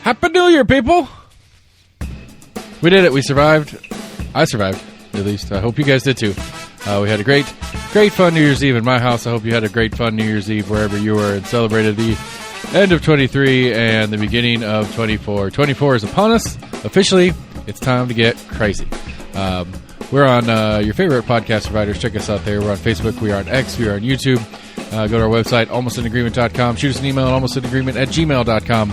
Happy New Year, people! We did it. We survived. I survived, at least. I hope you guys did too. We had a great fun New Year's Eve in my house. I hope you had a great fun New Year's Eve wherever you were and celebrated the end of 23 and the beginning of 24. 24 is upon us. Officially, it's time to get crazy. We're on your favorite podcast providers. Check us out there. We're on Facebook. We are on X. We are on YouTube. Go to our website, almostinagreement.com. Shoot us an email at almostinagreement@gmail.com.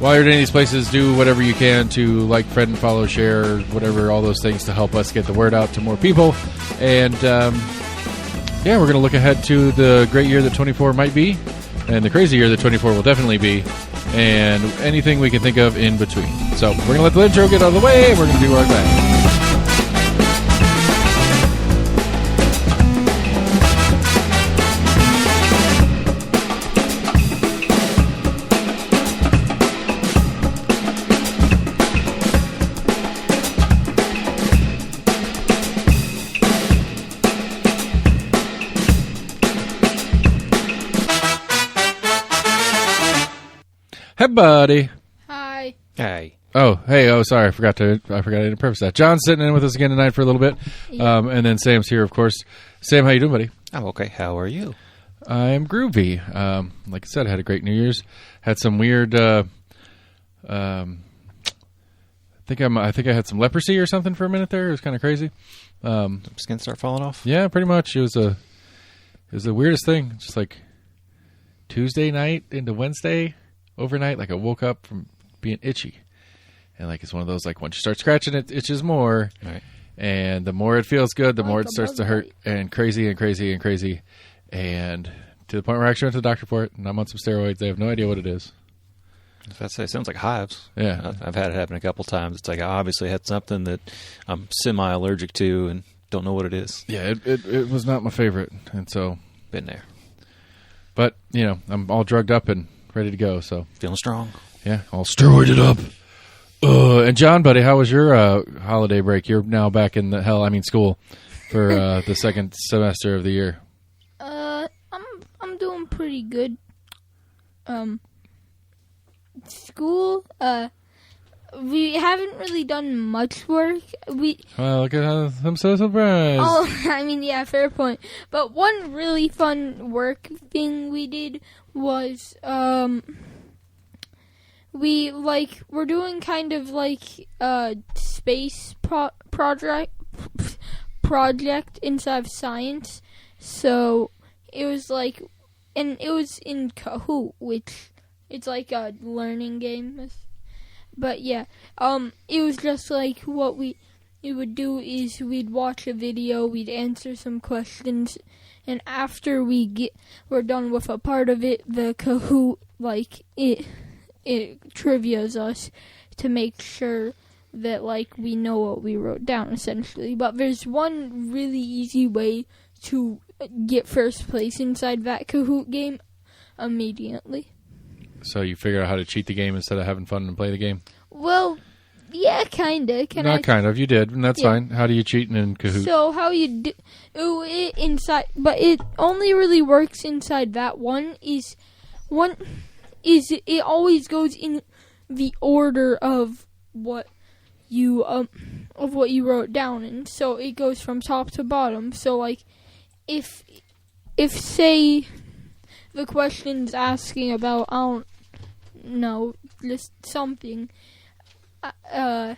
While you're in any of these places, do whatever you can to like, friend, follow, share, whatever, all those things to help us get the word out to more people. And, we're going to look ahead to the great year that 24 might be, and the crazy year that 24 will definitely be, and anything we can think of in between. So we're going to let the intro get out of the way, and we're going to do our thing. Hey, buddy. Hi. Hey. Oh, hey. Oh, sorry. I forgot to interpret that. John's sitting in with us again tonight for a little bit. Yeah. And then Sam's here, of course. Sam, how you doing, buddy? I'm okay. How are you? I am groovy. Like I said, I had a great New Year's. Had some weird, I think I had some leprosy or something for a minute there. It was kind of crazy. Skin start falling off? Yeah, pretty much. It was the weirdest thing. Just like Tuesday night into Wednesday overnight, like I woke up from being itchy. And like it's one of those, like once you start scratching it itches more. Right. And the more it feels good, the Like more a it starts to bug hurt, bite. and crazy and crazy and crazy. And to the point where I actually went to the doctor for it, and I'm on some steroids. They have no idea what it is. If I say, it sounds like hives. Yeah. I've had it happen a couple times. It's like I obviously had something that I'm semi-allergic to and don't know what it is. Yeah, it was not my favorite. And so, Been there. but, I'm all drugged up and ready to go. So, Feeling strong. yeah, all steroided up. And John, buddy, how was your holiday break? You're now back in school for the second semester of the year. I'm doing pretty good. School, we haven't really done much work. Well, look at how I'm so surprised. Yeah, fair point. But one really fun work thing we did was, we're doing kind of like a space project inside of science. So it was like, and it was in Kahoot, which it's like a learning game. But yeah, it was just like what we would do is we'd watch a video, we'd answer some questions, and after we're done with a part of it, the Kahoot, like, it trivias us to make sure that, like, we know what we wrote down, essentially. But there's one really easy way to get first place inside that Kahoot game immediately. So you figured out how to cheat the game instead of having fun and play the game? Well, yeah, kinda. You did, and that's Yeah. fine. How do you cheat in Kahoot? So how you do it inside, but it only really works inside that one. Is it always goes in the order of what you wrote down, and so it goes from top to bottom. So like, if say the question's asking about, I don't know, just something. I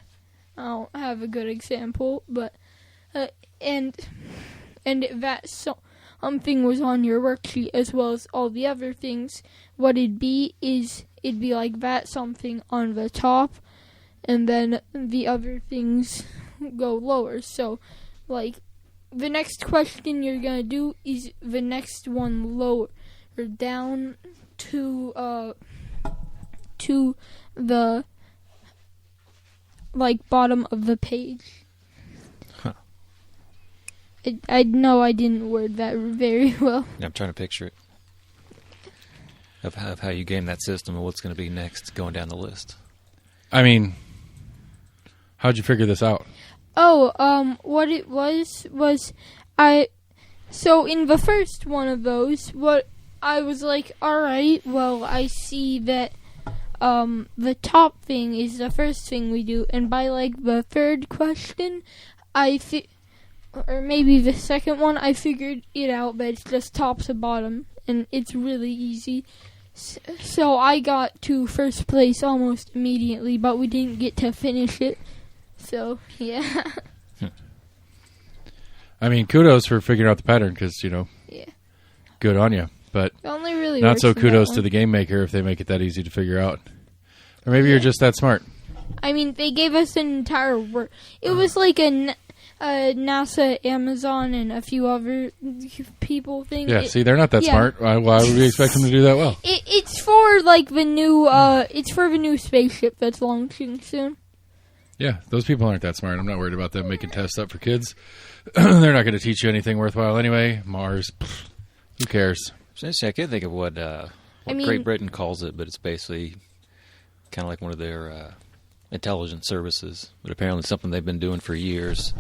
don't have a good example, but and that something was on your worksheet as well as all the other things. What it'd be like that something on the top, and then the other things go lower. So, like, the next question you're gonna do is the next one lower down to the bottom of the page. Huh. I know I didn't word that very well. Yeah, I'm trying to picture it. Of how you game that system and what's going to be next going down the list. I mean, how'd you figure this out? Oh, what it was so in the first one of those, what I was like, alright, well, I see that the top thing is the first thing we do, and by like the third question, or maybe the second one, I figured it out that it's just top to bottom, and it's really easy. So I got to first place almost immediately, but we didn't get to finish it. So, yeah. I mean, kudos for figuring out the pattern, because, Yeah. good on you. But It only really not works so in that kudos one. to the game maker if they make it that easy to figure out. Or maybe you're just that smart. I mean, they gave us an entire work. It was like a NASA, Amazon, and a few other people thing. Yeah, see, they're not that yeah. smart. Why would we expect them to do that well? It's for like the new. It's for the new spaceship that's launching soon. Yeah, those people aren't that smart. I'm not worried about them making tests up for kids. They're not going to teach you anything worthwhile anyway. Mars, who cares? Essentially, I can't think of what mean- Great Britain calls it, but it's basically kind of like one of their intelligence services. But apparently, something they've been doing for years,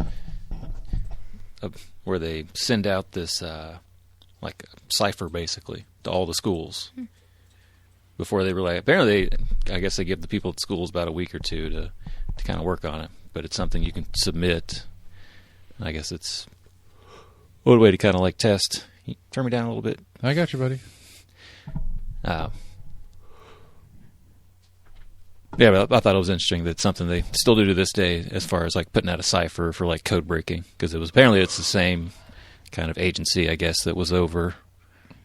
where they send out this like cipher basically to all the schools before they relay. Apparently, I guess they give the people at schools about a week or two to kind of work on it. But it's something you can submit. I guess it's a way to kind of like test. Can you turn me down a little bit? I got you, buddy. Yeah, but I thought it was interesting that it's something they still do to this day as far as like putting out a cipher for like code breaking, because apparently it's the same kind of agency, I guess, that was over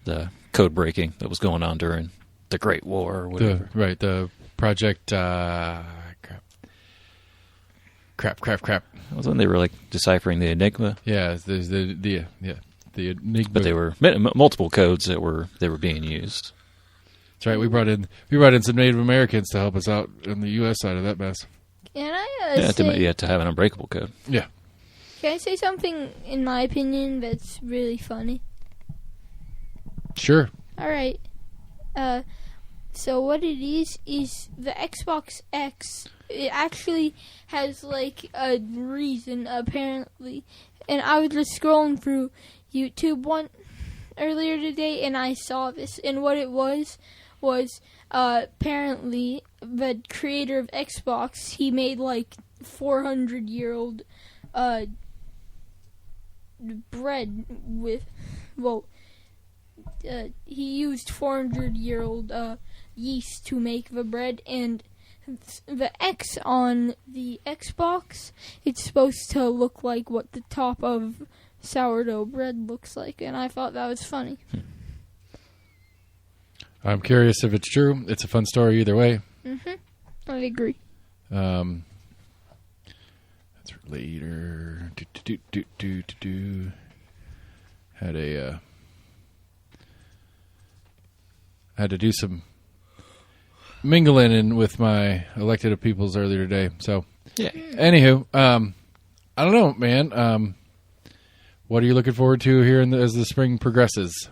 the code breaking that was going on during the Great War or whatever. The project. Crap. That was when they were like deciphering the Enigma. Yeah, there's the Enigma. But they were multiple codes that were being used. That's right. We brought in some Native Americans to help us out on the U.S. side of that mess. Can I To have an unbreakable code. Yeah. Can I say something in my opinion that's really funny? Sure. All right. So what it is the Xbox X. It actually has like a reason apparently, and I was just scrolling through YouTube earlier today, and I saw this, and what it was apparently the creator of Xbox, he made like 400-year-old bread with, he used 400-year-old yeast to make the bread, and the X on the Xbox, it's supposed to look like what the top of sourdough bread looks like, and I thought that was funny. I'm curious if it's true. It's a fun story either way. I agree. That's later. Had to do some mingling in with my elected peoples earlier today. So, yeah. Anywho, I don't know, man. What are you looking forward to here as the spring progresses?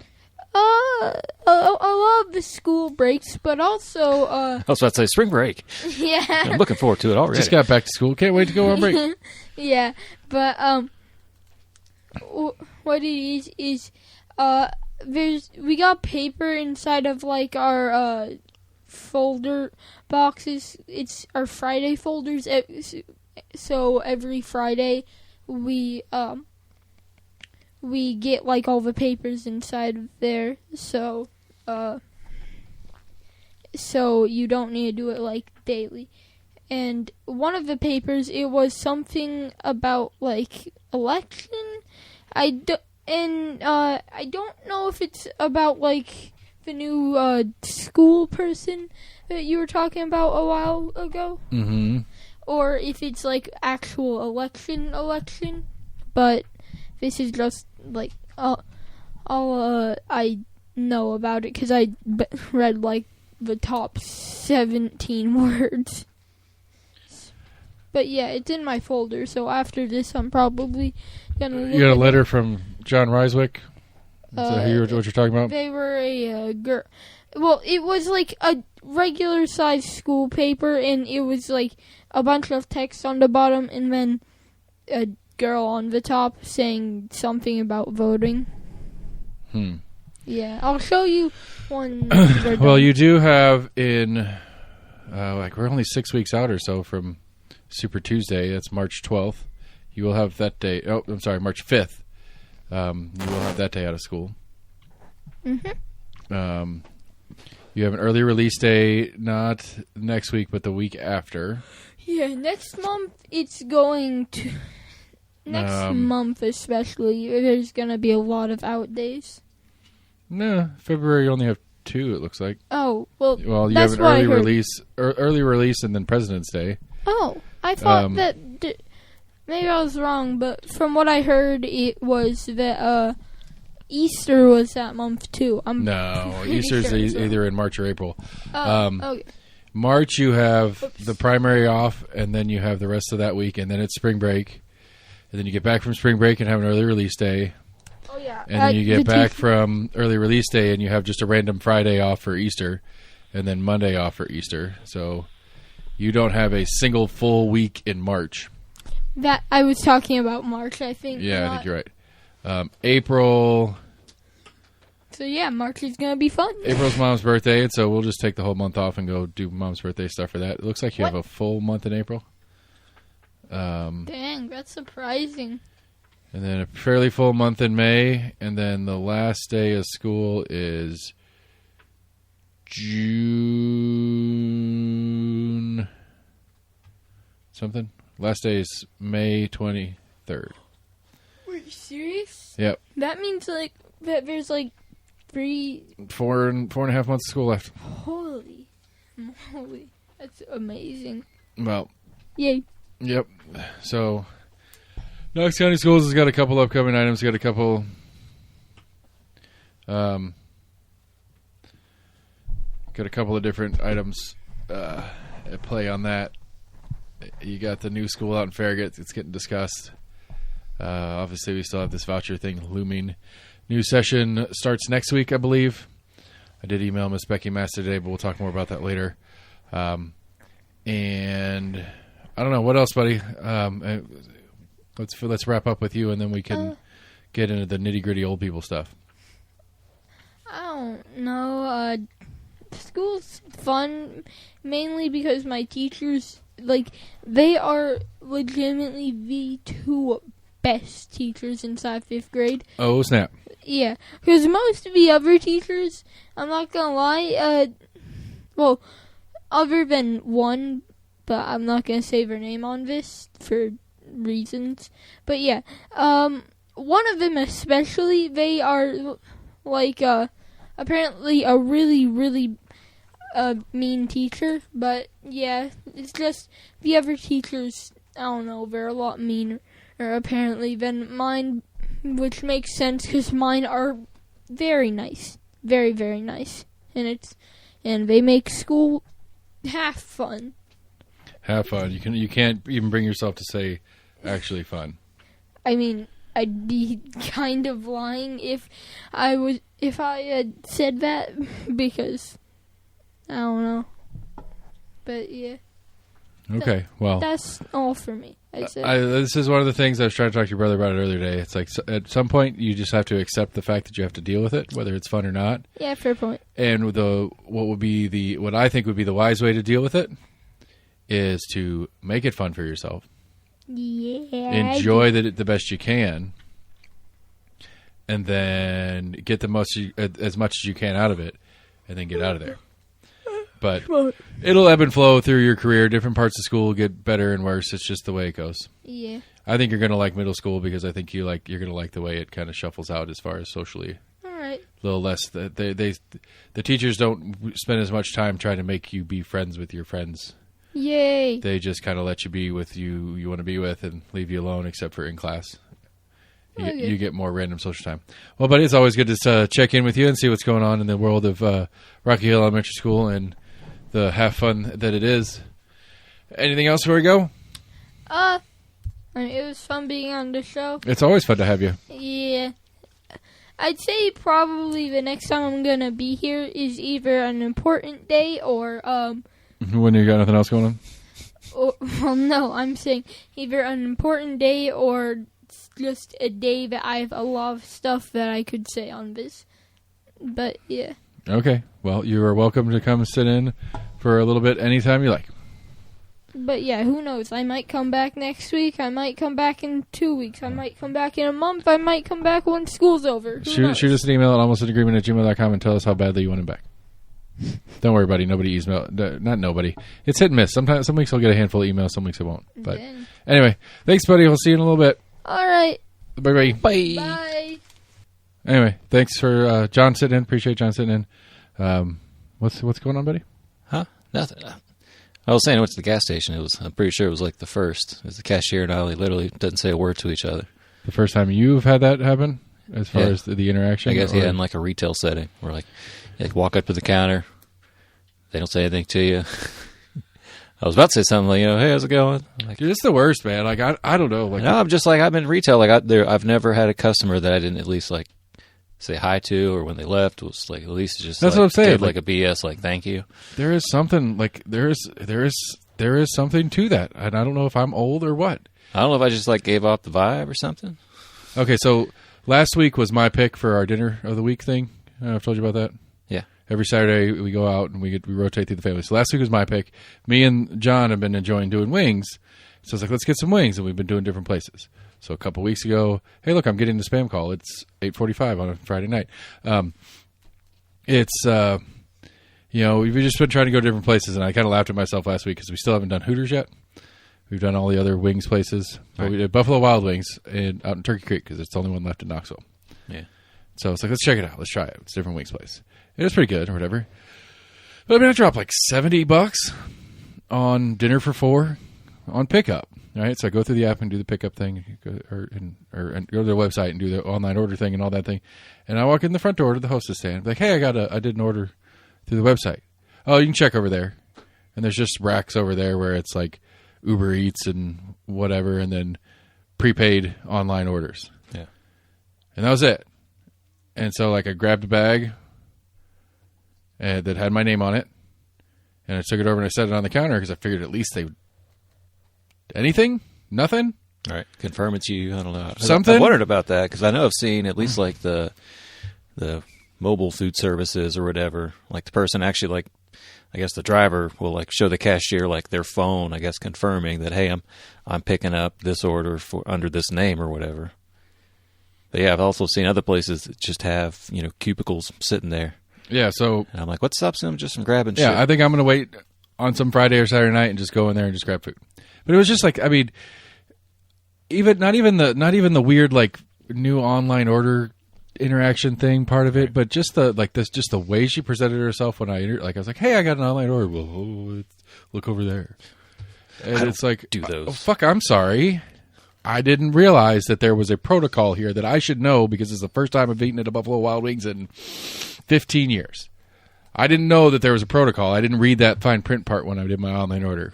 I love the school breaks, but also, I was about to say spring break. yeah. I'm looking forward to it already. Just got back to school. Can't wait to go on break. Yeah, but what it is we got paper inside of like our folder boxes. It's our Friday folders. So every Friday we get like all the papers inside of there. So you don't need to do it like daily. And one of the papers, it was something about like election. I don't know if it's about like the new school person that you were talking about a while ago, or if it's like actual election. But this is just like all I know about it because I read like the top 17 words. But yeah, it's in my folder, so after this I'm probably gonna look. You got a letter from John Ryswick? Is that what you're talking about? They were a girl. Well, it was like a regular sized school paper, and it was like a bunch of text on the bottom, and then a girl on the top saying something about voting. Yeah, I'll show you one. Well, you do have in we're only 6 weeks out or so from Super Tuesday. That's March 12th. You will have that day. Oh, I'm sorry, March 5th. You will have that day out of school. Mm-hmm. You have an early release day, not next week, but the week after. Yeah, next month it's going to... Next month especially, there's going to be a lot of out days. No, February you only have 2, it looks like. Oh, well, Well, you that's have an what I early heard. early release and then President's Day. Oh, I thought that... maybe I was wrong, but from what I heard, it was that Easter was that month too. No, pretty Easter's sure it's either in March or April. okay. March you have Oops. the primary off, and then you have the rest of that week, and then it's spring break. And then you get back from spring break and have an early release day. Oh, yeah. And then you get back from early release day and you have just a random Friday off for Easter and then Monday off for Easter. So you don't have a single full week in March. That I was talking about March, I think. Yeah, I think you're right. April. So, yeah, March is going to be fun. April's Mom's birthday, and so we'll just take the whole month off and go do Mom's birthday stuff for that. It looks like you have a full month in April. Dang, that's surprising. And then a fairly full month in May, and then the last day of school is June something. Last day is May 23rd. Are you serious? Yep. That means, like, that there's, like, 4.5 months of school left. Holy moly. That's amazing. Well, Yay. yep. So, Knox County Schools has got a couple upcoming items. Got a couple. Got a couple of different items at play on that. You got the new school out in Farragut. It's getting discussed. Obviously, we still have this voucher thing looming. New session starts next week, I believe. I did email Miss Becky Master today, but we'll talk more about that later. And I don't know what else, buddy. Let's wrap up with you, and then we can get into the nitty gritty old people stuff. I don't know. School's fun, mainly because my teachers, like, they are legitimately the 2 best teachers inside 5th grade. Oh, snap. Yeah, because most of the other teachers, I'm not gonna lie, well, other than one, but I'm not gonna say their name on this for reasons. But yeah, one of them especially, they are, like, apparently a really, really mean teacher. But yeah, it's just the other teachers, I don't know, they're a lot meaner apparently than mine, which makes sense because mine are very nice, very, very nice, and they make school half fun. Have fun. You can't even bring yourself to say actually fun. I mean, I'd be kind of lying if I had said that, because I don't know. But yeah. Okay, well, That's all for me. this is one of the things I was trying to talk to your brother about it earlier today. It's like at some point you just have to accept the fact that you have to deal with it, whether it's fun or not. Yeah, fair point. And what I think would be the wise way to deal with it is to make it fun for yourself. Yeah. Enjoy the best you can, and then get as much as you can out of it, and then get out of there. But it'll ebb and flow through your career. Different parts of school get better and worse. It's just the way it goes. Yeah. I think you're going to like middle school because I think you're going to like the way it kind of shuffles out as far as socially. All right. A little less. The teachers don't spend as much time trying to make you be friends with your friends. Yay. They just kind of let you be with you want to be with and leave you alone except for in class. You get more random social time. Well, buddy, it's always good to check in with you and see what's going on in the world of Rocky Hill Elementary School and the half fun that it is. Anything else before we go? I mean, it was fun being on the show. It's always fun to have you. Yeah. I'd say probably the next time I'm going to be here is either an important day or, When you got nothing else going on? well, no, I'm saying either an important day or just a day that I have a lot of stuff that I could say on this. But, yeah. Okay. Well, you are welcome to come sit in for a little bit anytime you like. But yeah, who knows? I might come back next week. I might come back in 2 weeks. I might come back in a month. I might come back when school's over. Who knows? Shoot us an email at almostagreement@gmail.com and tell us how badly you want him back. Don't worry, buddy. Nobody email. Not nobody. It's hit and miss. Sometimes, some weeks I'll get a handful of emails. Some weeks I won't. But anyway, thanks, buddy. We'll see you in a little bit. All right. Bye-bye. Bye. Bye. Anyway, thanks for John sitting in. Appreciate John sitting in. What's going on, buddy? Huh? Nothing. I was saying I went to the gas station. I'm pretty sure it was like the first. It was the cashier and I literally didn't say a word to each other. The first time you've had that happen, as far as the interaction? I guess, in like a retail setting where like you walk up to the counter, they don't say anything to you. I was about to say something like, hey, how's it going? Like, dude, it's the worst, man. Like, I don't know. Like, no, I'm just like, I'm in retail. Like, I've never had a customer that I didn't at least like say hi to, or when they left was like at least just that's like, what I'm saying. Gave, like a BS, like thank you. There is something like there is something to that, and I don't know if I'm old or what. I don't know if I just like gave off the vibe or something. Okay, so last week was my pick for our dinner of the week thing. I've told you about that. Yeah. Every Saturday we go out and we rotate through the family. So last week was my pick. Me and John have been enjoying doing wings, so I was like, let's get some wings, and we've been doing different places. So a couple weeks ago, hey, look, I'm getting the spam call. It's 8:45 on a Friday night. We've just been trying to go to different places, and I kind of laughed at myself last week because we still haven't done Hooters yet. We've done all the other wings places. But we did Buffalo Wild Wings out in Turkey Creek because it's the only one left in Knoxville. Yeah. So it's like, let's check it out. Let's try it. It's a different wings place. It was pretty good or whatever. But I mean, I dropped like $70 on dinner for 4 on pickup. Right, so I go through the app and do the pickup thing, or go to their website and do the online order thing and all that thing. And I walk in the front door to the hostess stand, like, hey, I did an order through the website. Oh, you can check over there. And there's just racks over there where it's like Uber Eats and whatever, and then prepaid online orders. Yeah, and that was it. And so like I grabbed a bag that had my name on it, and I took it over and I set it on the counter because I figured at least they would. Anything? Nothing? All right. Confirm it's you. I don't know. Something? I wondered about that because I know I've seen at least like the mobile food services or whatever. Like the person actually like, I guess the driver will like show the cashier like their phone, I guess, confirming that, hey, I'm picking up this order for under this name or whatever. But yeah, I've also seen other places that just have, cubicles sitting there. Yeah, so... And I'm like, what stops them just from grabbing shit? Yeah, I think I'm going to wait on some Friday or Saturday night and just go in there and just grab food. But it was just like, I mean, not even the weird like new online order interaction thing part of it, but just the way she presented herself when I was like, hey, I got an online order. Well, look over there, and it's like, do those. Oh, fuck, I'm sorry, I didn't realize that there was a protocol here that I should know because it's the first time I've eaten at a Buffalo Wild Wings in 15 years. I didn't know that there was a protocol. I didn't read that fine print part when I did my online order.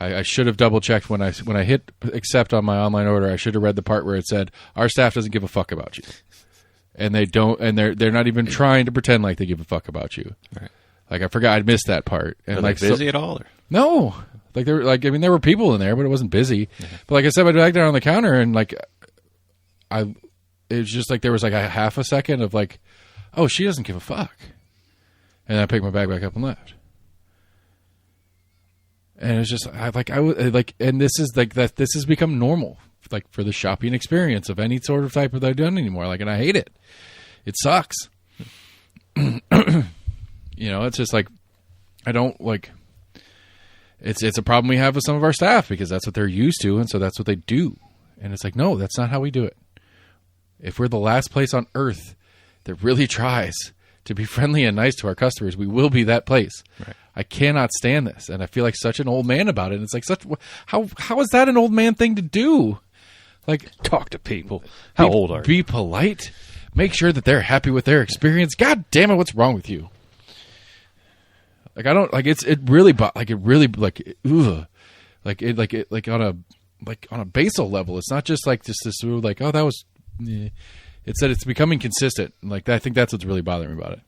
I should have double checked when I hit accept on my online order. I should have read the part where it said our staff doesn't give a fuck about you, and they don't, and they're not even trying to pretend like they give a fuck about you. Right. Like I forgot I'd missed that part. And Are like they busy at all? Or? No, like there were there were people in there, but it wasn't busy. Mm-hmm. But like I set my bag down on the counter, and like it was just like there was like a half a second of like, oh, she doesn't give a fuck, and I picked my bag back up and left. And it's just and this is like that. This has become normal, like for the shopping experience of any sort of type that I've done anymore. Like, and I hate it. It sucks. It's just like I don't like. It's a problem we have with some of our staff because that's what they're used to, and so that's what they do. And it's like, no, that's not how we do it. If we're the last place on earth that really tries to be friendly and nice to our customers, we will be that place. Right. I cannot stand this, and I feel like such an old man about it. And it's like how is that an old man thing to do? Like, talk to people. How old are you? Be polite. Make sure that they're happy with their experience. God damn it, what's wrong with you? Like I don't like it really on a basal level. It's not just like just this like, oh, that was. It's that it's becoming consistent. Like I think that's what's really bothering me about it.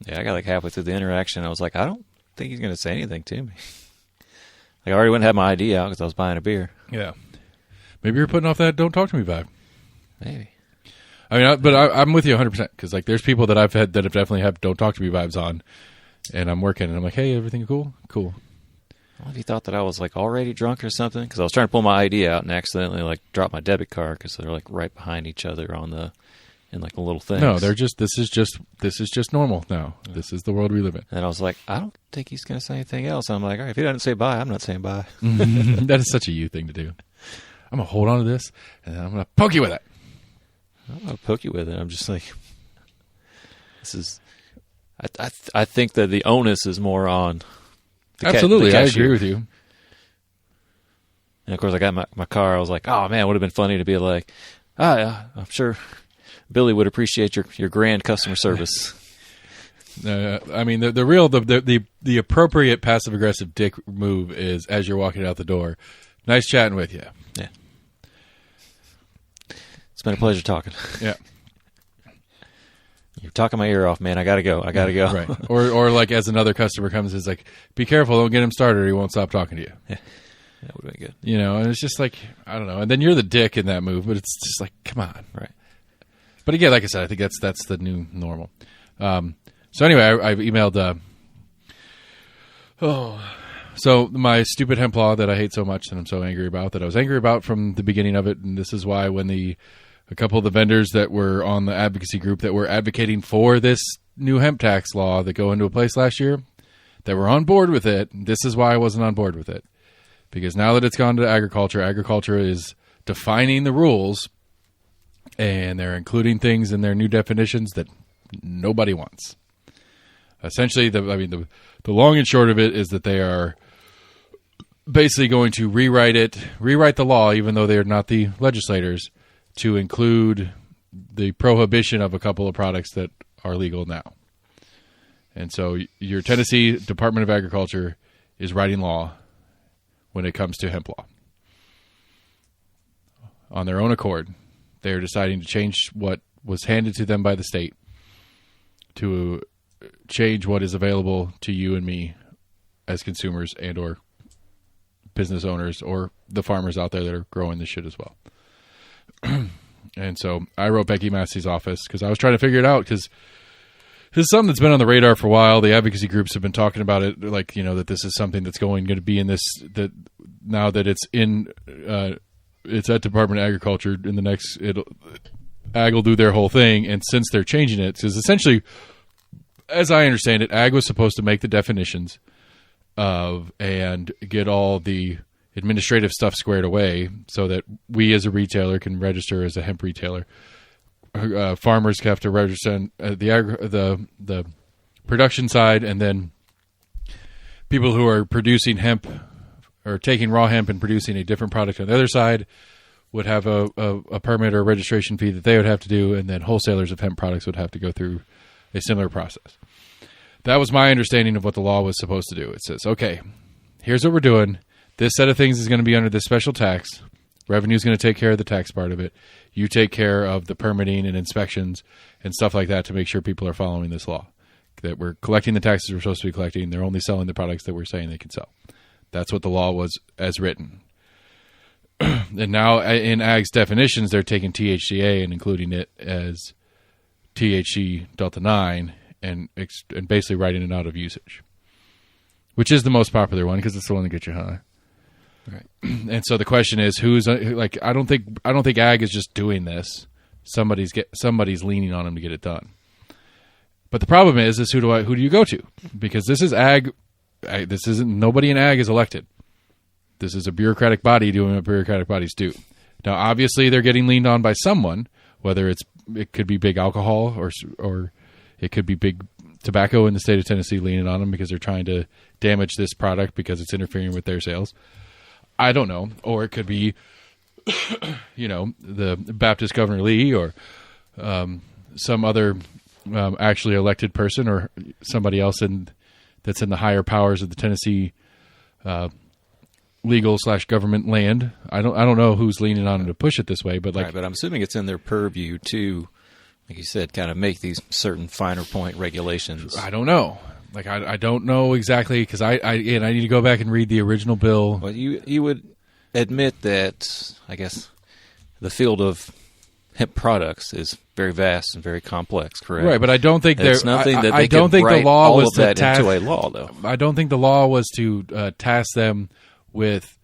Yeah, I got like halfway through the interaction. I was like, I don't think he's going to say anything to me. Like I already went and had my ID out because I was buying a beer. Yeah. Maybe you're putting off that don't talk to me vibe. Maybe. I mean, I'm with you 100% because like there's people that I've had that have definitely have don't talk to me vibes on, and I'm working, and I'm like, hey, everything cool? Cool. Well, if you thought that I was like already drunk or something, because I was trying to pull my ID out and accidentally like dropped my debit card because they're like right behind each other on the in like the little things. No, this is just normal now. This is the world we live in. And I was like, I don't think he's going to say anything else. I'm like, all right, if he doesn't say bye, I'm not saying bye. That is such a you thing to do. I'm gonna hold on to this, and then I'm gonna poke you with it. I'm going to poke you with it. I'm just like, this is. I think that the onus is more on. Absolutely, the I cashier. agree with you. And of course, I got my car. I was like, oh man, it would have been funny to be like, yeah, I'm sure Billy would appreciate your grand customer service. I mean, the appropriate passive aggressive dick move is as you're walking out the door. Nice chatting with you. Yeah, it's been a pleasure talking. Yeah. You're talking my ear off, man. I gotta go. Right. Or like as another customer comes, it's like, be careful, don't get him started, or he won't stop talking to you. Yeah, that would have been good. You know, and it's just like, I don't know. And then you're the dick in that move, but it's just like, come on. Right. But again, like I said, I think that's the new normal. So anyway, I've emailed. So my stupid hemp law that I hate so much and I'm so angry about, that I was angry about from the beginning of it, and this is why when a couple of the vendors that were on the advocacy group that were advocating for this new hemp tax law that go into place last year, that were on board with it, this is why I wasn't on board with it. Because now that it's gone to agriculture is defining the rules, and they're including things in their new definitions that nobody wants. Essentially, the long and short of it is that they are basically going to rewrite the law, even though they are not the legislators, to include the prohibition of a couple of products that are legal now. And so your Tennessee Department of Agriculture is writing law when it comes to hemp law. On their own accord, they are deciding to change what was handed to them by the state to change what is available to you and me as consumers and or business owners or the farmers out there that are growing this shit as well. And so I wrote Becky Massey's office because I was trying to figure it out, because this is something that's been on the radar for a while. The advocacy groups have been talking about it, like, you know, that this is something that's going to be in this, that now that it's in, it's at Department of Agriculture in the next, Ag will do their whole thing. And since they're changing it, because essentially, as I understand it, Ag was supposed to make the definitions and get all the administrative stuff squared away so that we as a retailer can register as a hemp retailer. Farmers have to register the production side, and then people who are producing hemp or taking raw hemp and producing a different product on the other side would have a permit or registration fee that they would have to do, and then wholesalers of hemp products would have to go through a similar process. That was my understanding of what the law was supposed to do. It says, okay, here's what we're doing. This set of things is going to be under this special tax. Revenue is going to take care of the tax part of it. You take care of the permitting and inspections and stuff like that to make sure people are following this law. That we're collecting the taxes we're supposed to be collecting. They're only selling the products that we're saying they can sell. That's what the law was as written. And now in Ag's definitions, they're taking THCA and including it as THC Delta 9 and basically writing it out of usage, which is the most popular one because it's the one that gets you high. Right. And so the question is, who's like? I don't think Ag is just doing this. Somebody's leaning on him to get it done. But the problem is who do you go to? Because this is Ag. This isn't, nobody in Ag is elected. This is a bureaucratic body doing what bureaucratic bodies do. Now, obviously, they're getting leaned on by someone. Whether it could be big alcohol or it could be big tobacco in the state of Tennessee leaning on them because they're trying to damage this product because it's interfering with their sales. I don't know. Or it could be, the Baptist Governor Lee or some other actually elected person or somebody else that's in the higher powers of the Tennessee legal / government land. I don't know who's leaning on him to push it this way, but but I'm assuming it's in their purview to, like you said, kind of make these certain finer point regulations. I don't know. Like I don't know exactly because I need to go back and read the original bill. Well, you would admit that I guess the field of hemp products is very vast and very complex, correct? Right, but I don't think There's nothing that I they don't can think the write law all was of that to into a law, though. I don't think the law was to task them with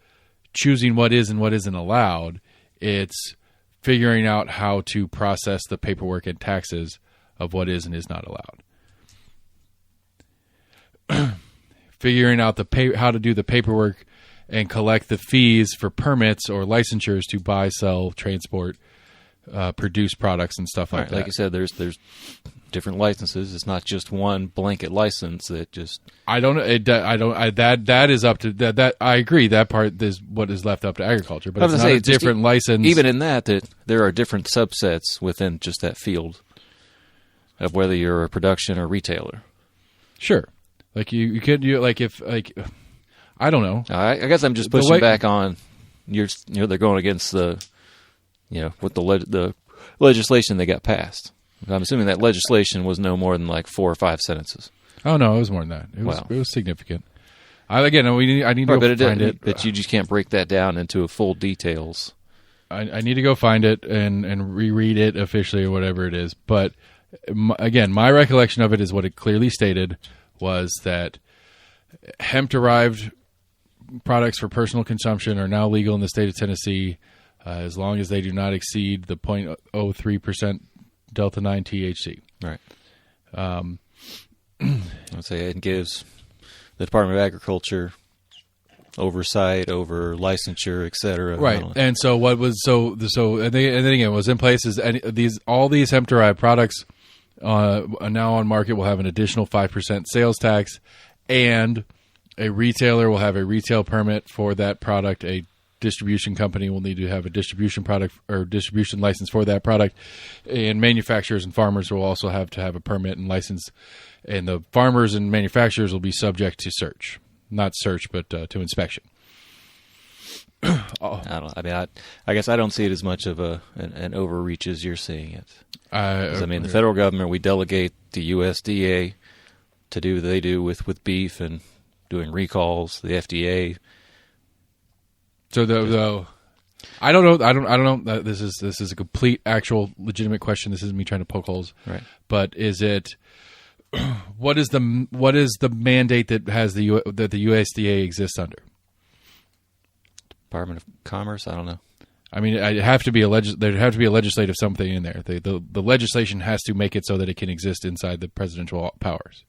choosing what is and what isn't allowed. It's figuring out how to process the paperwork and taxes of what is and is not allowed. Figuring out how to do the paperwork and collect the fees for permits or licensures to buy, sell, transport, produce products and stuff like Right, that. like you said, there's different licenses. It's not just one blanket license that just. That is up to that. I agree. That part is what is left up to agriculture, but I it's was not gonna a say, just different license. Even in that there are different subsets within just that field of whether you're a production or retailer. Sure, like you could if I don't know. I guess I'm just pushing back on they're going against the with the legislation they got passed. I'm assuming that legislation was no more than like 4 or 5 sentences. Oh no, it was more than that. It was significant. I need to find it. But you just can't break that down into full details. I need to go find it and reread it officially or whatever it is. But again, my recollection of it is what it clearly stated was that hemp-derived products for personal consumption are now legal in the state of Tennessee as long as they do not exceed the 0.03% Delta-9 THC. Right. I'd say it gives the Department of Agriculture oversight over licensure, et cetera. Right. And so what was and then again, what was in place is all these hemp-derived products now on market will have an additional 5% sales tax, and a retailer will have a retail permit for that product. A distribution company will need to have a distribution product or distribution license for that product, and manufacturers and farmers will also have to have a permit and license. And the farmers and manufacturers will be subject to search, not search, but to inspection. I guess I don't see it as much of an overreach as you're seeing it. The federal government, we delegate the USDA to do what they do with beef and doing recalls. The FDA. So though, I don't know. I don't know. This is a complete, actual, legitimate question. This isn't me trying to poke holes. Right. But is it? What is the mandate that has that the USDA exists under? Department of Commerce. I don't know. I mean, there'd have to be a legislative something in there. The legislation has to make it so that it can exist inside the presidential powers.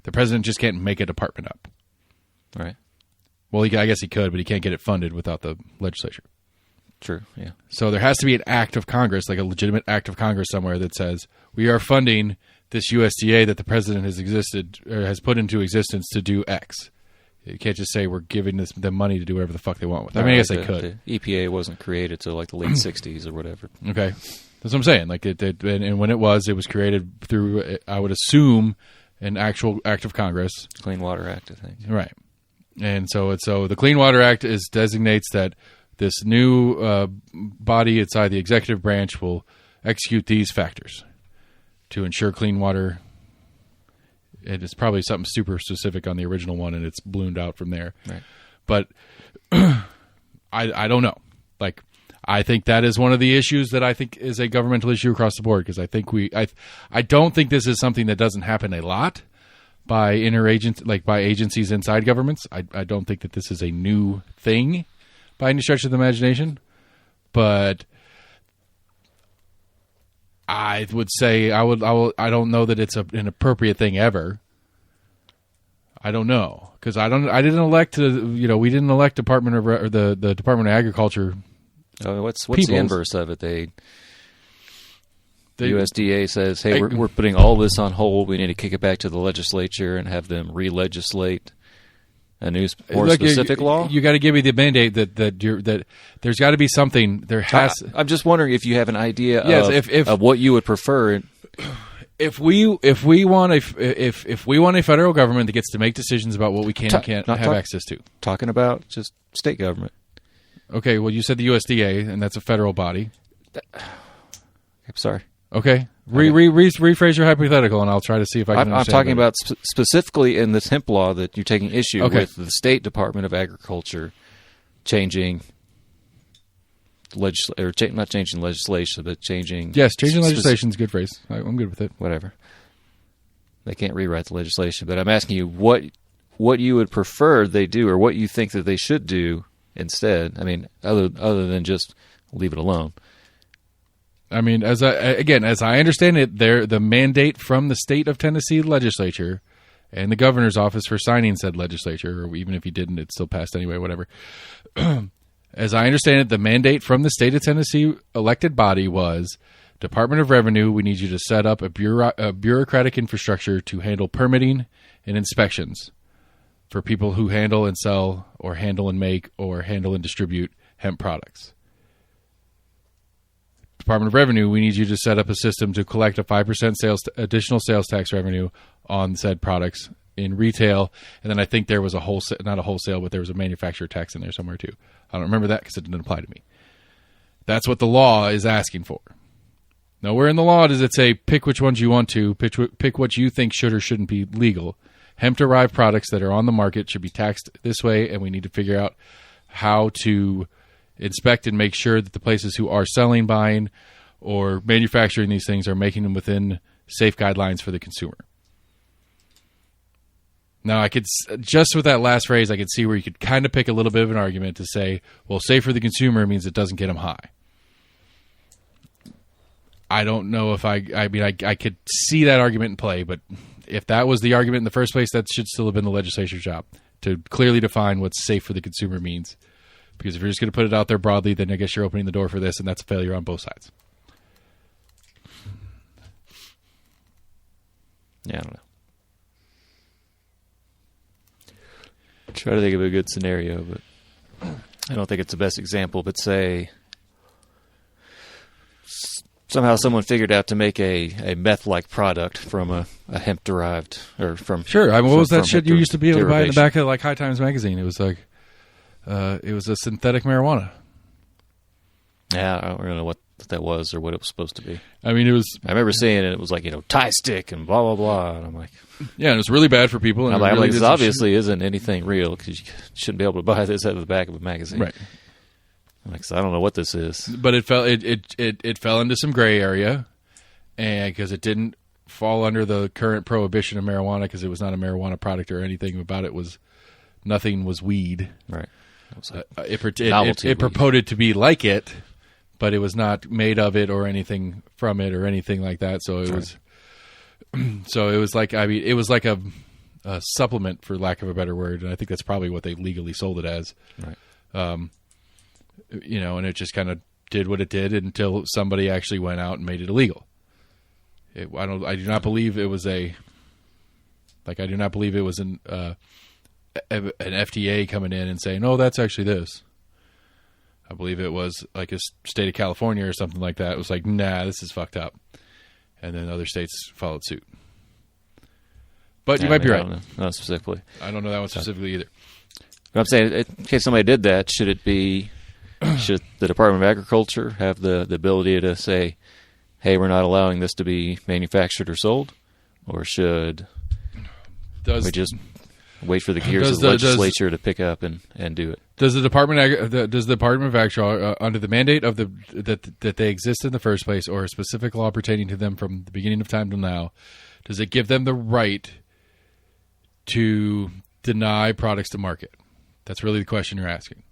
The president just can't make a department up. Right. Well, I guess he could, but he can't get it funded without the legislature. True, yeah. So there has to be an act of Congress, like a legitimate act of Congress somewhere that says, we are funding this USDA that the president has put into existence to do X. You can't just say we're giving them money to do whatever the fuck they want with it. I mean, I guess they could. The EPA wasn't created till like the late 60s or whatever. Okay. That's what I'm saying. Like and when it was created through, I would assume, an actual act of Congress. Clean Water Act, I think. Right. And so the Clean Water Act designates that this new body inside the executive branch will execute these factors to ensure clean water. It is probably something super specific on the original one, and it's ballooned out from there. Right. But I don't know. Like, I think that is one of the issues that I think is a governmental issue across the board, because I think I don't think this is something that doesn't happen a lot by by agencies inside governments. I don't think that this is a new thing by any stretch of the imagination, but I would say I don't know that it's an appropriate thing ever. I don't know, because I didn't elect we didn't elect the Department of Agriculture. What's the inverse of it? The USDA says, hey, we're putting all this on hold. We need to kick it back to the legislature and have them re-legislate a new, more specific law. You got to give me the mandate that there's got to be something. There has. I'm just wondering if you have an idea of what you would prefer. If we want a federal government that gets to make decisions about what we can and can't have access to. Talking about just state government. Okay, well, you said the USDA, and that's a federal body. I'm sorry. Okay. Rephrase your hypothetical, and I'll try to see if I can understand. I'm talking about specifically in this hemp law that you're taking issue with the State Department of Agriculture changing not changing legislation, but changing. Yes, changing legislation is a good phrase. I'm good with it. Whatever. They can't rewrite the legislation, but I'm asking you what you would prefer they do, or what you think that they should do instead. I mean, other than just leave it alone. I mean, as I understand it, the mandate from the state of Tennessee legislature and the governor's office for signing said legislature, or even if he didn't, it still passed anyway, whatever. As I understand it, the mandate from the state of Tennessee elected body was, Department of Revenue, we need you to set up a bureaucratic infrastructure to handle permitting and inspections for people who handle and sell, or handle and make, or handle and distribute hemp products. Department of Revenue, we need you to set up a system to collect a 5% additional sales tax revenue on said products in retail. And then I think there was not a wholesale, but there was a manufacturer tax in there somewhere too. I don't remember that because it didn't apply to me. That's what the law is asking for. Nowhere in the law does it say pick which ones you want to, pick what you think should or shouldn't be legal. Hemp-derived products that are on the market should be taxed this way, and we need to figure out how to inspect and make sure that the places who are selling, buying, or manufacturing these things are making them within safe guidelines for the consumer. Now, I could, just with that last phrase, I could see where you could kind of pick a little bit of an argument to say, well, safe for the consumer means it doesn't get them high. I don't know if I could see that argument in play, but if that was the argument in the first place, that should still have been the legislature's job to clearly define what safe for the consumer means. Because if you're just going to put it out there broadly, then I guess you're opening the door for this, and that's a failure on both sides. Yeah, I don't know. Try to think of a good scenario, but I don't think it's the best example. But say somehow someone figured out to make a meth-like product from a hemp-derived, or from... Sure. I mean, what was that shit you used to be able to buy in the back of like High Times magazine? It was like... it was a synthetic marijuana. Yeah, I don't really know what that was or what it was supposed to be. I mean, it was... I remember seeing it. It was like, Thai stick and blah, blah, blah. And I'm like... Yeah, and it was really bad for people. And I'm really like, this obviously isn't anything real because you shouldn't be able to buy this out of the back of a magazine. Right. I'm like, so I don't know what this is. But it fell into some gray area, and because it didn't fall under the current prohibition of marijuana, because it was not a marijuana product or anything about it was... Nothing was weed. Right. It purported to be like it, but it was not made of it or anything from it or anything like that. So it was, so it was like, I mean, it was like a supplement, for lack of a better word, and I think that's probably what they legally sold it as. Right. And it just kind of did what it did until somebody actually went out and made it illegal. I do not believe it was an FDA coming in and saying, "Oh, that's actually this." I believe it was like a state of California or something like that. It was like, "Nah, this is fucked up," and then other states followed suit. But you might be right. Not specifically. I don't know that one specifically either. But I'm saying, in case somebody did that, should the Department of Agriculture have the ability to say, "Hey, we're not allowing this to be manufactured or sold," or should we just wait for the gears of the legislature to pick up and do it? Does the Department of Agriculture, under the mandate of that they exist in the first place, or a specific law pertaining to them from the beginning of time till now, does it give them the right to deny products to market? That's really the question you're asking.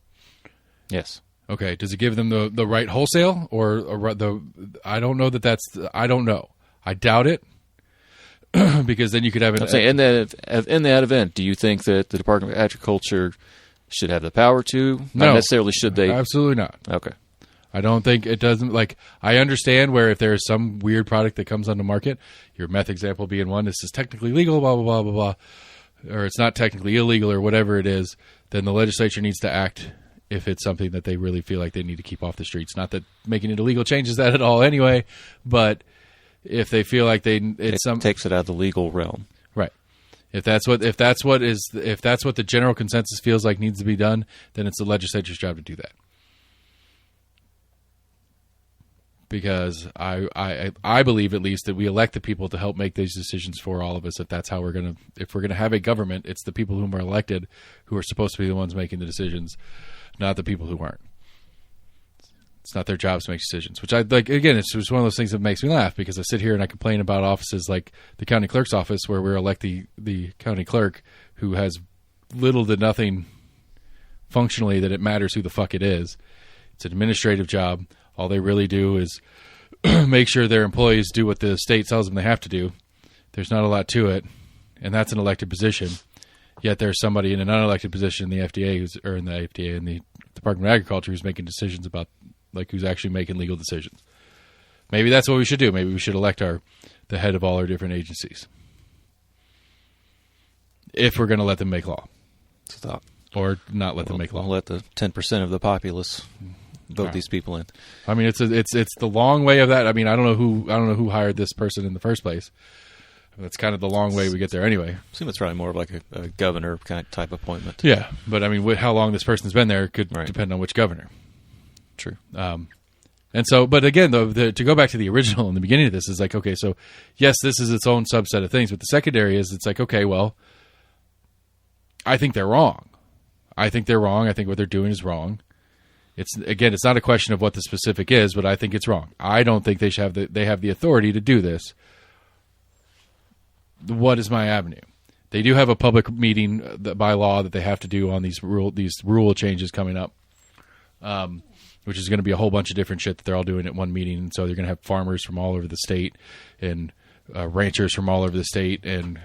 Yes. Okay. Does it give them the right wholesale, or I don't know I don't know. I doubt it. Because then you could have I'm saying, in that event, do you think that the Department of Agriculture should have the power to? No. Not necessarily should they? Absolutely not. Okay. I don't think it doesn't. Like, I understand where if there is some weird product that comes on the market, your meth example being one, this is technically legal, blah, blah, blah, blah, blah, or it's not technically illegal or whatever it is, then the legislature needs to act if it's something that they really feel like they need to keep off the streets. Not that making it illegal changes that at all anyway, but if they feel like it takes it out of the legal realm, right? If that's what the general consensus feels like needs to be done, then it's the legislature's job to do that. Because I believe, at least, that we elect the people to help make these decisions for all of us. If we're gonna have a government, it's the people whom are elected who are supposed to be the ones making the decisions, not the people who aren't. It's not their job to make decisions, which I like. Again, it's just one of those things that makes me laugh because I sit here and I complain about offices like the county clerk's office where we're elect the county clerk who has little to nothing functionally that it matters who the fuck it is. It's an administrative job. All they really do is make sure their employees do what the state tells them they have to do. There's not a lot to it, and that's an elected position. Yet there's somebody in an unelected position in the FDA in the Department of Agriculture who's making decisions about like who's actually making legal decisions. Maybe that's what we should do. Maybe we should elect the head of all our different agencies if we're going to let them make law. It's a thought. Or not let them make law. We'll let the 10% of the populace vote these people in. I mean, it's the long way of that. I mean, I don't know who hired this person in the first place. That's kind of the long way we get there anyway. I assume it's probably more of like a governor kind of type appointment. Yeah, but I mean, how long this person's been there could depend on which governor. True. And so, but again, though, to go back to the original in the beginning of this is like, okay, so yes, this is its own subset of things, but the secondary is it's like, okay, well, I think they're wrong. I think what they're doing is wrong. It's not a question of what the specific is, but I think it's wrong. I don't think they should have the authority to do this. What is my avenue? They do have a public meeting by law that they have to do on these rule changes coming up, which is going to be a whole bunch of different shit that they're all doing at one meeting. And so they're going to have farmers from all over the state and ranchers from all over the state and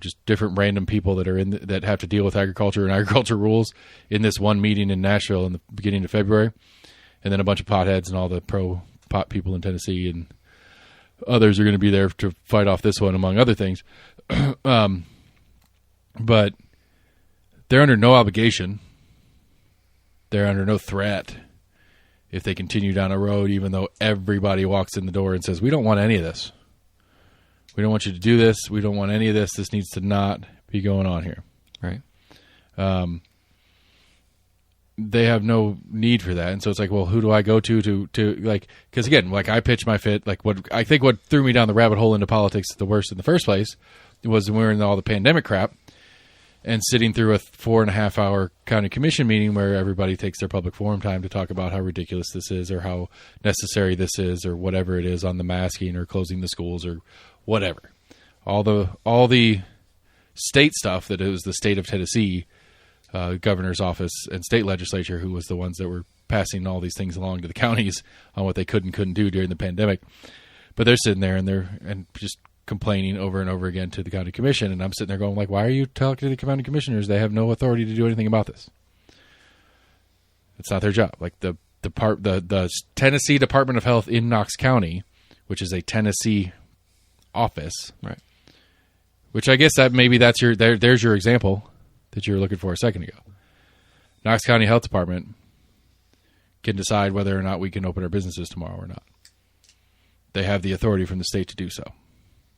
just different random people that are that have to deal with agriculture and agriculture rules in this one meeting in Nashville in the beginning of February. And then a bunch of potheads and all the pro pot people in Tennessee and others are going to be there to fight off this one, among other things. But they're under no obligation. They're under no threat if they continue down a road, even though everybody walks in the door and says, we don't want any of this. We don't want you to do this. We don't want any of this. This needs to not be going on here. Right. They have no need for that. And so it's like, well, who do I go to like, because again, like I pitched my fit, like what threw me down the rabbit hole into politics the worst in the first place was when we were in all the pandemic crap and sitting through a 4.5 hour county commission meeting where everybody takes their public forum time to talk about how ridiculous this is or how necessary this is or whatever it is on the masking or closing the schools or whatever. All the state stuff that it was the state of Tennessee governor's office and state legislature who was the ones that were passing all these things along to the counties on what they could and couldn't do during the pandemic. But they're sitting there and just complaining over and over again to the county commission. And I'm sitting there going like, why are you talking to the county commissioners? They have no authority to do anything about this. It's not their job. Like the Tennessee Department of Health in Knox County, which is a Tennessee office, right? Which I guess that maybe that's there's your example that you were looking for a second ago. Knox County Health Department can decide whether or not we can open our businesses tomorrow or not. They have the authority from the state to do so.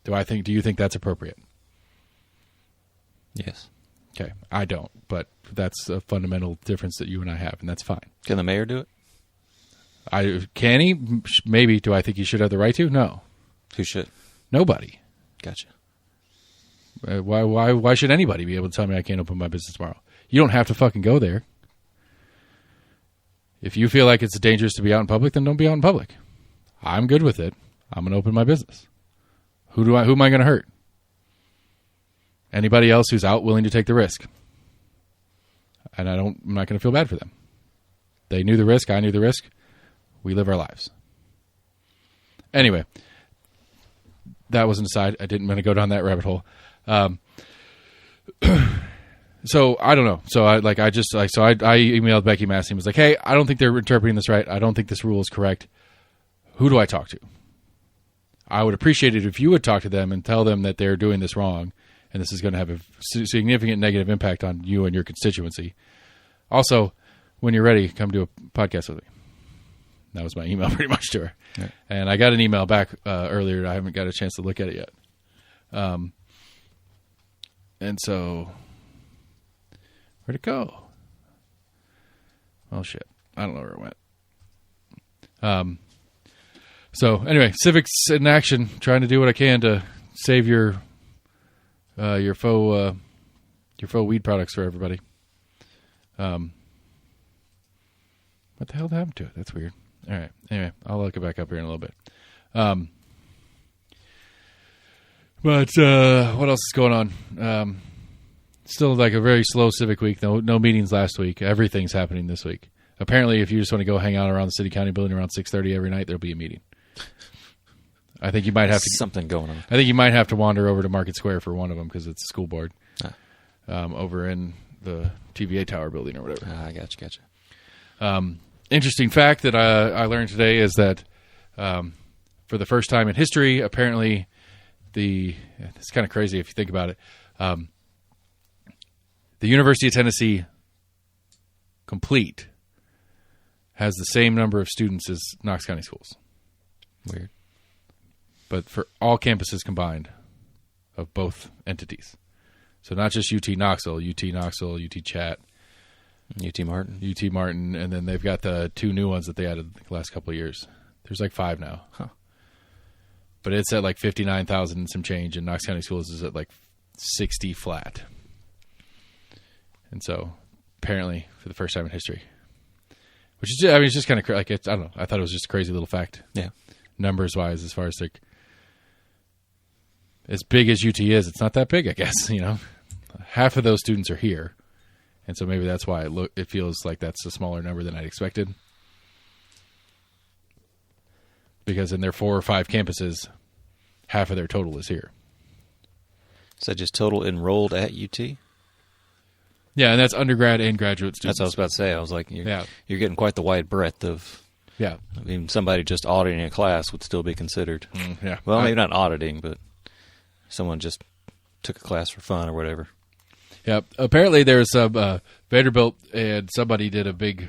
Do you think that's appropriate? Yes. Okay. I don't, but that's a fundamental difference that you and I have, and that's fine. Can the mayor do it? Can he? Maybe. Do I think he should have the right to? No. Who should? Nobody. Gotcha. Why should anybody be able to tell me I can't open my business tomorrow? You don't have to fucking go there. If you feel like it's dangerous to be out in public, then don't be out in public. I'm good with it. I'm going to open my business. Who am I going to hurt? Anybody else who's out willing to take the risk. And I'm not going to feel bad for them. They knew the risk. I knew the risk. We live our lives. Anyway, that was an aside. I didn't want to go down that rabbit hole. So I don't know. So I emailed Becky Massey and was like, hey, I don't think they're interpreting this right. I don't think this rule is correct. Who do I talk to? I would appreciate it if you would talk to them and tell them that they're doing this wrong and this is going to have a significant negative impact on you and your constituency. Also, when you're ready, come do a podcast with me. That was my email pretty much to her. Right. And I got an email back earlier. I haven't got a chance to look at it yet. And so, where'd it go? Oh, shit. I don't know where it went. So, anyway, civics in action, trying to do what I can to save your faux weed products for everybody. What the hell happened to it? That's weird. All right. Anyway, I'll look it back up here in a little bit. But what else is going on? Still like a very slow civic week. No meetings last week. Everything's happening this week. Apparently, if you just want to go hang out around the city county building around 6:30 every night, there'll be a meeting. I think you might have to something going on. I think you might have to wander over to Market Square for one of them because it's a school board over in the TVA Tower building or whatever. I gotcha. Interesting fact that I learned today is that for the first time in history, apparently it's kind of crazy if you think about it. The University of Tennessee complete has the same number of students as Knox County Schools. Weird. But for all campuses combined of both entities. So not just UT Knoxville, UT Chat, UT Martin, and then they've got the 2 new ones that they added the last couple of years. There's like 5 now. Huh. But it's at like 59,000 and some change, and Knox County Schools is at like 60 flat. And so, apparently, for the first time in history. Which is, I mean, it's just kind of, like, I don't know. I thought it was just a crazy little fact. Yeah. Numbers-wise, as far as, like, as big as UT is, it's not that big, I guess, you know. Half of those students are here. And so maybe that's why it feels like that's a smaller number than I'd expected. Because in their 4 or 5 campuses, half of their total is here. Is that just total enrolled at UT? Yeah, and that's undergrad and graduate students. That's what I was about to say. I was like, you're Yeah. getting quite the wide breadth of. Yeah. I mean, somebody just auditing a class would still be considered. Yeah. Well, maybe not auditing, but someone just took a class for fun or whatever. Yeah. Apparently, there's some Vanderbilt and somebody did a big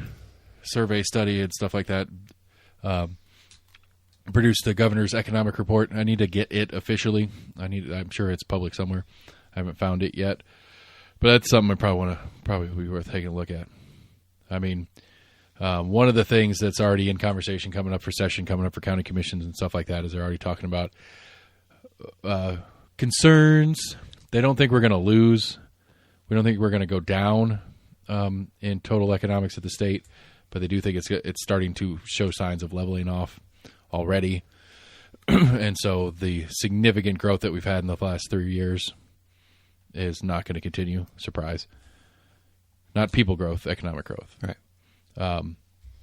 survey study and stuff like that. Produced the governor's economic report. I need to get it officially. I'm sure it's public somewhere. I haven't found it yet, but that's something I probably would be worth taking a look at. I mean, one of the things that's already in conversation coming up for session, coming up for county commissions and stuff like that, is they're already talking about concerns. They don't think we're going to lose. We don't think we're going to go down in total economics of the state, but they do think it's starting to show signs of leveling off already. And so the significant growth that we've had in the last 3 years is not going to continue. Surprise. Not people growth, economic growth. Right. And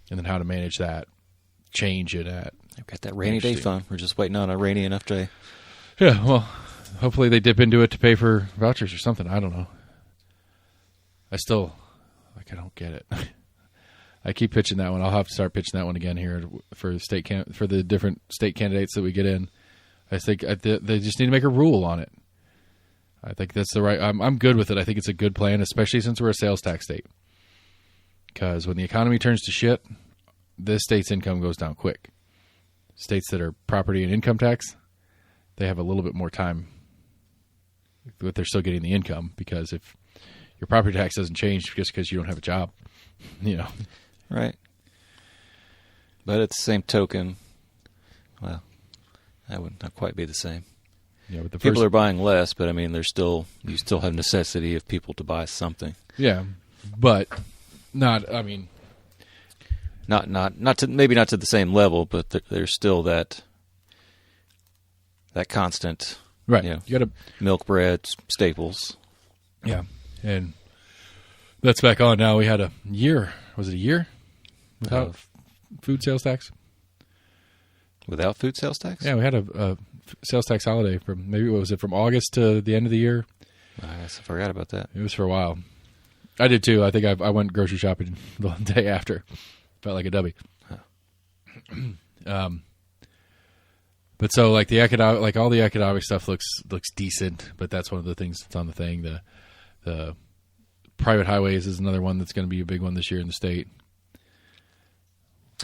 then how to manage that, change it at. I've got that rainy day fund. We're just waiting on a rainy enough day. Yeah, well, hopefully they dip into it to pay for vouchers or something. I don't know. I don't get it. I keep pitching that one. I'll have to start pitching that one again here for for the different state candidates that we get in. I think they just need to make a rule on it. I think that's the right. I'm good with it. I think it's a good plan, especially since we're a sales tax state. Because when the economy turns to shit, this state's income goes down quick. States that are property and income tax, they have a little bit more time, but they're still getting the income, because if your property tax doesn't change just because you don't have a job, you know. Right. But at the same token, well, that would not quite be the same. Yeah, but people are buying less, but I mean, you still have necessity of people to buy something. Yeah, but not. I mean, maybe not to the same level, but there's still that constant. Right. You know, you got to milk, bread, staples. Yeah, and that's back on now. We had a year. Was it a year without food sales tax? Without food sales tax? Yeah, we had a sales tax holiday from from August to the end of the year. I guess I forgot about that. It was for a while. I did too. I think I went grocery shopping the day after. Felt like a dubby. Huh. But so like all the economic stuff looks decent, but that's one of the things that's on the thing. The private highways is another one that's going to be a big one this year in the state.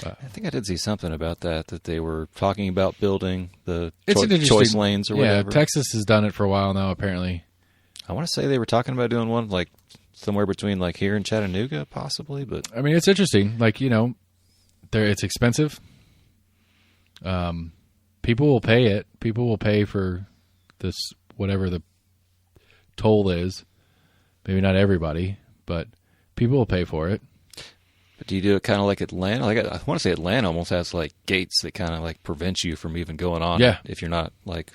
I think I did see something about that they were talking about building the choice lanes or whatever. Yeah, Texas has done it for a while now, apparently. I want to say they were talking about doing one like somewhere between like here and Chattanooga, possibly. But I mean, it's interesting. Like, you know, it's expensive. People will pay it. People will pay for this, whatever the toll is. Maybe not everybody, but people will pay for it. But do you do it kind of like Atlanta? Like I want to say Atlanta almost has like gates that kind of like prevent you from even going on. Yeah. If you're not like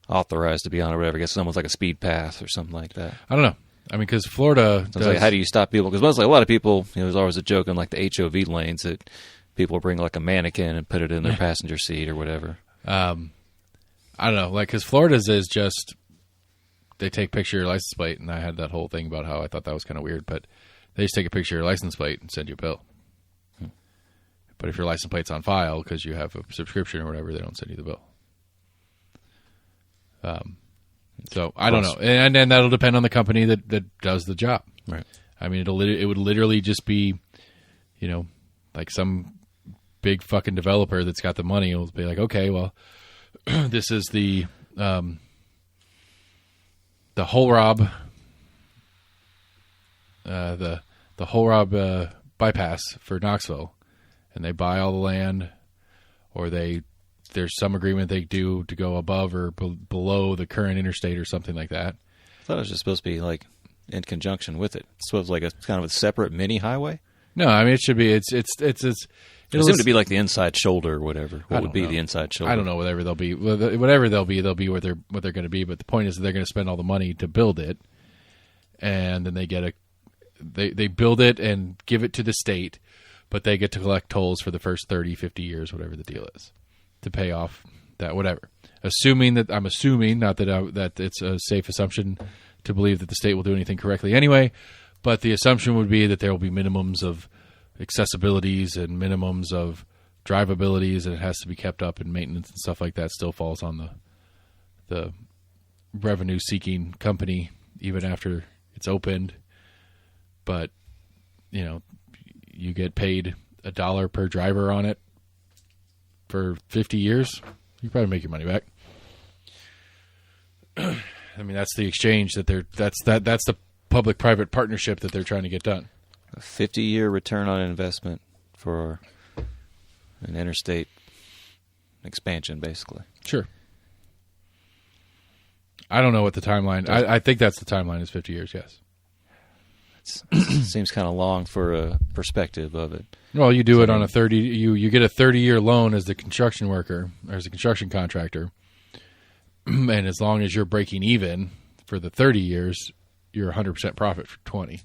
authorized to be on or whatever. I guess someone's like a speed pass or something like that. I don't know. I mean, because Florida So it's like, how do you stop people? Because mostly a lot of people, there's always a joke in like the HOV lanes that people bring like a mannequin and put it in their passenger seat or whatever. I don't know, like, because Florida's is just, they take a picture of your license plate, and I had that whole thing about how I thought that was kind of weird, but they just take a picture of your license plate and send you a bill. But if your license plate's on file because you have a subscription or whatever, they don't send you the bill. So I don't know, and then that'll depend on the company that does the job. Right. I mean, it would literally just be, like some big fucking developer that's got the money will be like, okay, well, this is the Holrob, the Holrob bypass for Knoxville, and they buy all the land, or there's some agreement they do to go above or below the current interstate or something like that. I thought it was just supposed to be like in conjunction with it. It's supposed to like a kind of a separate mini highway. No, I mean it should be. It seems to be like the inside shoulder or whatever. What would be the inside shoulder? I don't know. Whatever they'll be where they're going to be. But the point is that they're going to spend all the money to build it, and then they build it and give it to the state, but they get to collect tolls for the first 30, 50 years, whatever the deal is, to pay off that whatever. I'm assuming not that it's a safe assumption to believe that the state will do anything correctly anyway, but the assumption would be that there will be minimums of accessibilities and minimums of drivabilities, and it has to be kept up, and maintenance and stuff like that still falls on the revenue-seeking company even after it's opened. But, you get paid $1 per driver on it for 50 years, you probably make your money back. I mean, that's the exchange that's the public-private partnership that they're trying to get done. A 50-year return on investment for an interstate expansion, basically. Sure. I don't know what the timeline. I think that's the timeline is 50 years. Yes. It seems kind of long for a perspective of it. Well, you do it on a 30. You get a 30-year loan as the construction worker or as a construction contractor, and as long as you're breaking even for the 30 years, you're 100% profit for 20.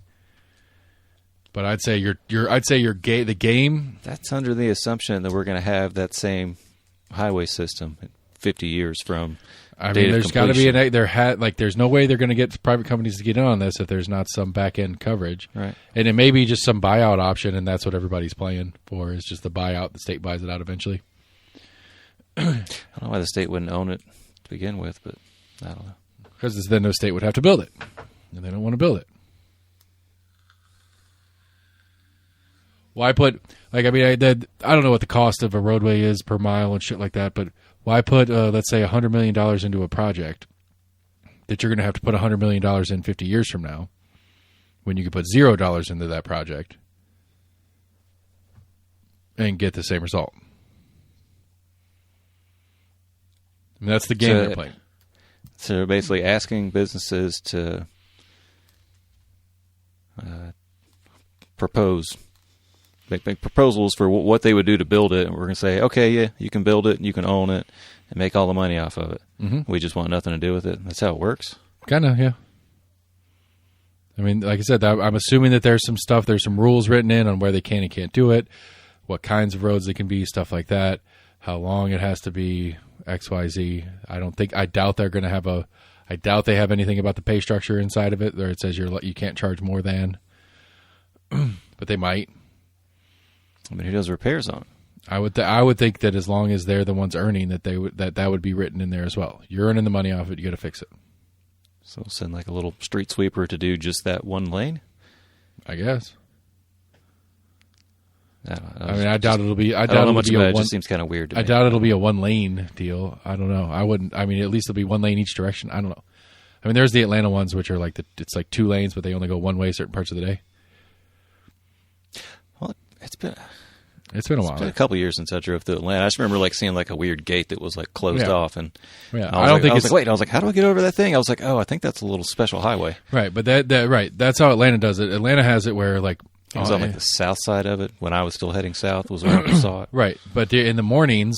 But I'd say the game. That's under the assumption that we're going to have that same highway system 50 years from. I mean, there's got to be there's no way they're going to get private companies to get in on this if there's not some back end coverage, right? And it may be just some buyout option, and that's what everybody's playing for is just the buyout. The state buys it out eventually. I don't know why the state wouldn't own it to begin with, but I don't know. Because then no state would have to build it, and they don't want to build it. Why put I don't know what the cost of a roadway is per mile and shit like that, but why put let's say $100 million into a project that you're going to have to put $100 million in 50 years from now, when you could put $0 into that project and get the same result? I mean, that's the game they're playing. So they're basically asking businesses to make proposals for what they would do to build it, and we're going to say, okay, yeah, you can build it, and you can own it, and make all the money off of it. Mm-hmm. We just want nothing to do with it. That's how it works. Kind of, yeah. I mean, like I said, I'm assuming that there's some rules written in on where they can and can't do it, what kinds of roads they can be, stuff like that, how long it has to be, X, Y, Z. I doubt they're going to have I doubt they have anything about the pay structure inside of it where it says you can't charge more than, but they might. I mean, who does repairs on it? I would think that as long as they're the ones earning, that would be written in there as well. You're earning the money off it. You got to fix it. So we'll send like a little street sweeper to do just that one lane. I guess. I doubt it'll be. It just seems kind of weird to me. I doubt it'll be a 1-lane deal. I don't know. I wouldn't. I mean, at least it'll be 1 lane each direction. I don't know. I mean, there's the Atlanta ones, which are it's like 2 lanes, but they only go one way certain parts of the day. Well, it's been a while. It's been a couple years since I drove through Atlanta. I just remember seeing a weird gate that was closed off, and I was like, how do I get over that thing? I was like, oh, I think that's a little special highway. Right, but right, that's how Atlanta does it. Atlanta has it where It was on like the south side of it when I was still heading south. Was when I saw it. Right, but in the mornings,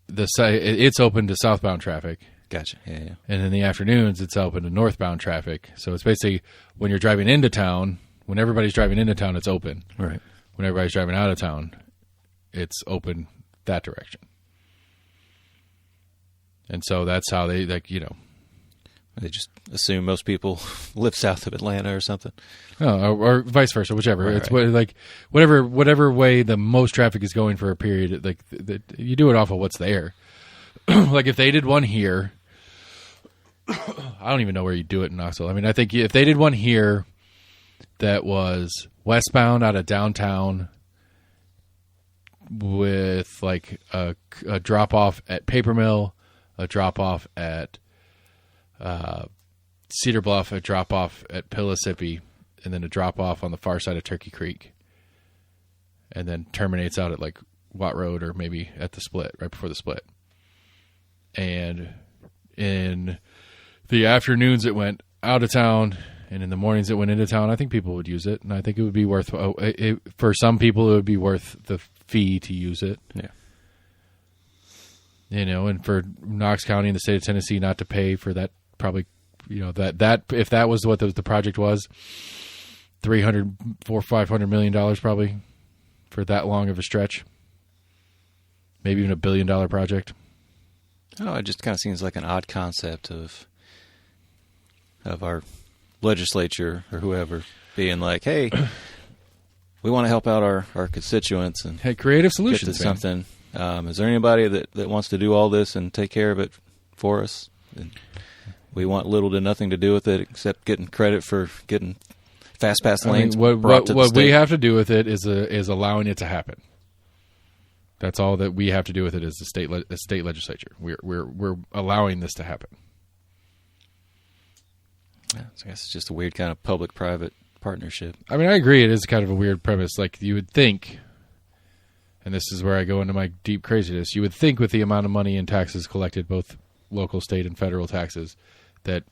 it's open to southbound traffic. Gotcha. Yeah. And in the afternoons, it's open to northbound traffic. So it's basically when you're driving into town, when everybody's driving into town, it's open. Right. When everybody's driving out of town, it's open that direction. And so that's how they, like, you know. They just assume most people live south of Atlanta or something. Oh, or vice versa, whichever. Right, it's right. like whatever way the most traffic is going for a period. Like you do it off of what's there. Like if they did one here, I don't even know where you do it in Knoxville. I mean, I think if they did one here that was westbound out of downtown with like a drop off at Paper Mill, a drop off at Cedar Bluff, a drop off at Pillissippi, and then a drop off on the far side of Turkey Creek, and then terminates out at like Watt Road or maybe at the split, right before the split. And in the afternoons it went out of town, and in the mornings it went into town. I think people would use it, and I think it would be worth for some people it would be worth the fee to use it. Yeah. You know, and for Knox County and the state of Tennessee not to pay for that, probably, you know, that if that was what the project was, $500 million probably for that long of a stretch, maybe even $1 billion project. Oh, it just kind of seems like an odd concept of our legislature or whoever being like, hey, we want to help out our constituents and Hey, creative get solutions, to man. something. Is there anybody that wants to do all this and take care of it for us? And we want little to nothing to do with it except getting credit for getting fast pass lanes. I mean, brought to the what we state. have to do with it is allowing it to happen. That's all that we have to do with it as the state legislature. We're allowing this to happen. Yeah, so I guess it's just a weird kind of public-private partnership. I mean, I agree. It is kind of a weird premise. Like you would think, and this is where I go into my deep craziness. You would think with the amount of money in taxes collected, both local, state, and federal taxes, that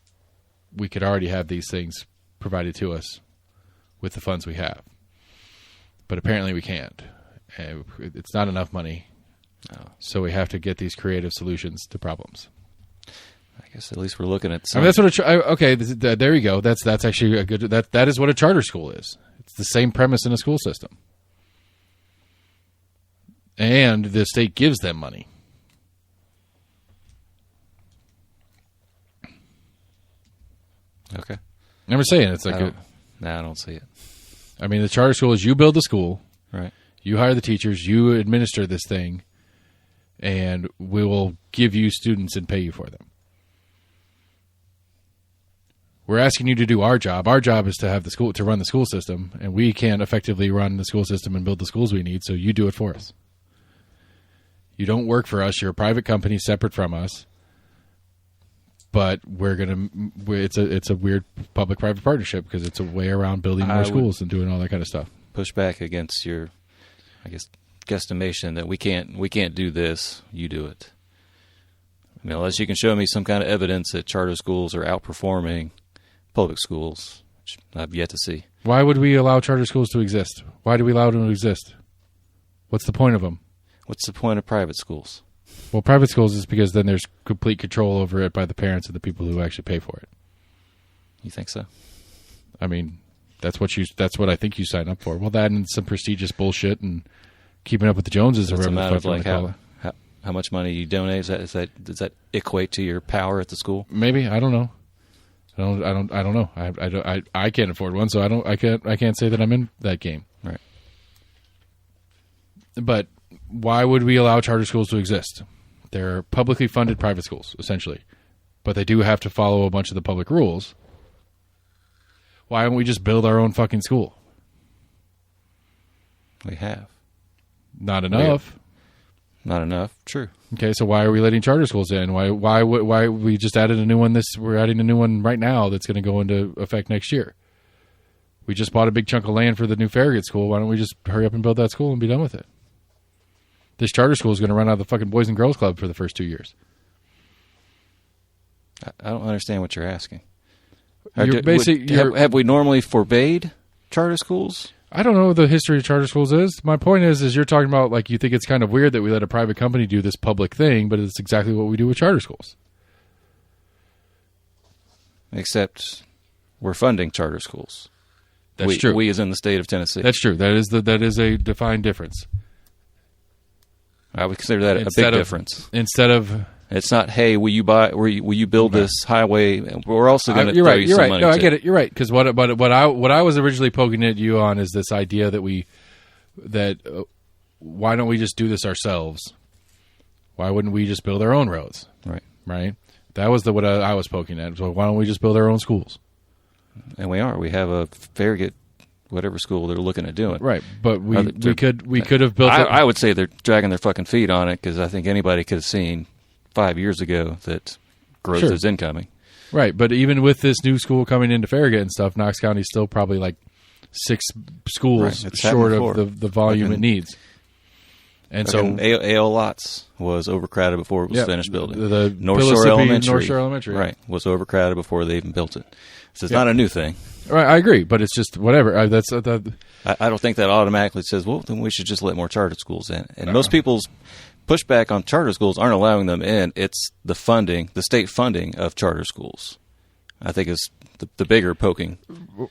we could already have these things provided to us with the funds we have. But apparently we can't. And it's not enough money. No. So we have to get these creative solutions to problems. I guess at least we're looking at I mean, that's what there you go. That's actually a good. That is what a charter school is. It's the same premise in a school system, and the state gives them money. Okay. I'm saying it's like I don't see it. I mean, the charter school is you build the school, Right. you hire the teachers, you administer this thing, and we will give you students and pay you for them. We're asking you to do our job. Our job is to have the school, to run the school system, and we can't effectively run the school system and build the schools we need, so you do it for us. You don't work for us. You're a private company separate from us. But it's a weird public-private partnership because it's a way around building more schools and doing all that kind of stuff. Push back against your, I guess, guesstimation that we can't do this. You do it. I mean, unless you can show me some kind of evidence that charter schools are outperforming public schools, which I've yet to see. Why would we allow charter schools to exist? Why do we allow them to exist? What's the point of them? What's the point of private schools? Well, private schools is because then there's complete control over it by the parents and the people who actually pay for it. You think so? I mean, that's what I think you sign up for. Well, that and some prestigious bullshit and keeping up with the Joneses or It's a whatever matter the of fuck you like wanna call it. how much money you donate. Does that equate to your power at the school? Maybe, I don't know. I don't know. I can't afford one, so I can't say that I'm in that game. Right. But why would we allow charter schools to exist? They're publicly funded private schools, essentially. But they do have to follow a bunch of the public rules. Why don't we just build our own fucking school? We have. Not enough. Not enough. True. Okay, so why are we letting charter schools in? Why we just added a new one we're adding a new one right now that's going to go into effect next year. We just bought a big chunk of land for the new Farragut school. Why don't we just hurry up and build that school and be done with it? This charter school is going to run out of the fucking Boys and Girls Club for the first 2 years. I don't understand what you're asking. Have Have we normally forbade charter schools? I don't know what the history of charter schools is. My point is you're talking about like you think it's kind of weird that we let a private company do this public thing, but it's exactly what we do with charter schools. Except we're funding charter schools. That's true. We as in the state of Tennessee. That's true. That is a defined difference. I would consider that a big difference. Instead of it's not, hey, will you build this highway? We're also going to throw you some money. No, I get it. You're right. Because what I was originally poking at you on is this idea that why don't we just do this ourselves? Why wouldn't we just build our own roads? Right. That was what I was poking at. So why don't we just build our own schools? And we are. We have a Farragut, whatever school they're looking at doing. Right, but we could have built. I would say they're dragging their fucking feet on it because I think anybody could have seen 5 years ago that growth is incoming. Right, but even with this new school coming into Farragut and stuff, Knox County's still probably like 6 schools short of the volume it needs. And so AO Lots was overcrowded before it was finished building. The North Shore Elementary. Right, was overcrowded before they even built it. So it's not a new thing. Right, I agree, but it's just whatever. I don't think that automatically says, well, then we should just let more charter schools in. And most people's pushback on charter schools aren't allowing them in. It's the funding, the state funding of charter schools. I think is the bigger poking.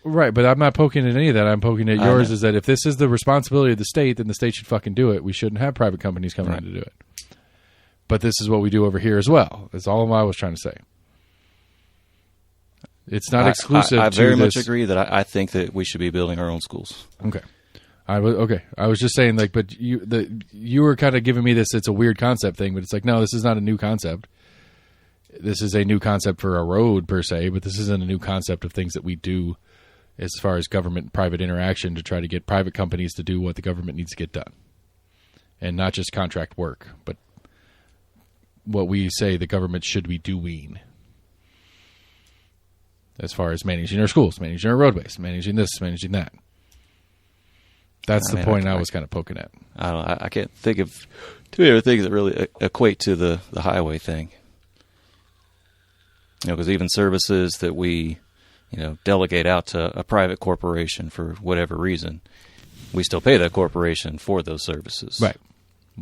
Right, but I'm not poking at any of that. I'm poking at yours is that if this is the responsibility of the state, then the state should fucking do it. We shouldn't have private companies coming in to do it. But this is what we do over here as well. That's all I was trying to say. It's not exclusive to I very much agree that I think that we should be building our own schools. Okay. I was just saying, like, but you were kind of giving me this, it's a weird concept thing, but it's like, no, this is not a new concept. This is a new concept for a road, per se, but this isn't a new concept of things that we do as far as government and private interaction to try to get private companies to do what the government needs to get done. And not just contract work, but what we say the government should be doing. As far as managing our schools, managing our roadways, managing this, managing that. That's the point I was kind of poking at. I can't think of too many other things that really equate to the highway thing. Because even services that we, delegate out to a private corporation for whatever reason, we still pay that corporation for those services. Right.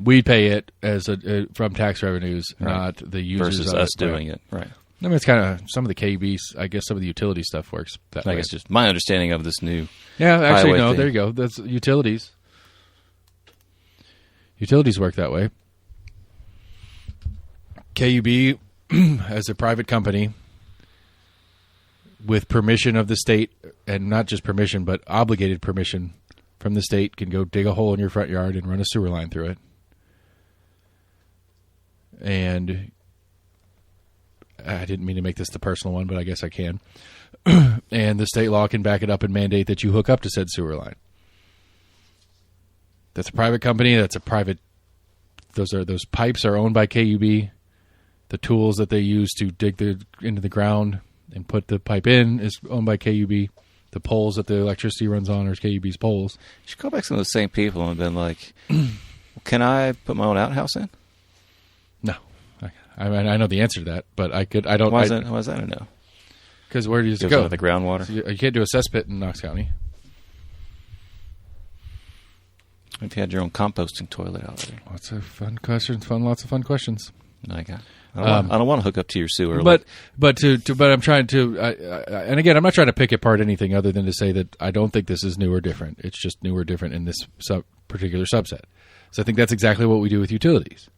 We pay it as from tax revenues, not the users versus us doing it. Right. I mean, it's kind of some of the KBs. I guess some of the utility stuff works that way. I guess just my understanding of this new. Yeah, actually, no. thing. There you go. That's utilities. Utilities work that way. KUB, as a private company, with permission of the state, and not just permission, but obligated permission from the state, can go dig a hole in your front yard and run a sewer line through it. And I didn't mean to make this the personal one, but I guess I can. And the state law can back it up and mandate that you hook up to said sewer line. That's a private company. That's a private. Those pipes are owned by KUB. The tools that they use to dig into the ground and put the pipe in is owned by KUB. The poles that the electricity runs on are KUB's poles. You should call back some of those same people and been like, "Can I put my own outhouse in?" No. I mean, I know the answer to that, but I don't. Why is that a no? Because where does it go? Go? The groundwater. So you can't do a cesspit in Knox County. If you had your own composting toilet out there. Lots of fun questions. Lots of fun questions. I don't want to hook up to your sewer. But I'm trying to. And again, I'm not trying to pick apart anything other than to say that I don't think this is new or different. It's just new or different in this particular subset. So I think that's exactly what we do with utilities.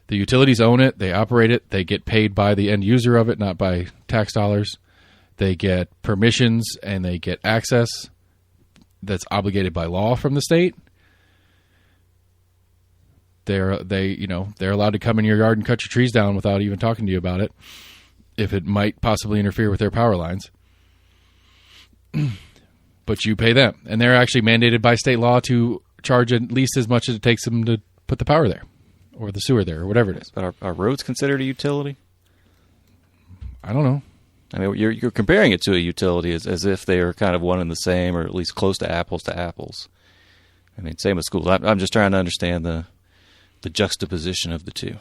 The utilities own it. They operate it. They get paid by the end user of it, not by tax dollars. They get permissions and they get access that's obligated by law from the state. They're allowed to come in your yard and cut your trees down without even talking to you about it, if it might possibly interfere with their power lines. But you pay them, and they're actually mandated by state law to charge at least as much as it takes them to put the power there, or the sewer there, or whatever it is. But are roads considered a utility? I don't know. I mean, you're comparing it to a utility as if they are kind of one and the same, or at least close to apples to apples. I mean, same with schools. I'm just trying to understand the juxtaposition of the two.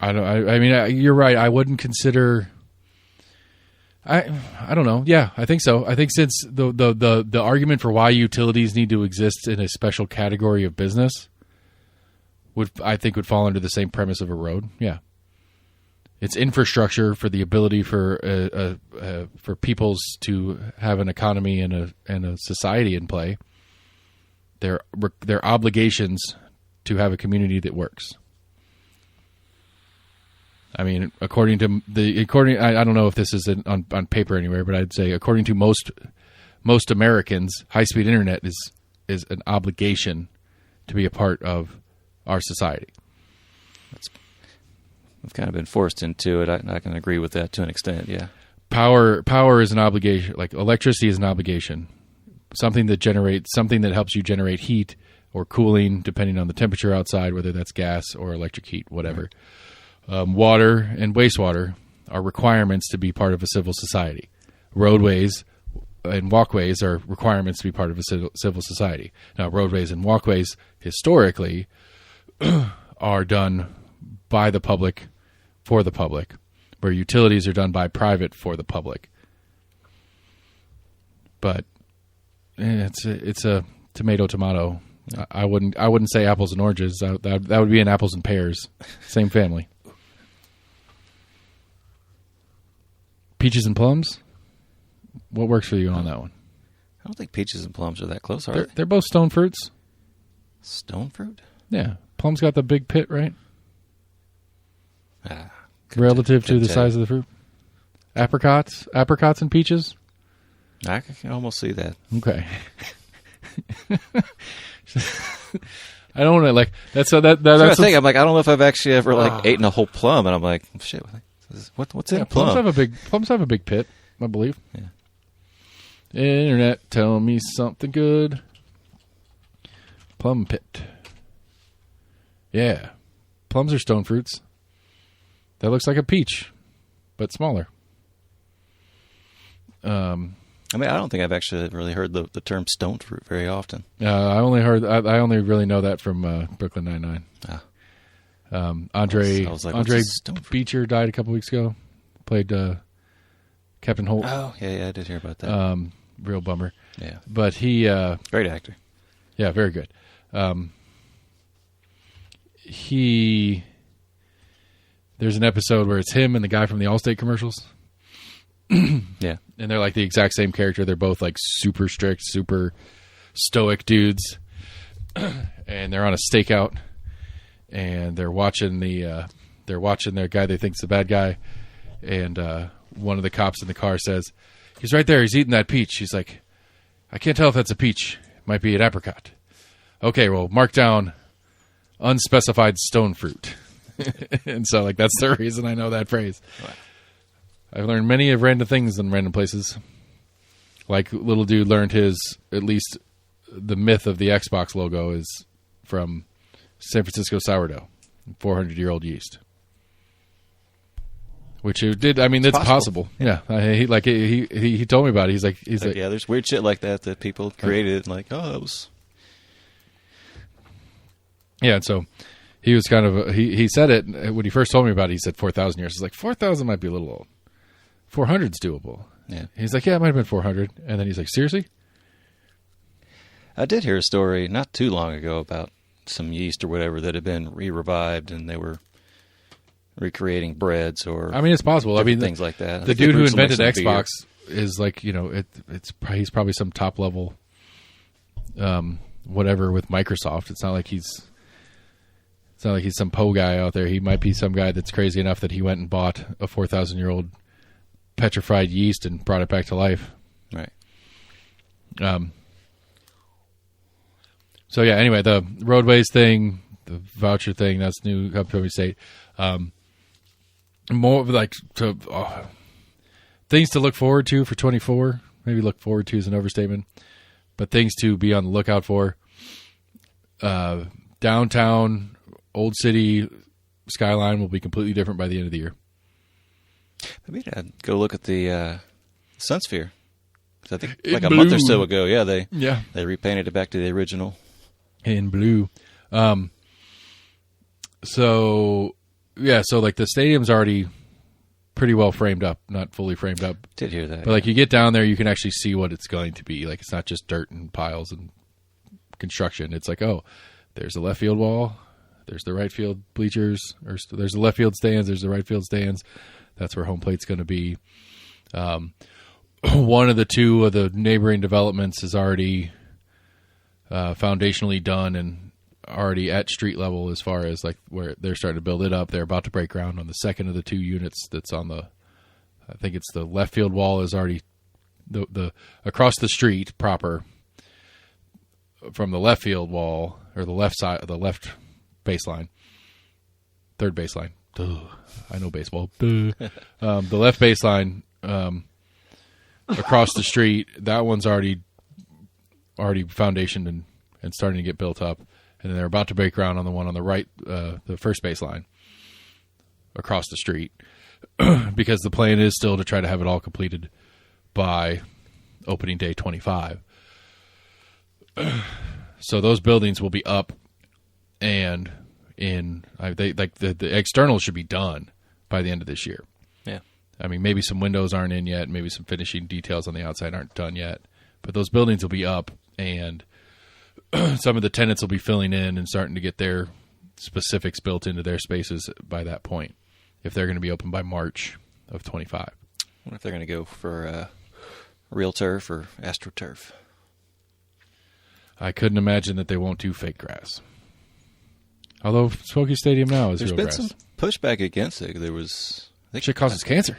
I mean, you're right. I wouldn't consider I don't know. Yeah, I think so. I think since the argument for why utilities need to exist in a special category of business would fall under the same premise of a road. Yeah. It's infrastructure for the ability for peoples to have an economy and a society in play. Their obligations to have a community that works. I mean, I don't know if this is on paper anywhere, but I'd say according to most Americans, high-speed internet is an obligation to be a part of our society. I've kind of been forced into it. I can agree with that to an extent. Yeah, power is an obligation. Like electricity is an obligation. Something that helps you generate heat or cooling, depending on the temperature outside, whether that's gas or electric heat, whatever. Right. Water and wastewater are requirements to be part of a civil society. Roadways and walkways are requirements to be part of a civil society. Now, roadways and walkways historically are done by the public for the public, where utilities are done by private for the public. But it's a tomato. I wouldn't say apples and oranges. That would be an apples and pears, same family. Peaches and plums? What works for you on that one? I don't think peaches and plums are that close, are they? They're both stone fruits. Stone fruit? Yeah. Plum's got the big pit, right? Relative to the size of the fruit. Apricots and peaches? I can almost see that. Okay. I don't want to that's what I think. I'm like, I don't know if I've actually ever eaten a whole plum, and I'm like, shit. What's in a plum? Plums have a big pit, I believe. Yeah. Internet, tell me something good. Plum pit. Yeah. Plums are stone fruits. That looks like a peach, but smaller. I don't think I've actually really heard the term stone fruit very often. I only really know that from Brooklyn Nine-Nine. Andre Beecher died a couple weeks ago. Played Captain Holt. Oh, yeah, I did hear about that. Real bummer. Yeah. But he... great actor. Yeah, very good. There's an episode where it's him and the guy from the Allstate commercials. Yeah. And they're like the exact same character. They're both like super strict, super stoic dudes. And they're on a stakeout. And they're watching their guy they think's the bad guy, and one of the cops in the car says, "He's right there. He's eating that peach." He's like, "I can't tell if that's a peach. It might be an apricot." Okay, well, mark down unspecified stone fruit. And so, that's the reason I know that phrase. Wow. I've learned many of random things in random places. Like little dude learned at least the myth of the Xbox logo is from San Francisco sourdough, 400-year-old yeast. Which it did. I mean, it's possible. Yeah. He told me about it. He's like, yeah, there's weird shit like that people created. And that was. Yeah. And so he was kind of, he said it when he first told me about it. He said 4,000 years. He's like, 4,000 might be a little old. 400's doable. Yeah. He's like, yeah, it might have been 400. And then he's like, seriously? I did hear a story not too long ago about some yeast or whatever that had been revived, and they were recreating breads or it's possible. Things like that. The dude who invented Xbox is he's probably some top level whatever with Microsoft. It's not like he's some po guy out there. He might be some guy that's crazy enough that he went and bought a 4,000-year-old petrified yeast and brought it back to life. Right. So yeah, anyway, the roadways thing, the voucher thing, that's new up to every state. More things to look forward to for 24. Maybe look forward to is an overstatement, but things to be on the lookout for. Downtown, Old City skyline will be completely different by the end of the year. Maybe I'd go look at the Sunsphere. I think a month or so ago, they repainted it back to the original. In blue. So the stadium's already pretty well framed up, not fully framed up. Did hear that. But like you get down there, you can actually see what it's going to be. Like it's not just dirt and piles and construction. It's like, oh, there's the left field wall, there's the right field bleachers, or there's the left field stands, there's the right field stands. That's where home plate's going to be. One of the two of the neighboring developments is already foundationally done and already at street level as far as like where they're starting to build it up. They're about to break ground on the second of the two units that's on the, I think it's the left field wall is already the across the street proper from the left field wall or the left side, the left baseline, third baseline. Duh. I know baseball. Duh. The left baseline across the street, that one's already foundationed and starting to get built up. And then they're about to break ground on the one on the right, the first baseline across the street, because the plan is still to try to have it all completed by opening day 25. So those buildings will be up, and the externals should be done by the end of this year. Yeah. I mean, maybe some windows aren't in yet, maybe some finishing details on the outside aren't done yet, but those buildings will be up, and some of the tenants will be filling in and starting to get their specifics built into their spaces by that point, if they're going to be open by March of 25. I wonder if they're going to go for real turf or AstroTurf. I couldn't imagine that they won't do fake grass. Although Smoky Stadium now is There's real been grass. some pushback against it. There was, Shit causes cancer.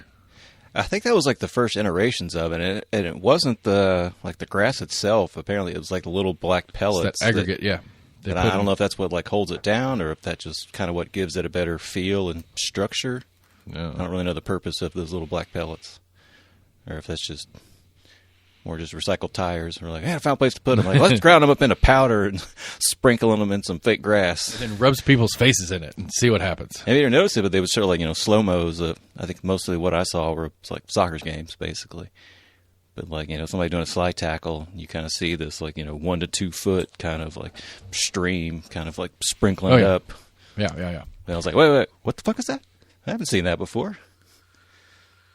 I think that was like the first iterations of it, and it wasn't the grass itself. Apparently, it was like the little black pellets. It's that aggregate, yeah. They But put I don't in- know if that's what like holds it down, or if that just kind of what gives it a better feel and structure. No. I don't really know the purpose of those little black pellets, or if that's just more just recycled tires. We're like, hey, I found a place to put them. Like, let's ground them up into powder and sprinkling them in some fake grass. And rubs people's faces in it and see what happens. I didn't notice it, but they would show like slow-mos. I think mostly what I saw were like soccer games, basically. But like somebody doing a slide tackle, you kind of see this like 1 to 2 foot kind of like stream, kind of like sprinkling Oh, yeah. up. Yeah. And I was like, wait, what the fuck is that? I haven't seen that before.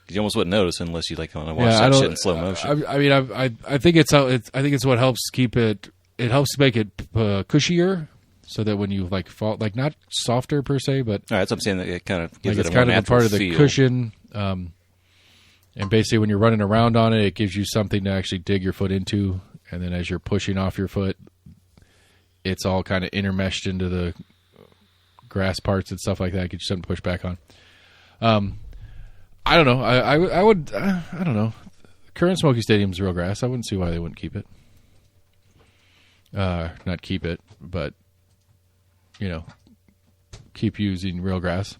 'Cause you almost wouldn't notice unless you like want to watch Yeah, I that shit don't. in slow motion. I mean, I think it's how I think it's what helps keep it. It helps make it cushier, so that when you like fall, like not softer per se, but All right, that's what I'm saying. That it kind of gives like it it's a more kind of a natural part of the feel. cushion. And basically, when you're running around on it, it gives you something to actually dig your foot into, and then as you're pushing off your foot, it's all kind of intermeshed into the grass parts and stuff like that. It gives you something to push back on. I don't know. I would. I don't know. Current Smoky Stadium's real grass. I wouldn't see why they wouldn't keep it. Not keep it, but keep using real grass.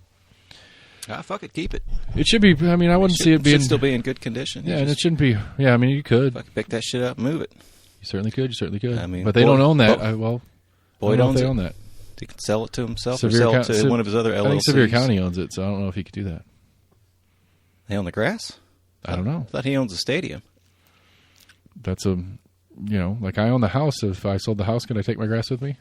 Fuck it, keep it. It should be. I mean, I wouldn't see it being should still be in good condition. Yeah, You and it just shouldn't be. Yeah, I mean, you could. fucking pick that shit up, and move it. You certainly could. You certainly could. I mean, but they Boyd- don't own that. Bo- Well, Boyd I don't know owns if they it. own that. He can sell it to himself Sevier or sell Co- it to Sev- one of his other LLCs. I think Sevier County owns it, so I don't know if he could do that. They own the grass? I don't know. I thought he owns the stadium. That's like I own the house. If I sold the house, could I take my grass with me?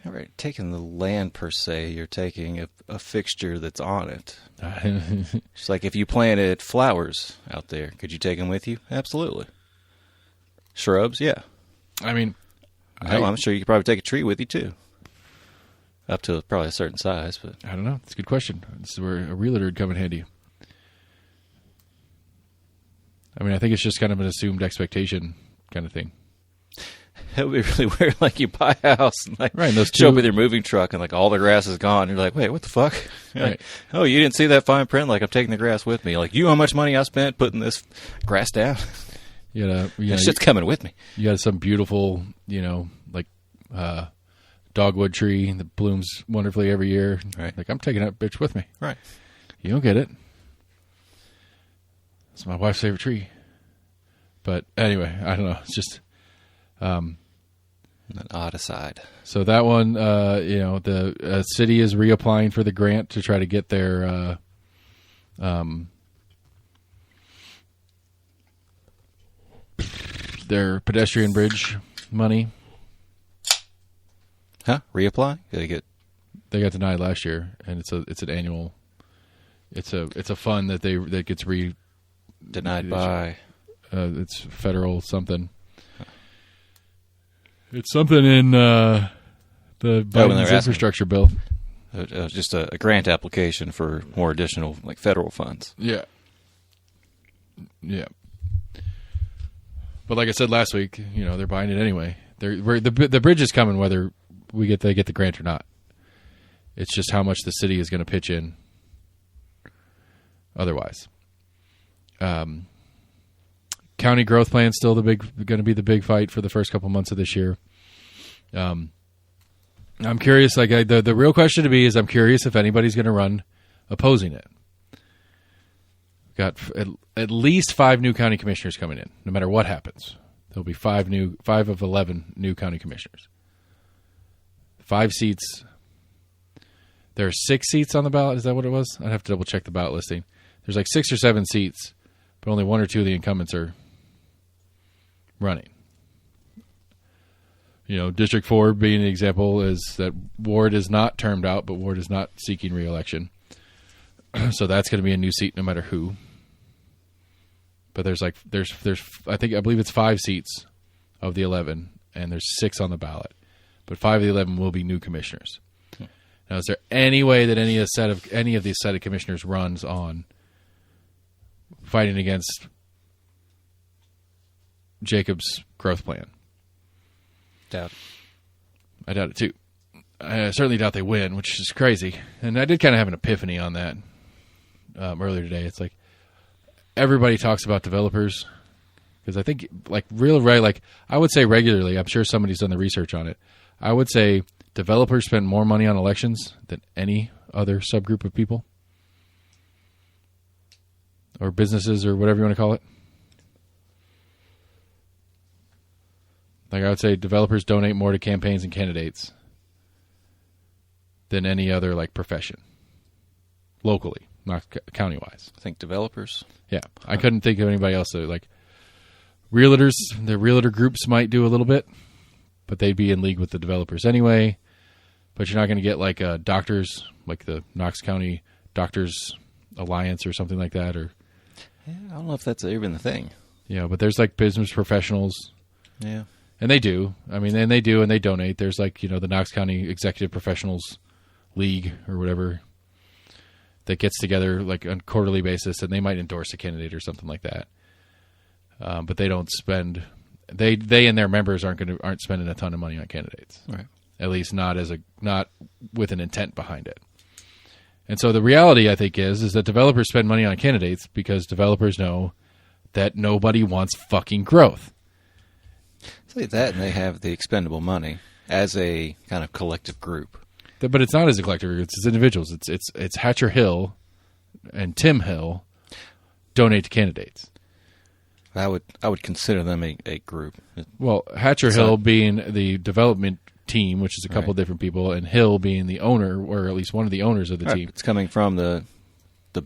All right, taking the land per se, you're taking a fixture that's on it. It's like if you planted flowers out there, could you take them with you? Absolutely. Shrubs, yeah. I mean, Hell, I'm sure you could probably take a tree with you too. Up to probably a certain size, but I don't know. That's a good question. This is where a realtor would come in handy. I mean, I think it's just kind of an assumed expectation kind of thing. it would be really weird. Like you buy a house and like Right, and those show up two- with your moving truck and like all the grass is gone. You're like, wait, what the fuck? You're Right. like, oh, you didn't see that fine print? Like I'm taking the grass with me. Like you know how much money I spent putting this grass down? You gotta, That shit's coming with me. you got some beautiful, like dogwood tree that blooms wonderfully every year. Right. Like I'm taking that bitch with me. Right. You don't get it. It's my wife's favorite tree. But anyway, I don't know. It's just An odd aside. so that one. The city is reapplying for the grant to try to get their pedestrian bridge money. Huh? Reapply? Did they get? They got denied last year, and it's an annual. It's a fund that gets Denied by. It's federal something. It's something in the Biden's infrastructure bill. Just a grant application for more additional like federal funds. Yeah. Yeah. But like I said last week, they're buying it anyway. The bridge is coming whether they get the grant or not. It's just how much the city is going to pitch in otherwise. County growth plan still going to be the big fight for the first couple months of this year. I'm curious. The real question to me is, I'm curious if anybody's going to run opposing it. Got at least 5 new county commissioners coming in. No matter what happens, there'll be 5 of 11 new county commissioners. 5 seats. There are 6 seats on the ballot. Is that what it was? I'd have to double check the ballot listing. There's like 6 or 7 seats, but only 1 or 2 of the incumbents are running. District 4 being an example is that Ward is not termed out, but Ward is not seeking re-election. So that's going to be a new seat no matter who. But there's I believe it's 5 seats of the 11, and there's 6 on the ballot. But 5 of the 11 will be new commissioners. Now, is there any way that any of these set of commissioners runs on fighting against Jacob's growth plan? Doubt. I doubt it too. I certainly doubt they win, which is crazy. And I did kind of have an epiphany on that earlier today. It's like everybody talks about developers because I think I would say regularly. I'm sure somebody's done the research on it. I would say developers spend more money on elections than any other subgroup of people or businesses or whatever you want to call it. I would say developers donate more to campaigns and candidates than any other profession locally, not county-wise. I think developers. Yeah, I couldn't think of anybody else. Realtors, the realtor groups might do a little bit, but they'd be in league with the developers anyway. But you're not going to get doctors, like the Knox County Doctors Alliance or something like that. Or I don't know if that's even the thing. Yeah, but there's business professionals. Yeah. And they do. And they donate. There's the Knox County Executive Professionals League or whatever that gets together on a quarterly basis, and they might endorse a candidate or something like that. But they don't spend. They and their members aren't spending a ton of money on candidates. Right. At least not with an intent behind it. And so the reality, I think, is that developers spend money on candidates because developers know that nobody wants fucking growth. Say that, and they have the expendable money as a kind of collective group. But it's not as a collective group; it's as individuals. It's Hatcher Hill and Tim Hill donate to candidates. I would consider them a group. Well, Hatcher Hill being the development team, which is a couple different people, and Hill being the owner, or at least one of the owners of the team. It's coming from the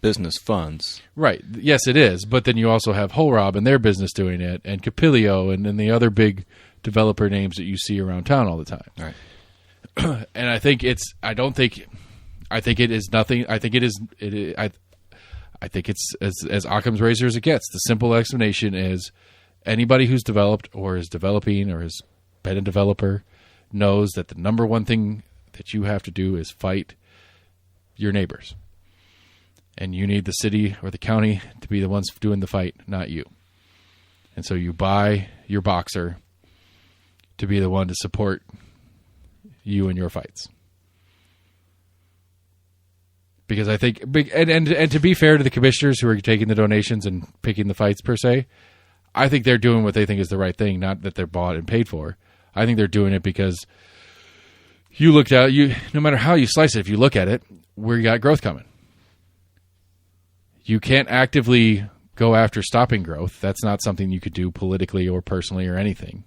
business funds. Right. Yes, it is. But then you also have Holrob and their business doing it, and Capilio and the other big developer names that you see around town all the time. Right. And I think it is nothing. I think it's as Occam's razor as it gets. The simple explanation is anybody who's developed or is developing or has been a developer knows that the number one thing that you have to do is fight your neighbors. And you need the city or the county to be the ones doing the fight, not you. And so you buy your boxer to be the one to support you in your fights. Because I think, and to be fair to the commissioners who are taking the donations and picking the fights per se, I think they're doing what they think is the right thing, not that they're bought and paid for. I think they're doing it because no matter how you slice it, if you look at it, we got growth coming. You can't actively go after stopping growth. That's not something you could do politically or personally or anything.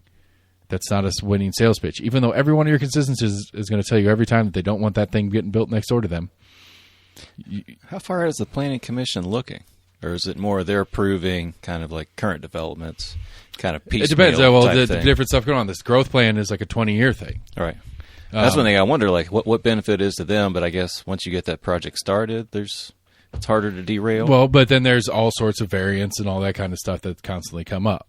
That's not a winning sales pitch. Even though every one of your constituents is going to tell you every time that they don't want that thing getting built next door to them. How far is the Planning Commission looking? Or is it more they're approving kind of like current developments, kind of piecemeal? It depends. Well, the different stuff going on. This growth plan is like a 20-year thing. All right. That's one thing I wonder, like, what benefit is to them, but I guess once you get that project started, it's harder to derail. Well, but then there's all sorts of variants and all that kind of stuff that constantly come up.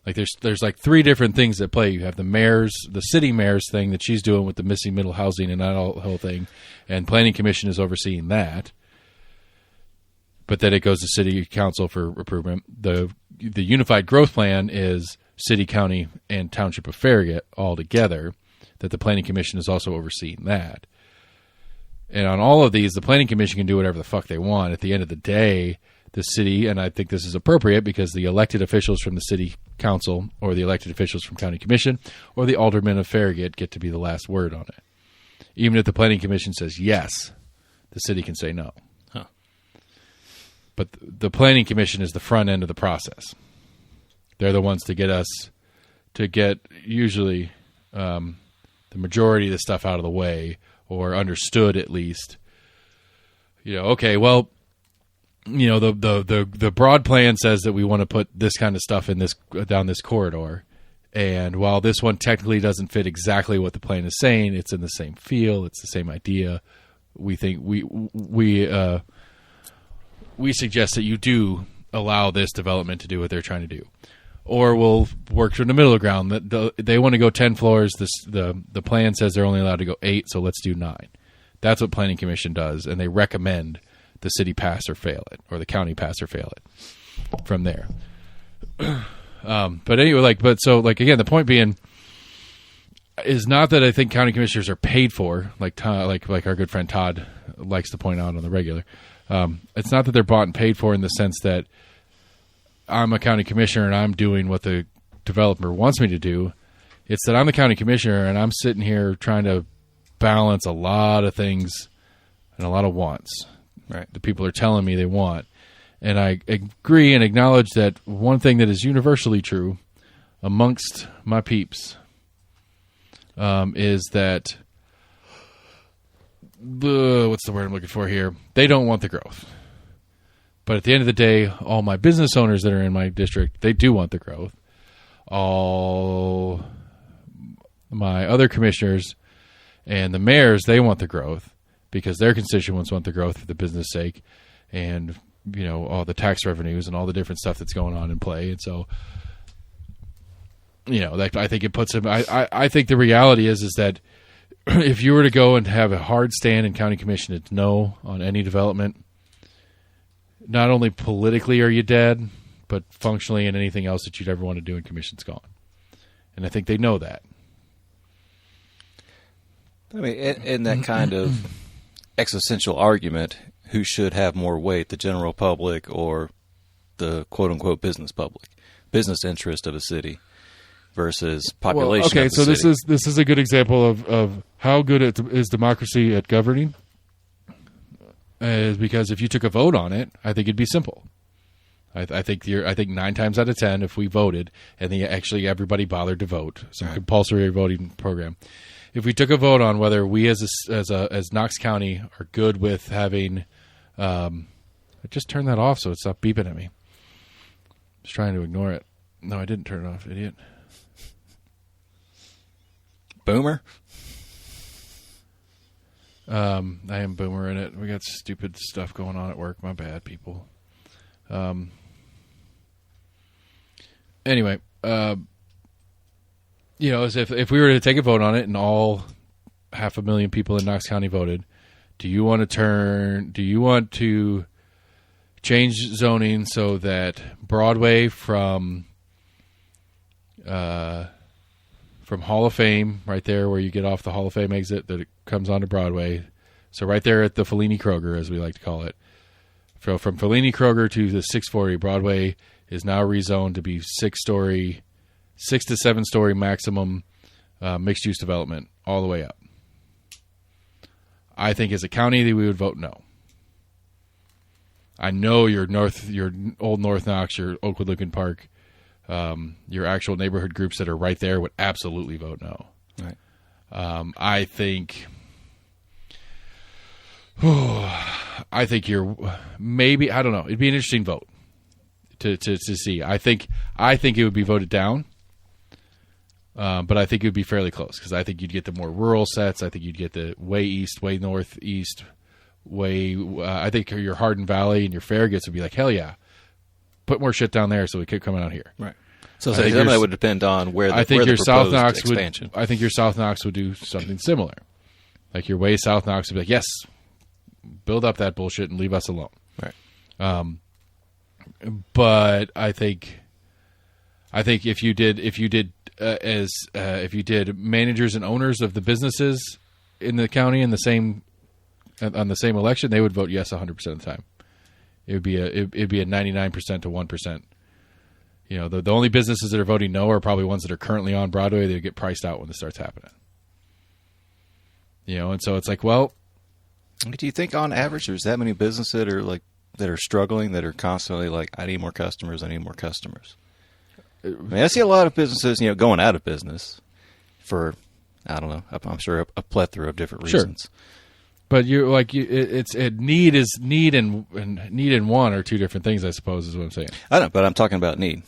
Like there's like 3 different things at play. You have the city mayor's thing that she's doing with the missing middle housing and that whole thing, and planning commission is overseeing that. But then it goes to city council for approval. The unified growth plan is city, county, and township of Farragut all together. That the planning commission is also overseeing that. And on all of these, the planning commission can do whatever the fuck they want. At the end of the day, the city, and I think this is appropriate because the elected officials from the city council or the elected officials from county commission or the aldermen of Farragut get to be the last word on it. Even if the planning commission says yes, the city can say no. Huh. But the planning commission is the front end of the process. They're the ones to get us to get usually the majority of the stuff out of the way, or understood at least. Okay, well, the broad plan says that we want to put this kind of stuff in this down this corridor, and while this one technically doesn't fit exactly what the plan is saying, it's in the same feel, it's the same idea. We think we suggest that you do allow this development to do what they're trying to do. Or we'll work from the middle ground. They want to go 10 floors. The plan says they're only allowed to go 8, so let's do 9. That's what Planning Commission does, and they recommend the city pass or fail it, or the county pass or fail it from there. But anyway, again, the point being is not that I think county commissioners are paid for, like our good friend Todd likes to point out on the regular. It's not that they're bought and paid for in the sense that I'm a county commissioner and I'm doing what the developer wants me to do. It's that I'm the county commissioner and I'm sitting here trying to balance a lot of things and a lot of wants. Right? The people are telling me they want. And I agree and acknowledge that one thing that is universally true amongst my peeps is that, what's the word I'm looking for here? They don't want the growth. But at the end of the day, all my business owners that are in my district, they do want the growth. All my other commissioners and the mayors, they want the growth because their constituents want the growth for the business sake and, all the tax revenues and all the different stuff that's going on in play. And so, I think it puts them, I think the reality is that if you were to go and have a hard stand in county commission, it's no on any development. Not only politically are you dead, but functionally and anything else that you'd ever want to do in commission's gone. And I think they know that. I mean, in that kind of existential argument, who should have more weight, the general public or the quote-unquote business public, business interest of a city versus population of the city? So this is a good example of how good is democracy at governing. Is because if you took a vote on it, I think it'd be simple. I think 9 times out of 10, if we voted and actually everybody bothered to vote, some compulsory voting program. If we took a vote on whether we as Knox County are good with having, I just turned that off so it stopped beeping at me. Just trying to ignore it. No, I didn't turn it off, idiot. Boomer. I am boomer in it. We got stupid stuff going on at work. My bad, people. Anyway, as if we were to take a vote on it and all 500,000 people in Knox County voted, do you want to change zoning so that Broadway from Hall of Fame, right there where you get off the Hall of Fame exit, that it comes onto Broadway. So right there at the Fellini Kroger, as we like to call it. So from Fellini Kroger to the 640, Broadway is now rezoned to be 6 to 7 story maximum mixed-use development all the way up. I think as a county that we would vote no. I know your old North Knox, your Oakwood Lincoln Park, your actual neighborhood groups that are right there would absolutely vote no. Right. I think you're maybe, I don't know. It'd be an interesting vote to see. I think it would be voted down. But I think it would be fairly close because I think you'd get the more rural sets. I think you'd get the way east, way northeast, I think your Hardin Valley and your Farragut's would be like, hell yeah, put more shit down there so we keep coming out here. Right. So some of that would depend on where I think where your the South proposed Knox expansion. I think your South Knox would do something similar. Like your way South Knox would be like, yes, build up that bullshit and leave us alone. Right. But I think if you did managers and owners of the businesses in the county in the same on the same election, they would vote yes 100% of the time. It'd be a 99% to 1%. You know, the only businesses that are voting no are probably ones that are currently on Broadway. They get priced out when this starts happening. You know, and so it's like, well, do you think on average there's that many businesses that are struggling, that are constantly like, I need more customers, I need more customers? I mean, I see a lot of businesses, you know, going out of business for, I don't know, I'm sure a plethora of different reasons. Sure. But you're like, need and want are two different things, I suppose, is what I'm saying. I know, but I'm talking about need.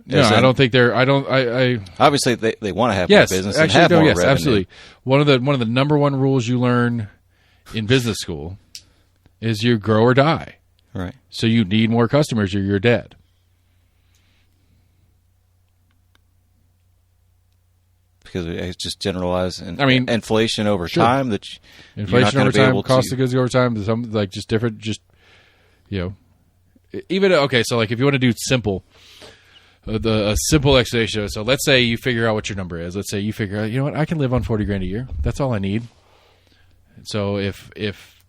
No, I don't think they're. I obviously they want to have yes, more business actually, and have more revenue. Absolutely. One of the number one rules you learn in business school is you grow or die. Right. So you need more customers or you're dead. Because it's just generalized. And I mean, inflation over sure. time. That inflation over time, cost of goods over time. Some like just different. Just even okay. So like if you want to do simple. A simple explanation. So let's say you figure out what your number is. Let's say you figure out, you know what, I can live on $40,000 a year. That's all I need. So if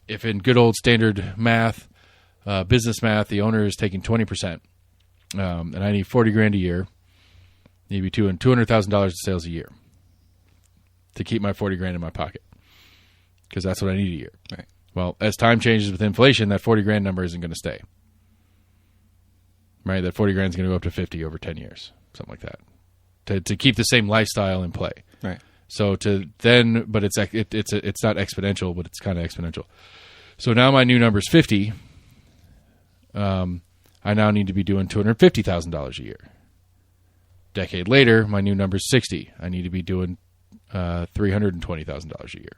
in good old standard math, business math, the owner is taking 20%, and I need $40,000 a year, maybe $200,000 in sales a year to keep my $40,000 in my pocket, because that's what I need a year. Right. Well, as time changes with inflation, that $40,000 number isn't going to stay. Right, that $40,000 is going to go up to 50 over 10 years, something like that, to keep the same lifestyle in play. Right. So but it's not exponential, but it's kind of exponential. So now my new number is 50. I now need to be doing $250,000 a year. Decade later, my new number is 60. I need to be doing $320,000 a year.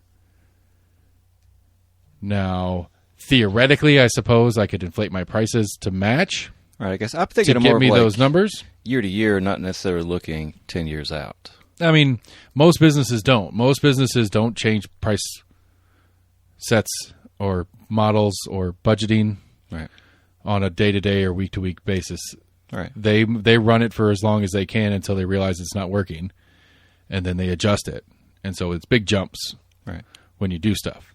Now, theoretically, I suppose I could inflate my prices to match. Right, I guess I'm thinking to more get me of like those numbers year to year, not necessarily looking 10 years out. I mean, most businesses don't. Most businesses don't change price sets or models or budgeting right. on a day-to-day or week-to-week basis. Right. They run it for as long as they can until they realize it's not working, and then they adjust it. And so it's big jumps right. when you do stuff.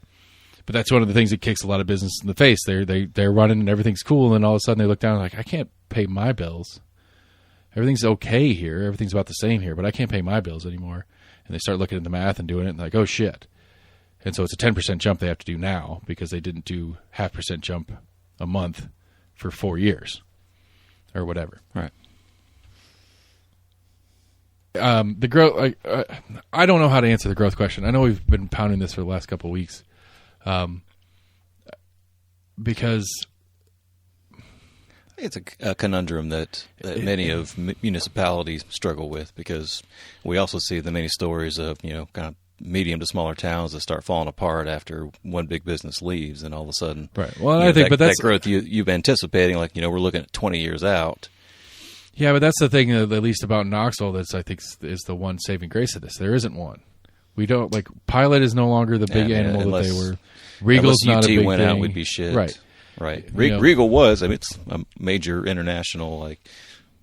But that's one of the things that kicks a lot of business in the face. They're running and everything's cool, and then all of a sudden they look down and like, I can't pay my bills. Everything's okay here. Everything's about the same here, but I can't pay my bills anymore. And they start looking at the math and doing it and like, oh shit. And so it's a 10% jump they have to do now because they didn't do 0.5% jump a month for 4 years or whatever. Right. The growth. I don't know how to answer the growth question. I know we've been pounding this for the last couple of weeks. Because it's a conundrum that many of municipalities struggle with, because we also see the many stories of, kind of medium to smaller towns that start falling apart after one big business leaves, and all of a sudden, right. Well, I think, but that's that growth you've been anticipating, like, we're looking at 20 years out. Yeah, but that's the thing, at least about Knoxville, that's I think is the one saving grace of this. There isn't one. We don't like Pilot is no longer the big animal that they were. Regal's not a big went thing. Out, would be shit. Right. Regal was. I mean, it's a major international, like,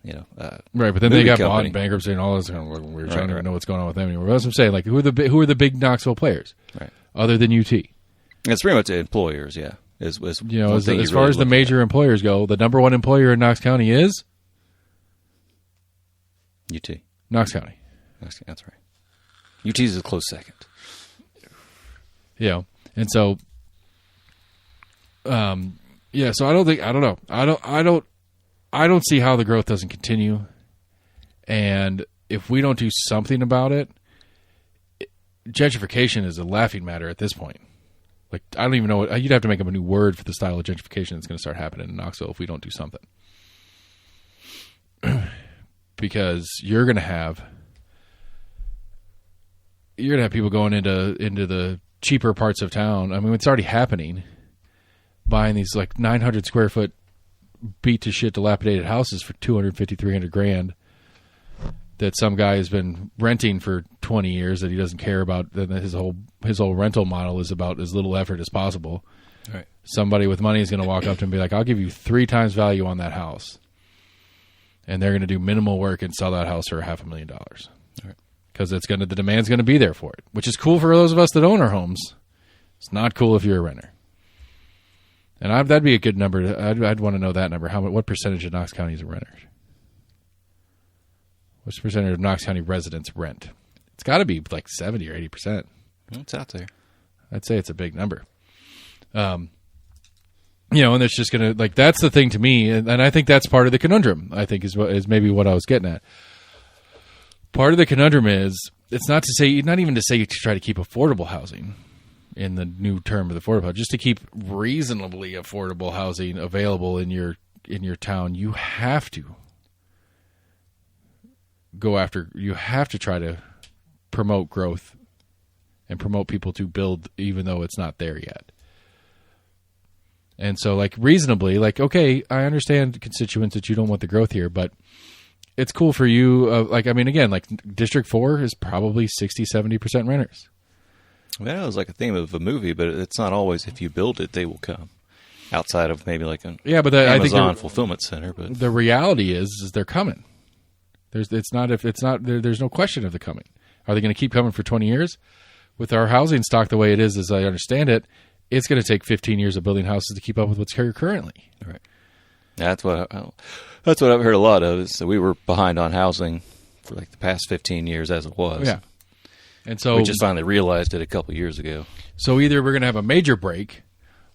right. But then they got bought in bankruptcy and all this kind of weird. I don't even know what's going on with them anymore. But that's what I'm saying. Like, who are the big Knoxville players? Right. Other than UT. It's pretty much employers. Yeah. As far as the major employers go, the number one employer in Knox County is UT. Knox County. That's right. UT is a close second. Yeah, and so, so I don't know. I don't see how the growth doesn't continue, and if we don't do something about it, gentrification is a laughing matter at this point. Like, I don't even know you'd have to make up a new word for the style of gentrification that's going to start happening in Knoxville if we don't do something, because you're going to have you're going to have people going into the cheaper parts of town. I mean, it's already happening, buying these like 900 square foot beat to shit dilapidated houses for $250,000-$300,000 that some guy has been renting for 20 years that he doesn't care about. That his whole rental model is about as little effort as possible. Right. Somebody with money is going to walk up to him and be like, I'll give you 3 times value on that house. And they're going to do minimal work and sell that house for $500,000. Right. Because the demand's going to be there for it, which is cool for those of us that own our homes. It's not cool if you're a renter. And that'd be a good number. I'd want to know that number. What percentage of Knox County is a renter? What's the percentage of Knox County residents rent? It's got to be like 70 or 80%. It's out there. I'd say it's a big number. And it's just going to, like, that's the thing to me. And I think that's part of the conundrum, I think is maybe what I was getting at. Part of the conundrum is, it's not even to say to try to keep affordable housing in the new term of the affordable, just to keep reasonably affordable housing available in your town. You have to try to promote growth and promote people to build, even though it's not there yet. And so, like, reasonably, like, okay, I understand, constituents, that you don't want the growth here, but it's cool for you. Again, like, District 4 is probably 60-70% renters. Well, it was like a theme of a movie, but it's not always if you build it, they will come. Outside of maybe like an Amazon fulfillment center. But the reality is they're coming. There's no question of the coming. Are they going to keep coming for 20 years? With our housing stock the way it is, as I understand it, it's going to take 15 years of building houses to keep up with what's here currently. Right. That's what I've heard a lot of. Is that we were behind on housing for like the past 15 years as it was. Yeah. And so we just finally realized it a couple years ago. So either we're going to have a major break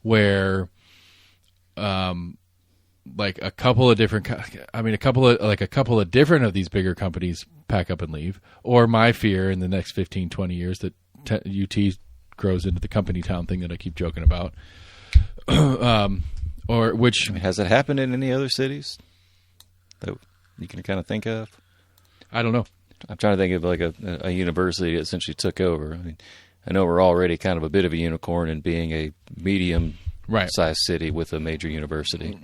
where, like a couple of different of these bigger companies pack up and leave, or my fear in the next 15, 20 years that UT grows into the company town thing that I keep joking about. Has it happened in any other cities that you can kind of think of? I don't know. I'm trying to think of like a university that essentially took over. I mean, I know we're already kind of a bit of a unicorn in being a medium-sized city with a major university.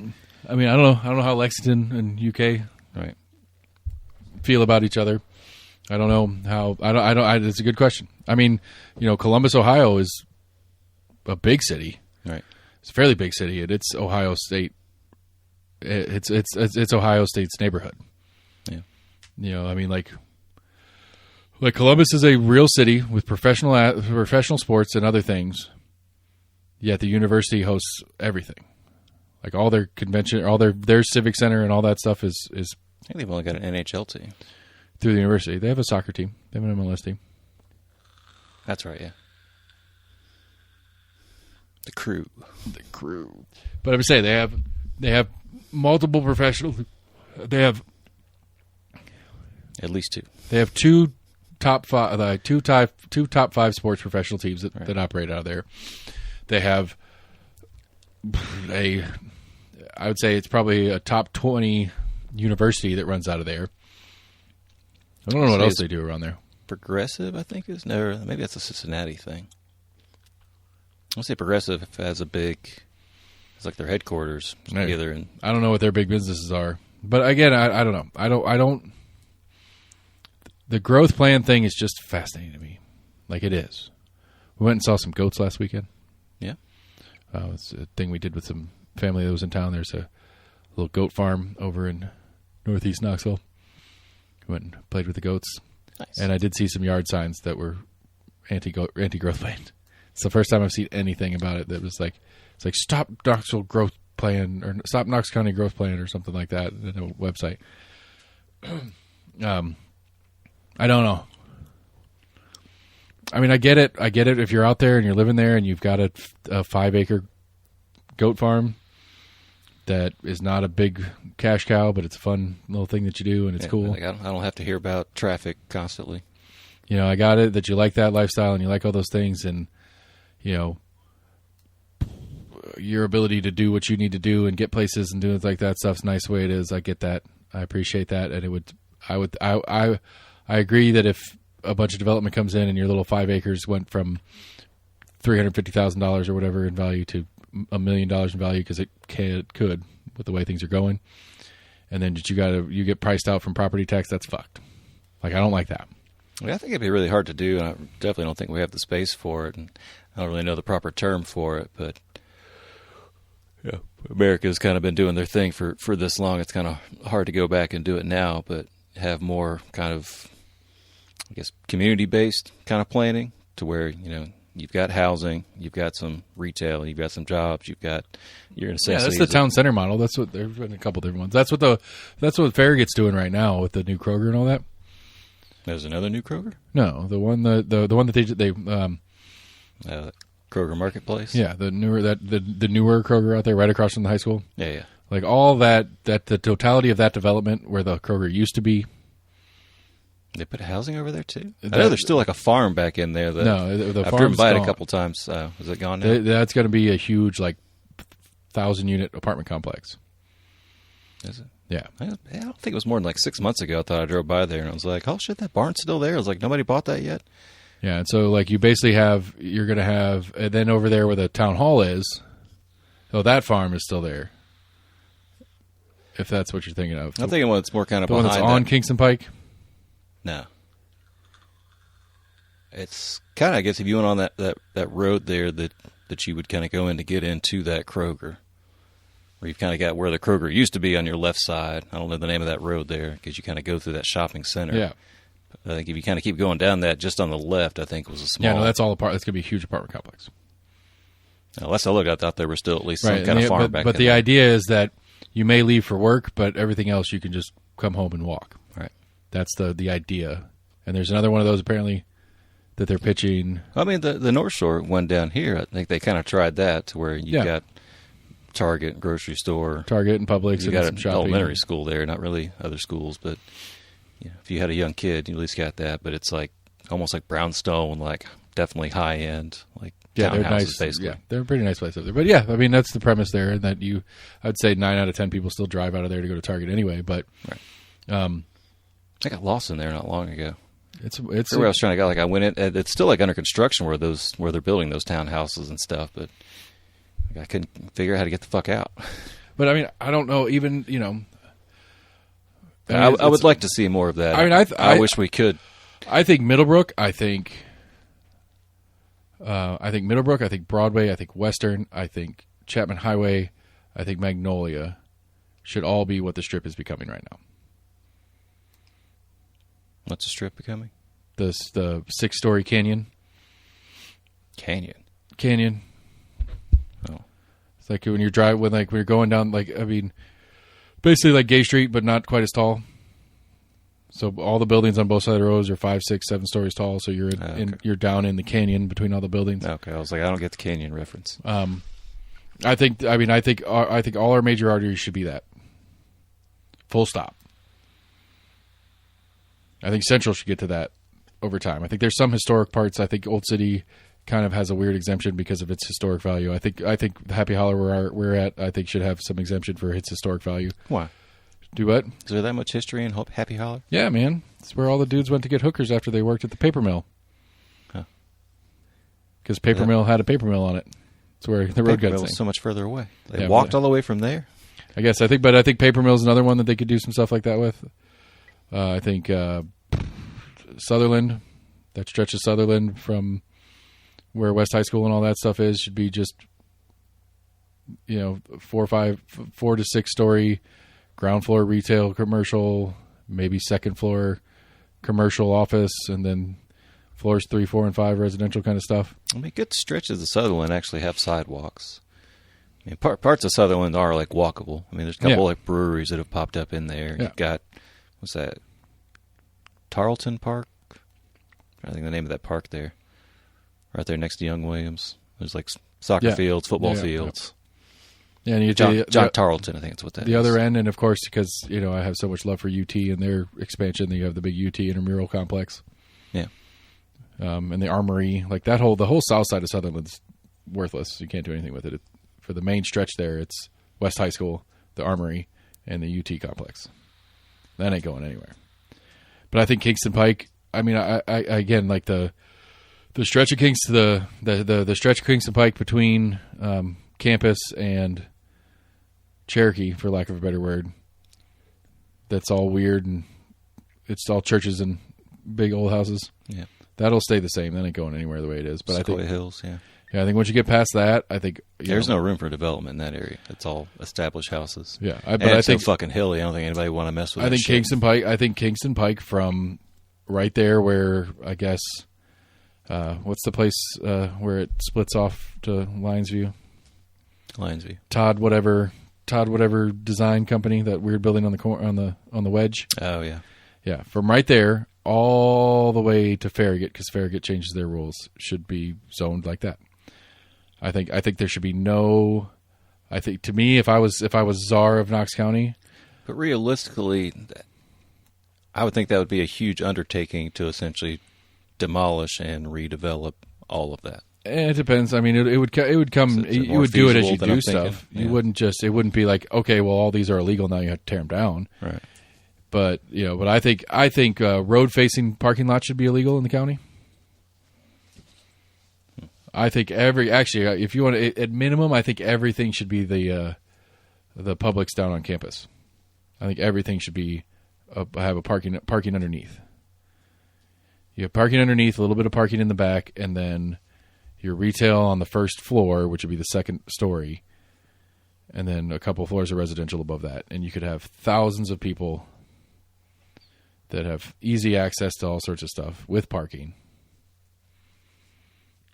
I mean, I don't know how Lexington and UK feel about each other. I don't know how. It's a good question. I mean, Columbus, Ohio is a big city. Right. It's a fairly big city. It's Ohio State. It's Ohio State's neighborhood. Yeah. I mean, like Columbus is a real city with professional sports and other things. Yet the university hosts everything. Like all their convention, all their civic center and all that stuff is. I think they've only got an NHL team through the university. They have a soccer team. They have an MLS team. That's right. Yeah. The crew. But I would say they have multiple professional. They have at least 2. They have 2 top 5, two top 5 sports professional teams that operate out of there. They have I would say it's probably a top 20 university that runs out of there. I don't know what else they do around there. Progressive, I think is no. Maybe that's a Cincinnati thing. I'll say Progressive has it's like their headquarters together. And I don't know what their big businesses are, but again, I don't know. I don't. The growth plan thing is just fascinating to me, like it is. We went and saw some goats last weekend. Yeah, it's a thing we did with some family that was in town. There's a little goat farm over in northeast Knoxville. We went and played with the goats. Nice. And I did see some yard signs that were anti-growth plan. It's the first time I've seen anything about it that was like, it's like stop Knoxville growth plan or stop Knox County growth plan or something like that in a website. I don't know. I mean, I get it. If you're out there and you're living there and you've got a 5-acre goat farm that is not a big cash cow, but it's a fun little thing that you do and it's cool. Like I don't have to hear about traffic constantly. I got it that you like that lifestyle and you like all those things, and your ability to do what you need to do and get places and do it like that stuff's nice the way it is. I get that. I appreciate that, and I agree that if a bunch of development comes in and your little 5 acres went from $350,000 or whatever in value to $1 million in value because it could with the way things are going, and then you get priced out from property tax. That's fucked. Like, I don't like that. Yeah, I think it'd be really hard to do, and I definitely don't think we have the space for it, and I don't really know the proper term for it, but yeah, America's kind of been doing their thing for this long. It's kind of hard to go back and do it now, but have more kind of, I guess, community-based kind of planning to where, you've got housing, you've got some retail, you've got some jobs, you've got your necessities. Yeah, that's the town center model. That's what there's been a couple different ones. That's what Farragut's doing right now with the new Kroger and all that. There's another new Kroger? No, the one that they Kroger Marketplace? Yeah, the newer Kroger out there right across from the high school. Yeah. Like all that the totality of that development where the Kroger used to be. They put housing over there too? I know there's still like a farm back in there. No, the I've farm's driven by gone. it a couple times. Is it gone now? That's going to be a huge 1,000-unit apartment complex. Is it? Yeah. I don't think it was more than 6 months ago. I thought I drove by there and I was like, oh shit, that barn's still there. I was like, nobody bought that yet? Yeah, and so you basically you're going to have, and then over there where the town hall is, that farm is still there. If that's what you're thinking of. I'm thinking it's more kind of the one behind that's on that. Kingston Pike? No. It's kind of, I guess, if you went on that road there that you would kind of go in to get into that Kroger, where you've kind of got where the Kroger used to be on your left side. I don't know the name of that road there because you kind of go through that shopping center. Yeah. I think if you kind of keep going down that, just on the left, I think was a small. Yeah, no, that's all That's going to be a huge apartment complex. Now, last I looked, I thought there was still at least Right, some kind of farm back But in the there. idea is that you may leave for work, but everything else you can just come home and walk. Right. That's the idea. And there's another one of those apparently that they're pitching. I mean, the North Shore one down here, I think they kind of tried that to where you got Target, grocery store, Target and Publix, you and got some an shopping. elementary school there, not really other schools, but if you had a young kid, you at least got that. But it's almost like brownstone, definitely high end, they're townhouses, nice. basically. Yeah, they're a pretty nice place up there. But yeah, I mean that's the premise there, and that I'd say 9 out of 10 people still drive out of there to go to Target anyway. But Right. I got lost in there not long ago. it's Where I was trying to go, I went in. It's still under construction where they're building those townhouses and stuff, but I couldn't figure out how to get the fuck out. But I mean, I don't know. Even I would like to see more of that. I mean, I wish we could. I think Middlebrook. I think Middlebrook. I think Broadway. I think Western. I think Chapman Highway. I think Magnolia should all be what the Strip is becoming right now. What's the Strip becoming? The 6-story canyon. Canyon. Oh, it's like when you're driving, when you're going down, basically like Gay Street, but not quite as tall. So all the buildings on both sides of the roads are 5, 6, 7 stories tall. So you're you're down in the canyon between all the buildings. Okay, I was like, I don't get the canyon reference. I think all our major arteries should be that. Full stop. I think Central should get to that over time. I think there's some historic parts. I think Old City kind of has a weird exemption because of its historic value. I think Happy Hollow where we're at, I think should have some exemption for its historic value. Why? Do what? Is there that much history in Happy Hollow? Yeah, man. It's where all the dudes went to get hookers after they worked at the paper mill. Huh. Because paper mill had a paper mill on it. It's where the road Paper got Mill thing. was so much further away. They Yeah, walked but- all the way from there. I guess. I think paper mill is another one that they could do some stuff like that with. I think Sutherland, that stretch of Sutherland from where West High School and all that stuff is, should be just 4 to 6 story ground floor retail, commercial, maybe second floor commercial office, and then floors 3, 4, and 5 residential kind of stuff. I mean, good stretches of Sutherland actually have sidewalks. I mean, parts of Sutherland are walkable. I mean, there's a couple breweries that have popped up in there. Yeah. You've got, what's that? Tarleton Park? I think the name of that park there. Right there next to Young Williams. There's soccer fields, football fields. Yeah, and you John Tarleton, I think that's what that is. The other end, and of course, because I have so much love for UT and their expansion, then you have the big UT intramural complex. Yeah. And the Armory, the whole south side of Sutherland's worthless. You can't do anything with it. For the main stretch there, it's West High School, the Armory, and the UT complex. That ain't going anywhere. But I think Kingston Pike, I mean, I again, like the stretch of Kingston, the stretch of Kingston Pike between campus and Cherokee, for lack of a better word. That's all weird, and it's all churches and big old houses. Yeah, that'll stay the same. That ain't going anywhere the way it is. But Sequoia I think Hills, I think once you get past that, I think there's no room for development in that area. It's all established houses. Yeah, but I think so fucking hilly. I don't think anybody want to mess with. I think Kingston Pike. I think Kingston Pike from right there where I guess what's the place where it splits off to Lionsview? Todd whatever design company, that weird building on the on the wedge. Oh yeah, yeah. From right there all the way to Farragut, because Farragut changes their rules, should be zoned like that. I think there should be no. I think, to me, if I was czar of Knox County, but realistically, I would think that would be a huge undertaking to essentially demolish and redevelop all of that. It depends. I mean, it would come. You would do it as you do stuff. Yeah. You wouldn't just. It wouldn't be like, okay, well, all these are illegal now. You have to tear them down. Right. But but I think road facing parking lots should be illegal in the county. I think if you want to, at minimum, I think everything should be the Publix down on campus. I think everything should be have a parking underneath. You have parking underneath, a little bit of parking in the back, and then your retail on the first floor, which would be the second story, and then a couple floors of residential above that. And you could have thousands of people that have easy access to all sorts of stuff with parking,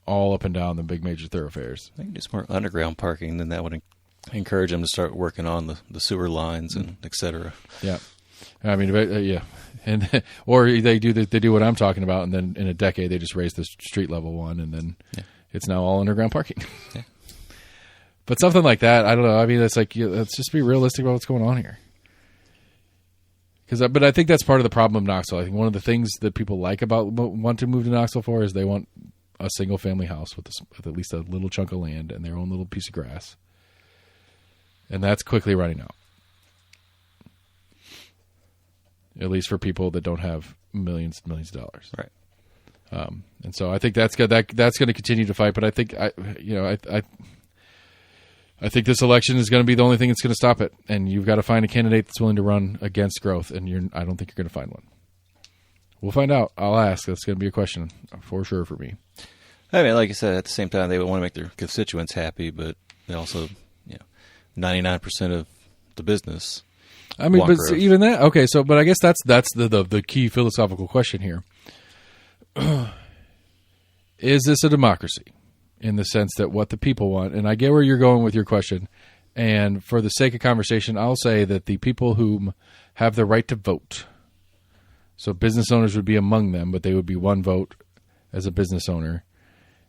all up and down the big major thoroughfares. I think just more underground parking, then that would encourage them to start working on the sewer lines and et cetera. Yeah. I mean, yeah. And or they do what I'm talking about, and then in a decade they just raise the street level one, and then it's now all underground parking. Yeah. But something like that, I don't know. I mean, it's like, let's just be realistic about what's going on here. But I think that's part of the problem of Knoxville. I think one of the things that people want to move to Knoxville for is they want a single family house with at least a little chunk of land and their own little piece of grass, and that's quickly running out. At least for people that don't have millions and millions of dollars, right? And so I think that's going to continue to fight. But I think I think this election is going to be the only thing that's going to stop it. And you've got to find a candidate that's willing to run against growth. And I don't think you're going to find one. We'll find out. I'll ask. That's going to be a question for sure for me. I mean, like I said, at the same time, they want to make their constituents happy, but they also, 99% of the business. I mean, but even that. Okay, so but I guess that's the key philosophical question here. Is this a democracy? In the sense that what the people want, and I get where you're going with your question, and for the sake of conversation, I'll say that the people who have the right to vote, so business owners would be among them, but they would be one vote as a business owner,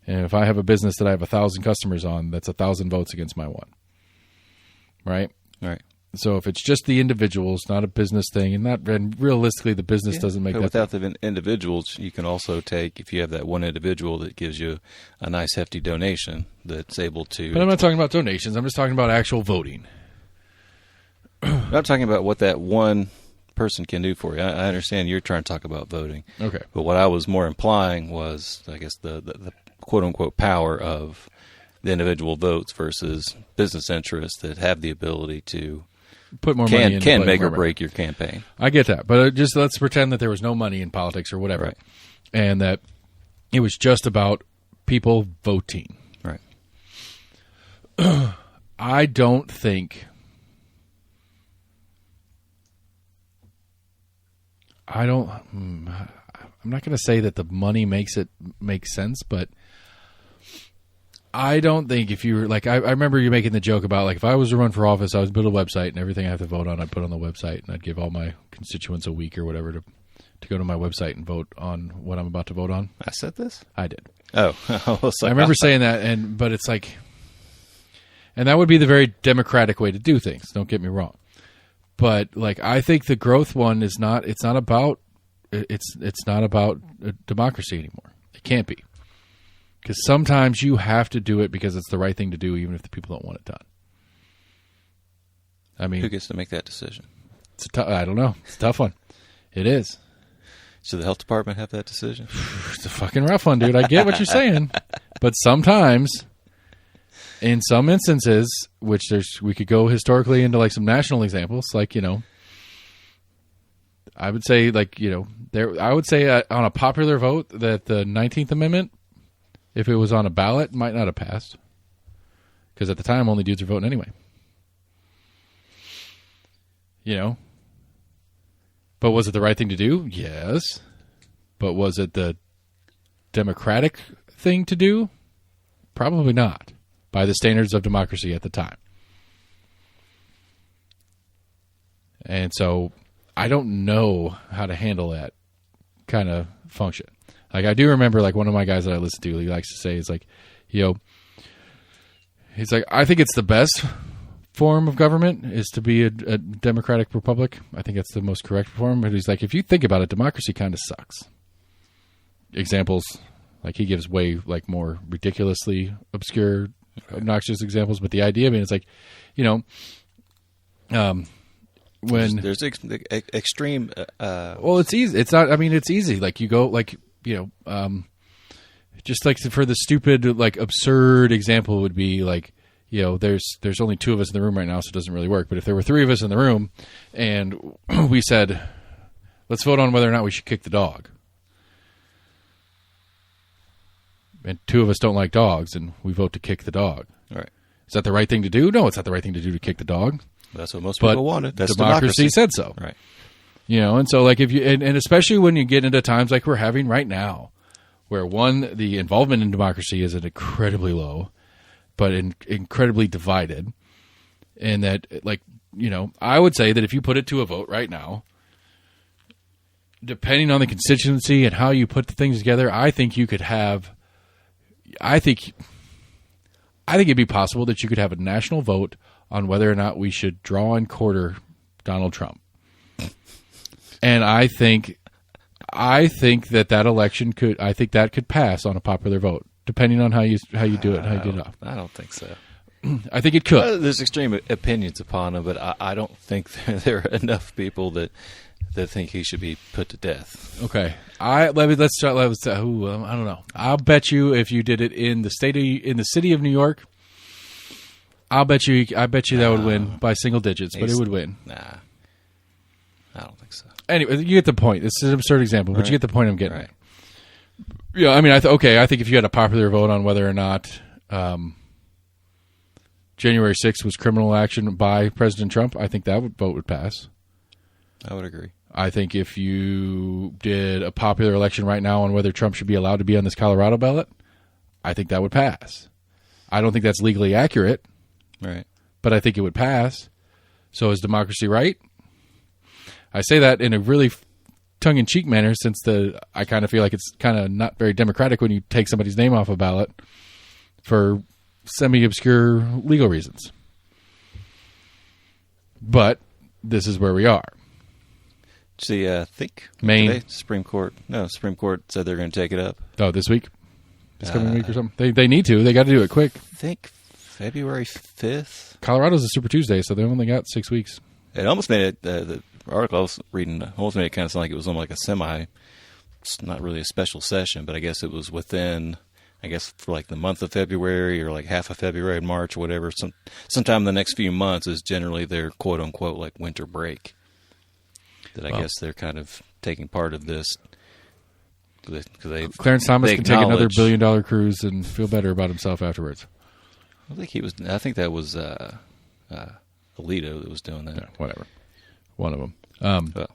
and if I have a business that I have 1,000 customers on, that's 1,000 votes against my one, right? Right. So if it's just the individuals, not a business thing, and realistically, the business doesn't make but that. Without the individuals, you can also take, if you have that one individual that gives you a nice hefty donation that's able to. But I'm not talking about donations. I'm just talking about actual voting. I'm not talking about what that one person can do for you. I understand you're trying to talk about voting. Okay. But what I was more implying was, I guess, the quote unquote power of the individual votes versus business interests that have the ability to put more money in, can make or break your campaign. I get that, but just let's pretend that there was no money in politics or whatever, right, and that it was just about people voting. Right. I don't think. I'm not going to say that the money makes it make sense, but I don't think if you were like, I remember you making the joke about like, if I was to run for office, I would build a website and everything I have to vote on, I'd put on the website, and I'd give all my constituents a week or whatever to go to my website and vote on what I'm about to vote on. I said this? I did. Oh, I remember saying that, but it's like, and that would be the very democratic way to do things. Don't get me wrong, but like, I think the growth one is not. It's not about democracy anymore. It can't be. Because sometimes you have to do it because it's the right thing to do, even if the people don't want it done. I mean, who gets to make that decision? I don't know. It's a tough one. It is. Should the health department have that decision? It's a fucking rough one, dude. I get what you're saying. But sometimes, in some instances, which we could go historically into like some national examples, like, I would say I would say on a popular vote that the 19th Amendment, if it was on a ballot, might not have passed. Because at the time, only dudes were voting anyway. But was it the right thing to do? Yes. But was it the democratic thing to do? Probably not, by the standards of democracy at the time. And so I don't know how to handle that kind of function. Like, I do remember, like, one of my guys that I listen to, he likes to say, is like, he's like, I think it's the best form of government is to be a democratic republic. I think that's the most correct form. But he's like, if you think about it, democracy kind of sucks. Examples, like, he gives way like more ridiculously obscure, obnoxious examples. But the idea of it is like, when there's extreme. Well, it's easy. It's not. I mean, it's easy. Like, you go like just like for the stupid, like, absurd example would be like, there's only two of us in the room right now, so it doesn't really work. But if there were three of us in the room and we said, let's vote on whether or not we should kick the dog. And two of us don't like dogs, and we vote to kick the dog. Right. Is that the right thing to do? No, it's not the right thing to do to kick the dog. That's what most people wanted. That's democracy said so. Right. And so, like, if you, and especially when you get into times like we're having right now, where the involvement in democracy is at incredibly low, but incredibly divided. And that, like, I would say that if you put it to a vote right now, depending on the constituency and how you put the things together, I think you could have, I think it'd be possible that you could have a national vote on whether or not we should draw and quarter Donald Trump. And I think that election could pass on a popular vote, depending on how you do it, how you get it off. I don't think so. I think it could. There's extreme opinions upon him, but I don't think there are enough people that think he should be put to death. Okay, let's start. I don't know. I'll bet you if you did it in the city of New York, I bet you that would win by single digits, but it would win. Nah, I don't think so. Anyway, you get the point. This is an absurd example, but you get the point I'm getting. Right. Yeah, I mean, I think if you had a popular vote on whether or not January 6th was criminal action by President Trump, I think that vote would pass. I would agree. I think if you did a popular election right now on whether Trump should be allowed to be on this Colorado ballot, I think that would pass. I don't think that's legally accurate, right? But I think it would pass. So is democracy right? I say that in a really tongue-in-cheek manner, since I kind of feel like it's kind of not very democratic when you take somebody's name off a ballot for semi-obscure legal reasons. But this is where we are. See, I think Maine today, Supreme Court said they're going to take it up. Oh, this week? This coming week or something? They need to. They got to do it quick. I think February 5th. Colorado's a Super Tuesday, so they only got 6 weeks. It almost made it, the article I was reading almost made it kind of sound like it was almost like it's not really a special session, but I guess it was within, for like the month of February or like half of February and March or whatever. Sometime in the next few months is generally their quote unquote like winter break. That I guess they're kind of taking part of this. Clarence Thomas can take another $1 billion cruise and feel better about himself afterwards. I think that was Alito that was doing that. Yeah, whatever. One of them. Well,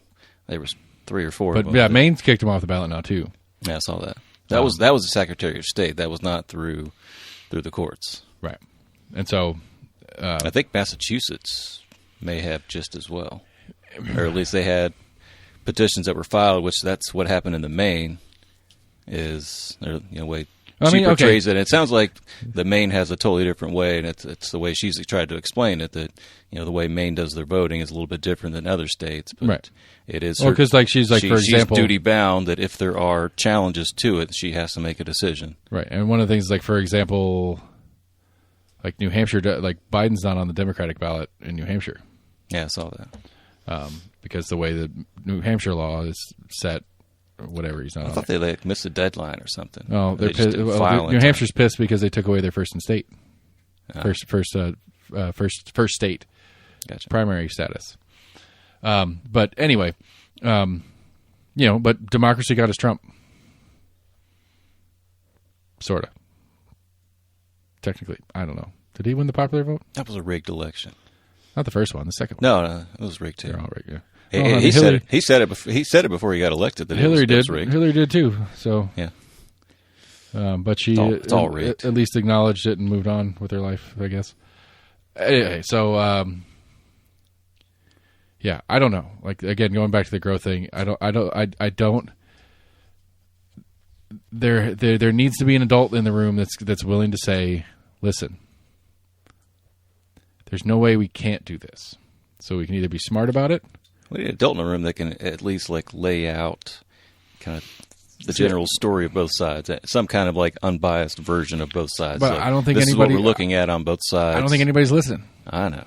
there was 3 or 4 but of them. Yeah, Maine's kicked him off the ballot now too. Yeah, I saw that. That was the Secretary of State. That was not through the courts. Right. And so I think Massachusetts may have just as well. Or at least they had petitions that were filed, which that's what happened in the Maine is way she portrays it. It sounds like the Maine has a totally different way, and it's the way she's tried to explain it, that the way Maine does their voting is a little bit different than other states. But right. It is because she's for example, duty bound that if there are challenges to it, she has to make a decision. Right. And one of the things, like for example, like New Hampshire, like Biden's not on the Democratic ballot in New Hampshire. Yeah, I saw that. Because the way the New Hampshire law is set, whatever. He's not. I on thought there. they missed a deadline or something. Oh, They they're just pissed. didn't Well, file in New time. Hampshire's pissed because they took away their first in state, Ah. first state Gotcha. primary status. But anyway, but democracy got us Trump, sort of. Technically, I don't know. Did he win the popular vote? That was a rigged election. Not the first one, the second one. No, it was rigged too. They're all rigged. Yeah. He, Well, I mean, he said Hillary, it. He said it. He said it before he got elected. That Hillary it was did. rigged. Hillary did too. So, Yeah. but she It's all rigged. at least acknowledged it and moved on with her life, I guess. Anyway, so yeah, I don't know. Like again, going back to the growth thing, I don't. There needs to be an adult in the room that's willing to say, listen, there's no way we can't do this. So we can either be smart about it. We need an adult in the room that can at least like lay out kind of the general story of both sides, some kind of like unbiased version of both sides. But Like, I don't think this anybody- is what we're looking at on both sides. I don't think anybody's listening, I know.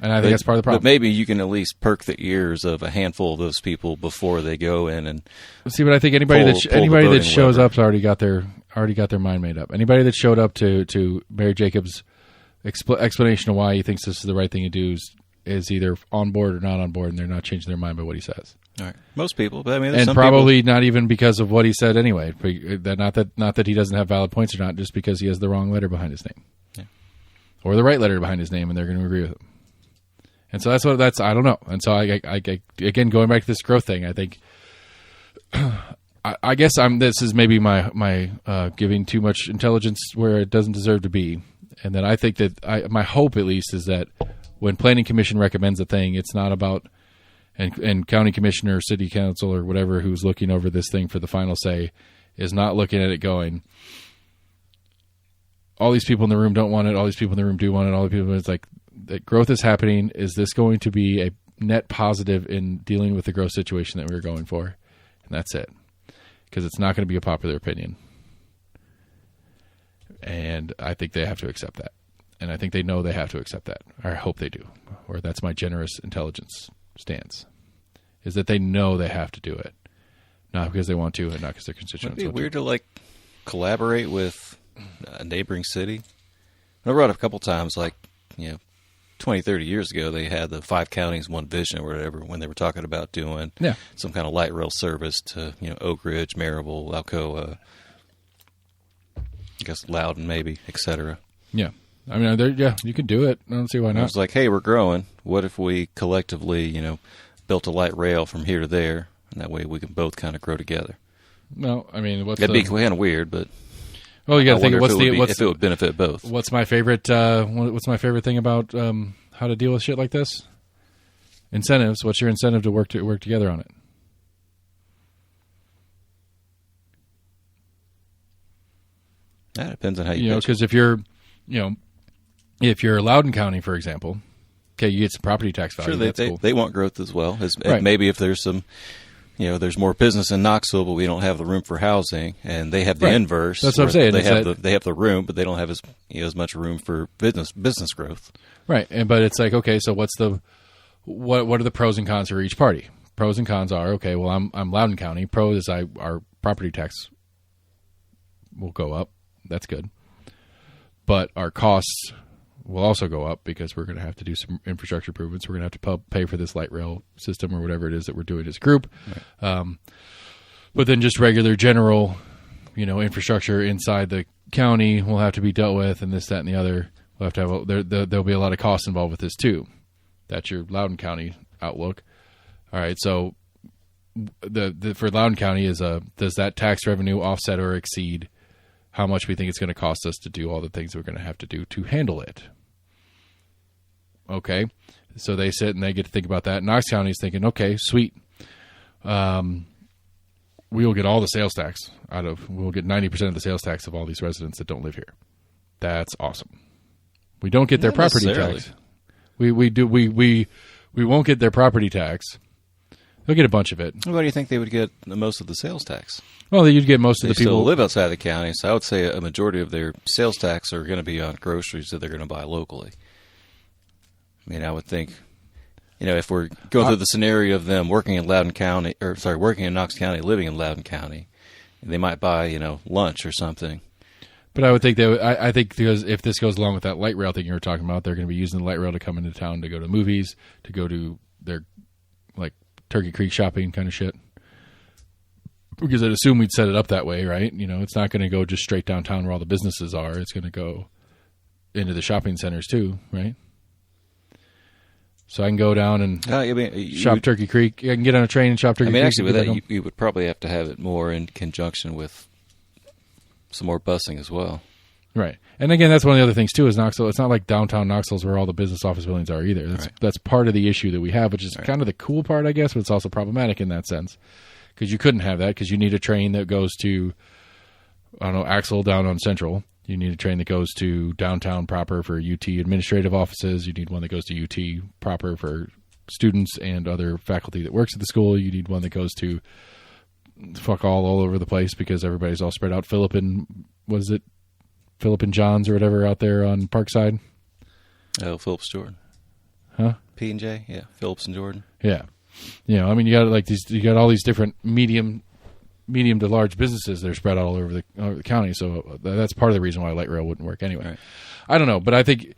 and I think that's part of the But problem. maybe you can at least perk the ears of a handful of those people before they go in and See, but I think anybody pull that anybody the that voting shows lever. up's already got their mind made up. Anybody that showed up to Mary Jacobs' explanation of why he thinks this is the right thing to do is either on board or not on board, and they're not changing their mind by what he says. all right. Most people, but I mean, there's And some probably not even because of what he said anyway. Not that he doesn't have valid points or not, just because he has the wrong letter behind his name, Yeah. or the right letter behind his name, and they're going to agree with him. And so that's I don't know. And so I again going back to this growth thing, I think I guess this is maybe my giving too much intelligence where it doesn't deserve to be, and that I think that my hope at least is that when planning commission recommends a thing, it's not about and county commissioner or city council or whatever who's looking over this thing for the final say is not looking at it going, all these people in the room don't want it, all these people in the room do want it, all the people, it's like that growth is happening. Is this going to be a net positive in dealing with the growth situation that we were going for? And that's it. Because it's not going to be a popular opinion. And I think they have to accept that. And I think they know they have to accept that. Or I hope they do. Or that's my generous intelligence stance. Is that they know they have to do it. Not because they want to and not because their constituents Would it want be weird to like collaborate with a neighboring city? I wrote a couple times, like, 20, 30 years ago, they had the 5 counties, 1 vision or whatever when they were talking about doing Yeah. some kind of light rail service to, Oak Ridge, Maryville, Alcoa, I guess Loudon maybe, etc. Yeah. I mean, you can do it. I don't see why And I not. was like, hey, we're growing. What if we collectively, built a light rail from here to there, and that way we can both kind of grow together? No, I mean, It'd be kind of weird, but well, you got I to think wonder of if it would benefit both. what's my favorite thing about how to deal with shit like this? Incentives. What's your incentive to work together on it? That depends on how You know, pitch it. because if you're Loudoun County, for example, okay, you get some property tax value. Sure, That's cool. they want growth as well. Right. Maybe if there's some, there's more business in Knoxville, but we don't have the room for housing, and they have the Right. inverse. That's what I'm where saying, They is have that- they have the room, but they don't have as much room for business growth. Right, but it's like, okay, so what are the pros and cons for each party? Pros and cons are, okay, well, I'm Loudoun County. Pros is our property tax will go up. That's good. But our costs will also go up because we're going to have to do some infrastructure improvements. We're going to have to pay for this light rail system or whatever it is that we're doing as a group. Right. But then just regular general, infrastructure inside the county will have to be dealt with, and this, that, and the other. We'll have to have there'll be a lot of costs involved with this too. That's your Loudoun County outlook. All right, so the for Loudoun County does that tax revenue offset or exceed how much we think it's going to cost us to do all the things we're going to have to do to handle it? Okay, so they sit and they get to think about that. Knox County is thinking, okay, sweet. We will get all the sales tax we'll get 90% of the sales tax of all these residents that don't live here. That's awesome. We don't get their Not property necessarily. tax. We won't get their property tax. They'll get a bunch of it. What do you think they would get the most of the sales tax? Well, you'd get most of They the people still live outside the county, so I would say a majority of their sales tax are going to be on groceries that they're going to buy locally. I mean, I would think, if we're going through the scenario of them working in Loudoun County, working in Knox County, living in Loudoun County, they might buy, lunch or something. But I would think I think because if this goes along with that light rail thing you were talking about, they're going to be using the light rail to come into town to go to movies, to go to their like Turkey Creek shopping kind of shit. Because I'd assume we'd set it up that way, right? It's not going to go just straight downtown where all the businesses are. It's going to go into the shopping centers too, right? So I can go down and shop Turkey Creek. I can get on a train and shop Turkey Creek. Actually, with that, you would probably have to have it more in conjunction with some more busing as well. Right. And again, that's one of the other things too is Knoxville. It's not like downtown Knoxville's where all the business office buildings are either. That's part of the issue that we have, which is kind of the cool part, I guess, but it's also problematic in that sense. Because you couldn't have that because you need a train that goes to, Axel down on Central. You need a train that goes to downtown proper for UT administrative offices. You need one that goes to UT proper for students and other faculty that works at the school. You need one that goes to all over the place because everybody's all spread out. Philip and John's or whatever out there on Parkside. Oh, Phillips Jordan. Huh? P&J, yeah. Phillips and Jordan. Yeah. You got all these different medium to large businesses that are spread all over the county. So that's part of the reason why light rail wouldn't work anyway. Right. I don't know, but I think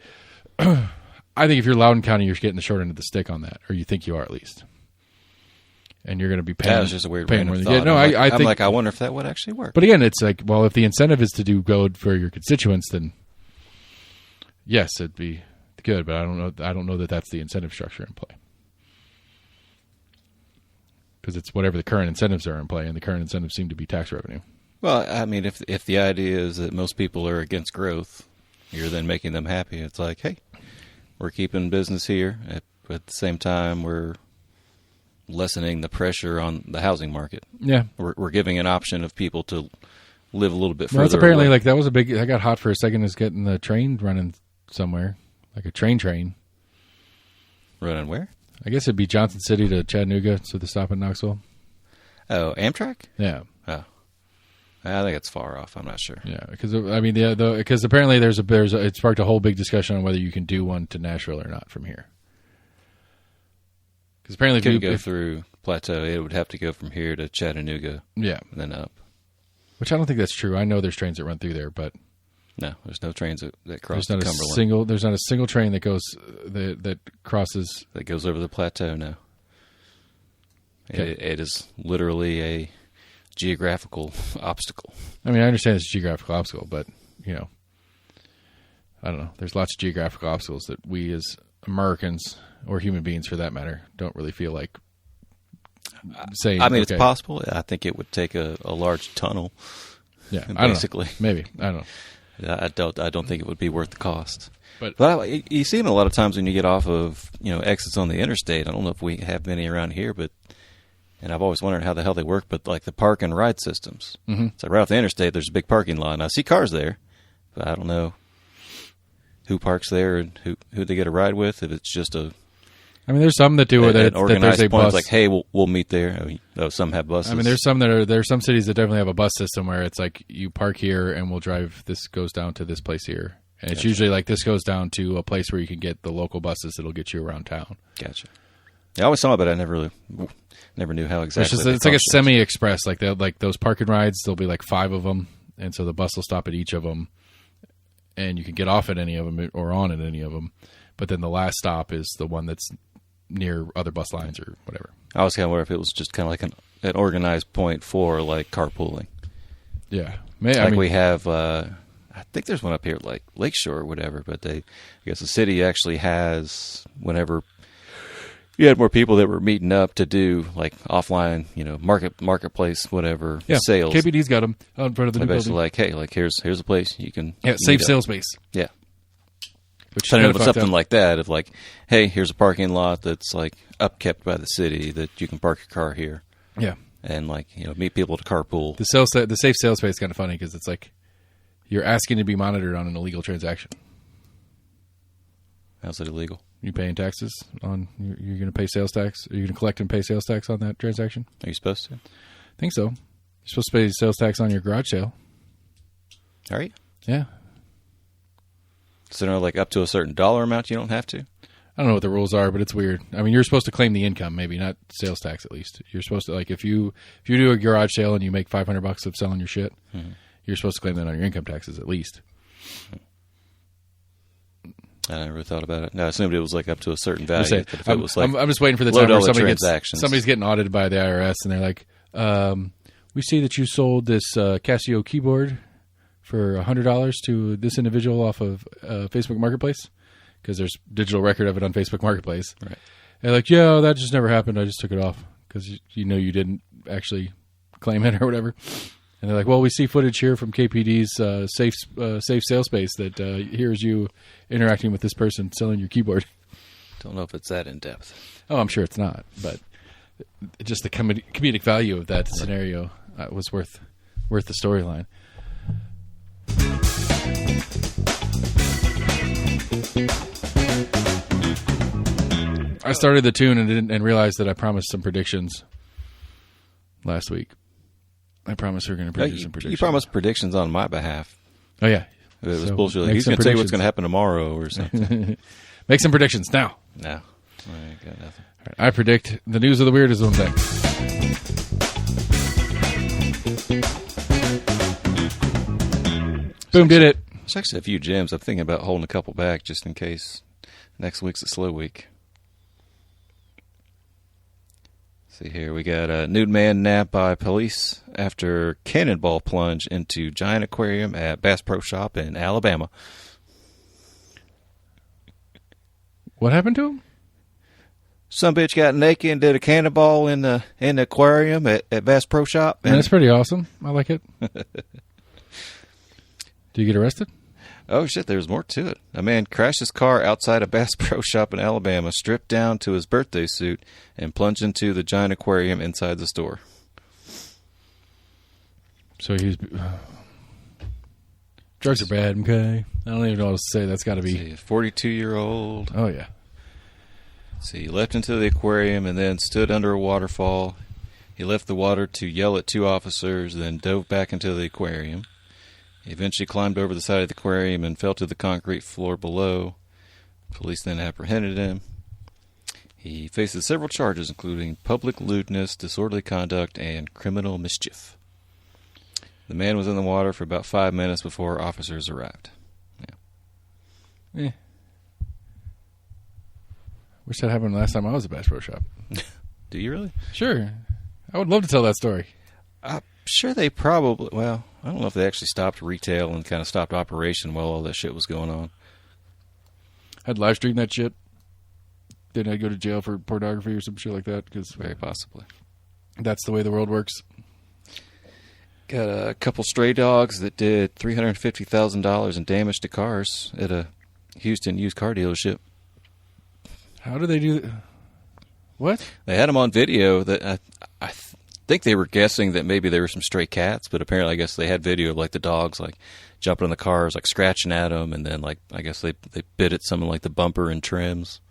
if you're Loudoun County, you're getting the short end of the stick on that, or you think you are at least. And you're going to be paying. That was just a weird paying random more than, thought. I think, I wonder if that would actually work. But again, it's like, well, if the incentive is to do good for your constituents, then yes, it'd be good. But I don't know that that's the incentive structure in play. Because it's whatever the current incentives are in play, and the current incentives seem to be tax revenue. Well, I mean, if the idea is that most people are against growth, you're then making them happy. It's like, hey, we're keeping business here. At the same time, we're lessening the pressure on the housing market. Yeah. We're giving an option of people to live a little bit further Well, that's apparently away. like that was a big. I got hot for a second is getting the train running somewhere, like a train. Running where? I guess it'd be Johnson City to Chattanooga, so the stop in Knoxville. Oh, Amtrak? Yeah. Oh, I think it's far off. I'm not sure. Yeah, because I mean, because apparently it sparked a whole big discussion on whether you can do one to Nashville or not from here. Because apparently, It couldn't go through Plateau. It would have to go from here to Chattanooga. Yeah, and then up. Which I don't think that's true. I know there's trains that run through there, but no, there's no trains that cross the Cumberland. There's not a single train that goes that crosses that goes over the plateau. No, okay. It is literally a geographical obstacle. I mean, I understand it's a geographical obstacle, but I don't know. There's lots of geographical obstacles that we as Americans or human beings, for that matter, don't really feel like saying. I mean, it's possible. I think it would take a large tunnel. Yeah, basically, I don't know. Maybe I don't know. I don't think it would be worth the cost. But you see them a lot of times when you get off of exits on the interstate. I don't know if we have many around here, and I've always wondered how the hell they work. But like the park and ride systems, it's like right off the interstate. There's a big parking lot, and I see cars there, but I don't know who parks there and who they get a ride with. If it's just I mean, there's some that do it. That there's a bus. Like, hey, we'll meet there. Some have buses. I mean, there's some cities that definitely have a bus system where it's like you park here and we'll drive. This goes down to this place here, and it's usually like this goes down to a place where you can get the local buses that'll get you around town. Gotcha. I always saw it, but I never knew how exactly. It's like a semi-express. Like those parking rides. There'll be like 5 of them, and so the bus will stop at each of them, and you can get off at any of them or on at any of them. But then the last stop is the one that's near other bus lines or whatever. I was kind of wondering if it was just kind of like an organized point for like carpooling. Yeah, we have. I think there's one up here at like Lakeshore or whatever. But I guess the city actually has whenever you had more people that were meeting up to do like offline, marketplace, whatever sales. KPD's got them out in front of the new building. Like, hey, like here's a place you can safe sales space. Yeah. Which I don't know, something like that of like, hey, here's a parking lot that's like upkept by the city that you can park your car here. Yeah, and like meet people to carpool. The safe sales space is kind of funny because it's like you're asking to be monitored on an illegal transaction. How's it illegal? You paying taxes on? You're going to pay sales tax? Are you going to collect and pay sales tax on that transaction? Are you supposed to? I think so. You're supposed to pay sales tax on your garage sale. Are you? Yeah. So, like up to a certain dollar amount, you don't have to? I don't know what the rules are, but it's weird. I mean, you're supposed to claim the income, maybe not sales tax. At least you're supposed to, like, if you do a garage sale and you make $500 of selling your shit, you're supposed to claim that on your income taxes at least. I never thought about it. No, I assumed it was like up to a certain value. I'm just waiting for the time where somebody's getting audited by the IRS, and they're like, "We see that you sold this Casio keyboard for $100 to this individual off of Facebook Marketplace," because there's digital record of it on Facebook Marketplace. Right. They're like, "Yeah, that just never happened. I just took it off because you know you didn't actually claim it or whatever." And they're like, "Well, we see footage here from KPD's safe sale space that here's you interacting with this person selling your keyboard." Don't know if it's that in depth. Oh, I'm sure it's not, but just the comedic value of that scenario was worth the storyline. I started the tune and realized that I promised some predictions last week. I promised we were going to produce some predictions. You promised predictions on my behalf. Oh, yeah. It was bullshit. He's going to tell you what's going to happen tomorrow or something. Make some predictions now. No. I ain't got nothing. All right, I predict the news of the weird is one day. Boom, did it. There's actually a few gems. I'm thinking about holding a couple back just in case next week's a slow week. See here, we got a nude man nabbed by police after cannonball plunge into giant aquarium at Bass Pro Shop in Alabama. What happened to him? Some bitch got naked and did a cannonball in the aquarium at Bass Pro Shop. And that's pretty awesome. I like it. Do you get arrested? Oh, shit, there's more to it. A man crashed his car outside a Bass Pro Shop in Alabama, stripped down to his birthday suit, and plunged into the giant aquarium inside the store. So he's... drugs are bad, okay? I don't even know what to say. That's got to be... 42-year-old. Oh, yeah. So he leapt into the aquarium and then stood under a waterfall. He left the water to yell at two officers, then dove back into the aquarium. He eventually climbed over the side of the aquarium and fell to the concrete floor below. Police then apprehended him. He faces several charges, including public lewdness, disorderly conduct, and criminal mischief. The man was in the water for about 5 minutes before officers arrived. Yeah. Wish that happened last time I was at Bass Pro Shop. Do you really? Sure. I would love to tell that story. I'm sure they probably... Well, I don't know if they actually stopped retail and kind of stopped operation while all that shit was going on. I'd live stream that shit. Then I'd go to jail for pornography or some shit like that. Cause Very possibly. That's the way the world works. Got a couple stray dogs that did $350,000 in damage to cars at a Houston used car dealership. How do they do that? What? They had them on video that I think they were guessing that maybe there were some stray cats, but apparently I guess they had video of like the dogs like jumping on the cars, like scratching at them, and then like I guess they bit at something like the bumper and trims.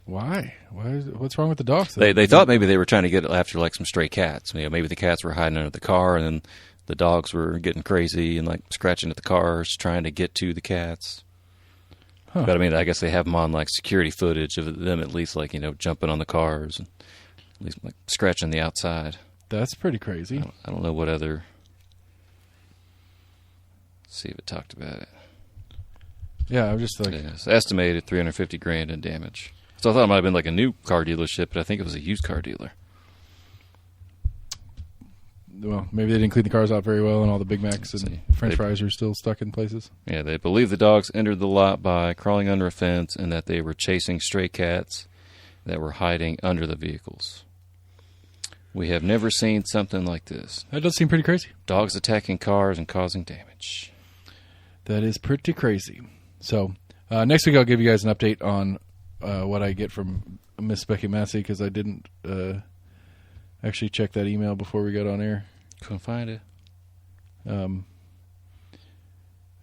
Why? What's wrong with the dogs? They thought maybe they were trying to get after like some stray cats. You know, maybe the cats were hiding under the car, and then the dogs were getting crazy and like scratching at the cars, trying to get to the cats. Huh. But I mean, I guess they have them on like security footage of them at least like, you know, jumping on the cars and at least like scratching the outside. That's pretty crazy. I don't know what other. Let's see if it talked about it. Yeah, I'm just like. Yeah, it's estimated $350,000 in damage. So I thought it might have been like a new car dealership, but I think it was a used car dealer. Well, maybe they didn't clean the cars out very well, and all the Big Macs and French fries are still stuck in places. Yeah, they believe the dogs entered the lot by crawling under a fence and that they were chasing stray cats that were hiding under the vehicles. We have never seen something like this. That does seem pretty crazy. Dogs attacking cars and causing damage. That is pretty crazy. So, next week I'll give you guys an update on what I get from Miss Becky Massey, because I didn't actually check that email before we got on air. Couldn't find it. And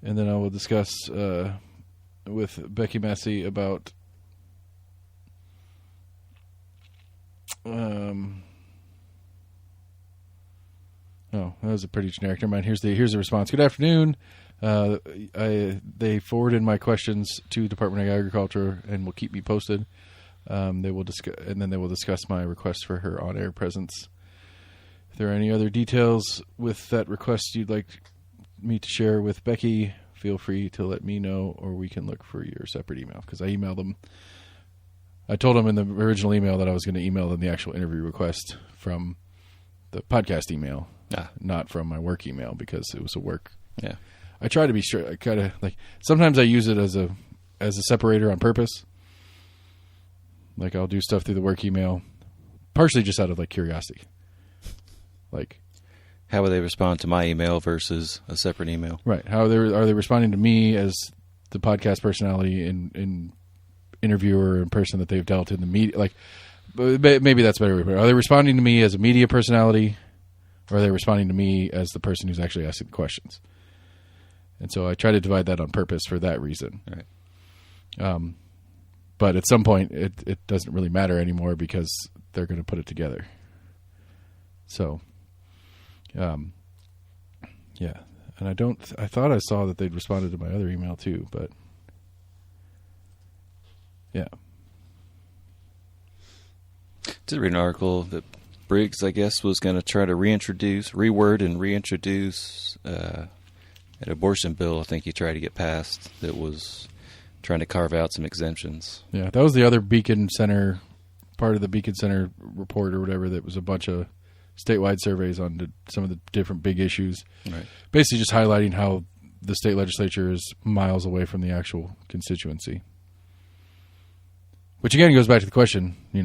then I will discuss with Becky Massey about Oh, that was a pretty generic. Never mind. Here's the response. Good afternoon. They forwarded my questions to Department of Agriculture and will keep me posted. They will discuss my request for her on-air presence. If there are any other details with that request you'd like me to share with Becky, feel free to let me know, or we can look for your separate email, because I emailed them. I told them in the original email that I was going to email them the actual interview request from the podcast email, not from my work email, because it was a work. Yeah. I try to be sure. I kind of sometimes I use it as a separator on purpose. Like, I'll do stuff through the work email, partially just out of curiosity. Like, how would they respond to my email versus a separate email? Right. How are they responding to me as the podcast personality and interviewer and person that they've dealt in the media? Like, maybe that's better. Are they responding to me as a media personality, or are they responding to me as the person who's actually asking the questions? And so I try to divide that on purpose for that reason. Right. But at some point, it doesn't really matter anymore because they're going to put it together. So, yeah. And I thought I saw that they'd responded to my other email too, but yeah. Did read an article that Briggs, I guess, was going to try to reword and reintroduce an abortion bill. I think he tried to get passed that was trying to carve out some exemptions. Yeah, that was the other Beacon Center, part of the Beacon Center report or whatever, that was a bunch of statewide surveys on some of the different big issues. Right. Basically just highlighting how the state legislature is miles away from the actual constituency. Which again goes back to the question, I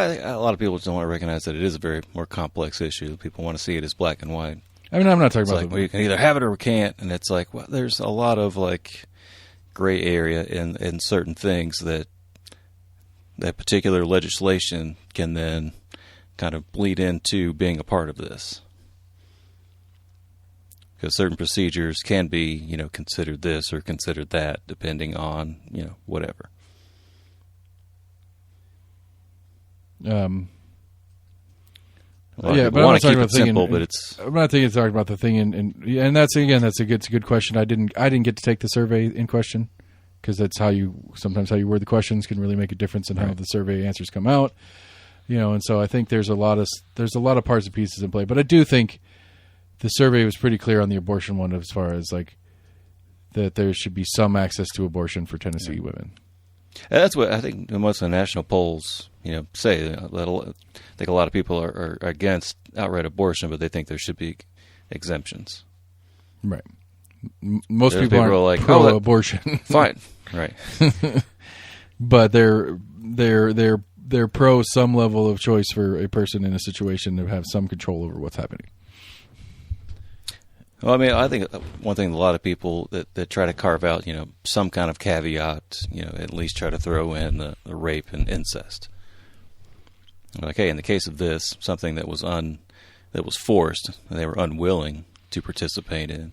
think a lot of people don't want to recognize that it is a very more complex issue. People want to see it as black and white. I mean, I'm not talking about we can either have it or we can't, and it's like, well, there's a lot of gray area in certain things that particular legislation can then kind of bleed into being a part of this. Because certain procedures can be, considered this or considered that, depending on, whatever. Yeah, but I'm not talking about simple, but it's. I'm not thinking talking about the thing, and that's a good question. I didn't get to take the survey in question, because that's sometimes how you word the questions can really make a difference in how the survey answers come out. And so I think there's a lot of parts and pieces in play, but I do think the survey was pretty clear on the abortion one, as far as that there should be some access to abortion for Tennessee women. That's what I think most of the national polls, say. I think a lot of people are against outright abortion, but they think there should be exemptions. Right. Most people aren't like pro-abortion. Fine. Right. But they're pro some level of choice for a person in a situation to have some control over what's happening. Well, I mean, I think one thing a lot of people that try to carve out, some kind of caveat, at least try to throw in the rape and incest. Like, hey, in the case of this, something that was forced, and they were unwilling to participate in.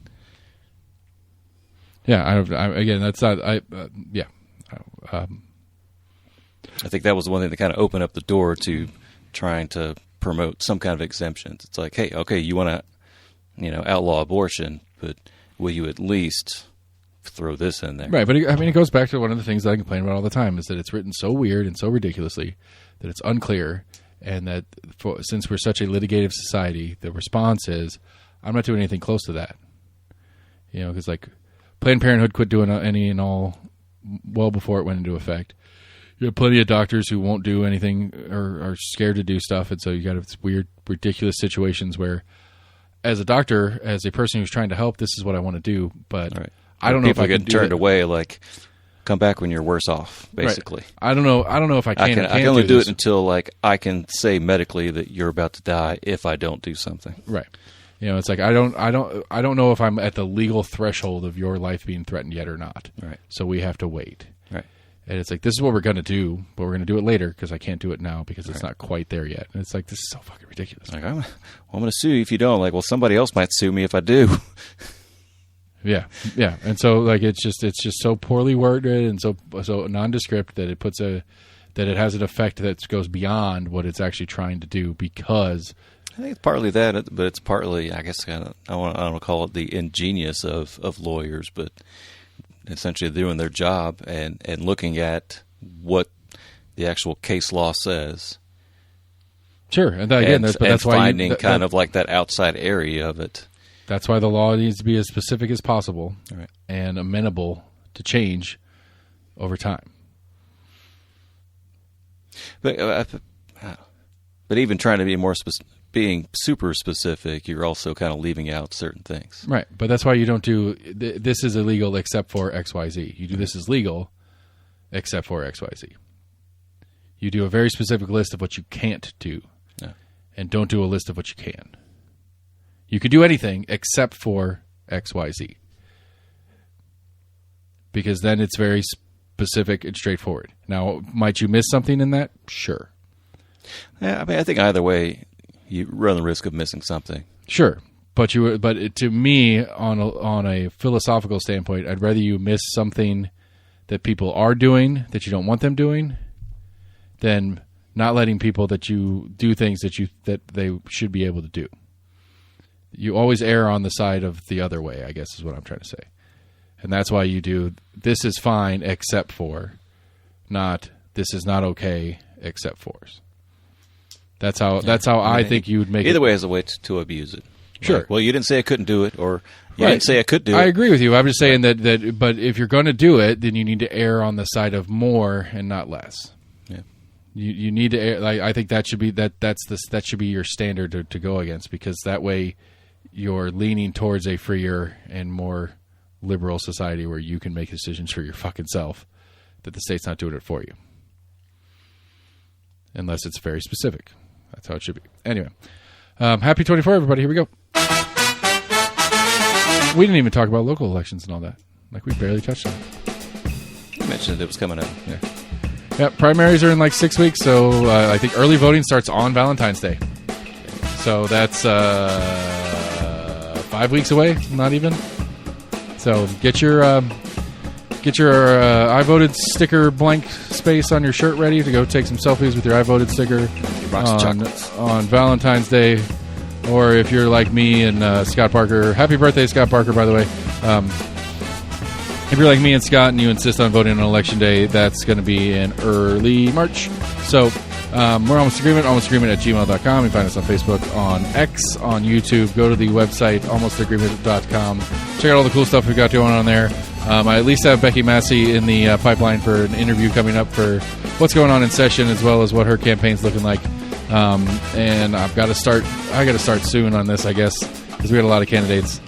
Yeah, again, that's not. Yeah. I think that was the one thing that kind of opened up the door to trying to promote some kind of exemptions. It's like, hey, okay, you want to, outlaw abortion, but will you at least throw this in there? Right, but it goes back to one of the things that I complain about all the time, is that it's written so weird and so ridiculously that it's unclear, and that since we're such a litigative society, the response is, I'm not doing anything close to that. Because Planned Parenthood quit doing any and all well before it went into effect. You have plenty of doctors who won't do anything or are scared to do stuff, and so you got this weird, ridiculous situations where, as a doctor, as a person who's trying to help, this is what I want to do, but I don't know if I can get turned away. Come back when you're worse off, basically. Right. I don't know if I can. I can only do it until I can say medically that you're about to die if I don't do something. Right. It's I don't know if I'm at the legal threshold of your life being threatened yet or not. Right. So we have to wait. Right. And it's this is what we're going to do, but we're going to do it later because I can't do it now because it's not quite there yet. And it's this is so fucking ridiculous. I'm going to sue you if you don't. Somebody else might sue me if I do. Yeah. And so it's just so poorly worded and so nondescript that it has an effect that goes beyond what it's actually trying to do, because I think it's partly that, but it's partly, I guess, I don't want to call it the ingenious of lawyers, but essentially doing their job and looking at what the actual case law says. Sure, and again, that's why finding kind of like that outside area of it. That's why the law needs to be as specific as possible, Right. and amenable to change over time. But even trying to be being super specific, you're also kind of leaving out certain things. Right, but that's why you don't do this is illegal except for XYZ. You do this is legal except for XYZ. You do a very specific list of what you can't do, and don't do a list of what you can. You can do anything except for XYZ, because then it's very specific and straightforward. Now, might you miss something in that? Sure. Yeah, I mean, I think either way, you run the risk of missing something. Sure, but to me, on a philosophical standpoint, I'd rather you miss something that people are doing that you don't want them doing, than not letting people that you do things that they should be able to do. You always err on the side of the other way, I guess is what I'm trying to say. And that's why you do this is fine except for, not this is not okay except for. That's how I think you would make it. Either way is a way to abuse it. Sure. Like, well, you didn't say I couldn't do it, or you didn't say I could do it. I agree with you. I'm just saying that but if you're going to do it, then you need to err on the side of more and not less. Yeah. You need to err, I think that should be that should be your standard to go against, because that way you're leaning towards a freer and more liberal society where you can make decisions for your fucking self, that the state's not doing it for you. Unless it's very specific. That's how it should be. Anyway, happy 24, everybody. Here we go. We didn't even talk about local elections and all that. Like, we barely touched on it. You mentioned it was coming up. Yeah. Yeah, primaries are in like 6 weeks, so I think early voting starts on Valentine's Day. So that's 5 weeks away, not even. So get your I voted sticker blank space on your shirt ready to go take some selfies with your I voted sticker on Valentine's Day. Or if you're like me and Scott Parker, happy birthday, Scott Parker, by the way. If you're like me and Scott and you insist on voting on Election Day, that's going to be in early March. So we're Almost Agreement, almostagreement@gmail.com. You can find us on Facebook, on X, on YouTube. Go to the website, almostagreement.com. Check out all the cool stuff we've got going on there. I at least have Becky Massey in the pipeline for an interview coming up for what's going on in session, as well as what her campaign's looking like. And I got to start soon on this, I guess, because we had a lot of candidates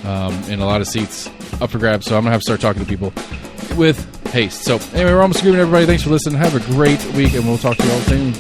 and a lot of seats up for grabs. So I'm going to have to start talking to people with haste. So anyway, we're Almost Agreement, everybody. Thanks for listening. Have a great week, and we'll talk to you all soon.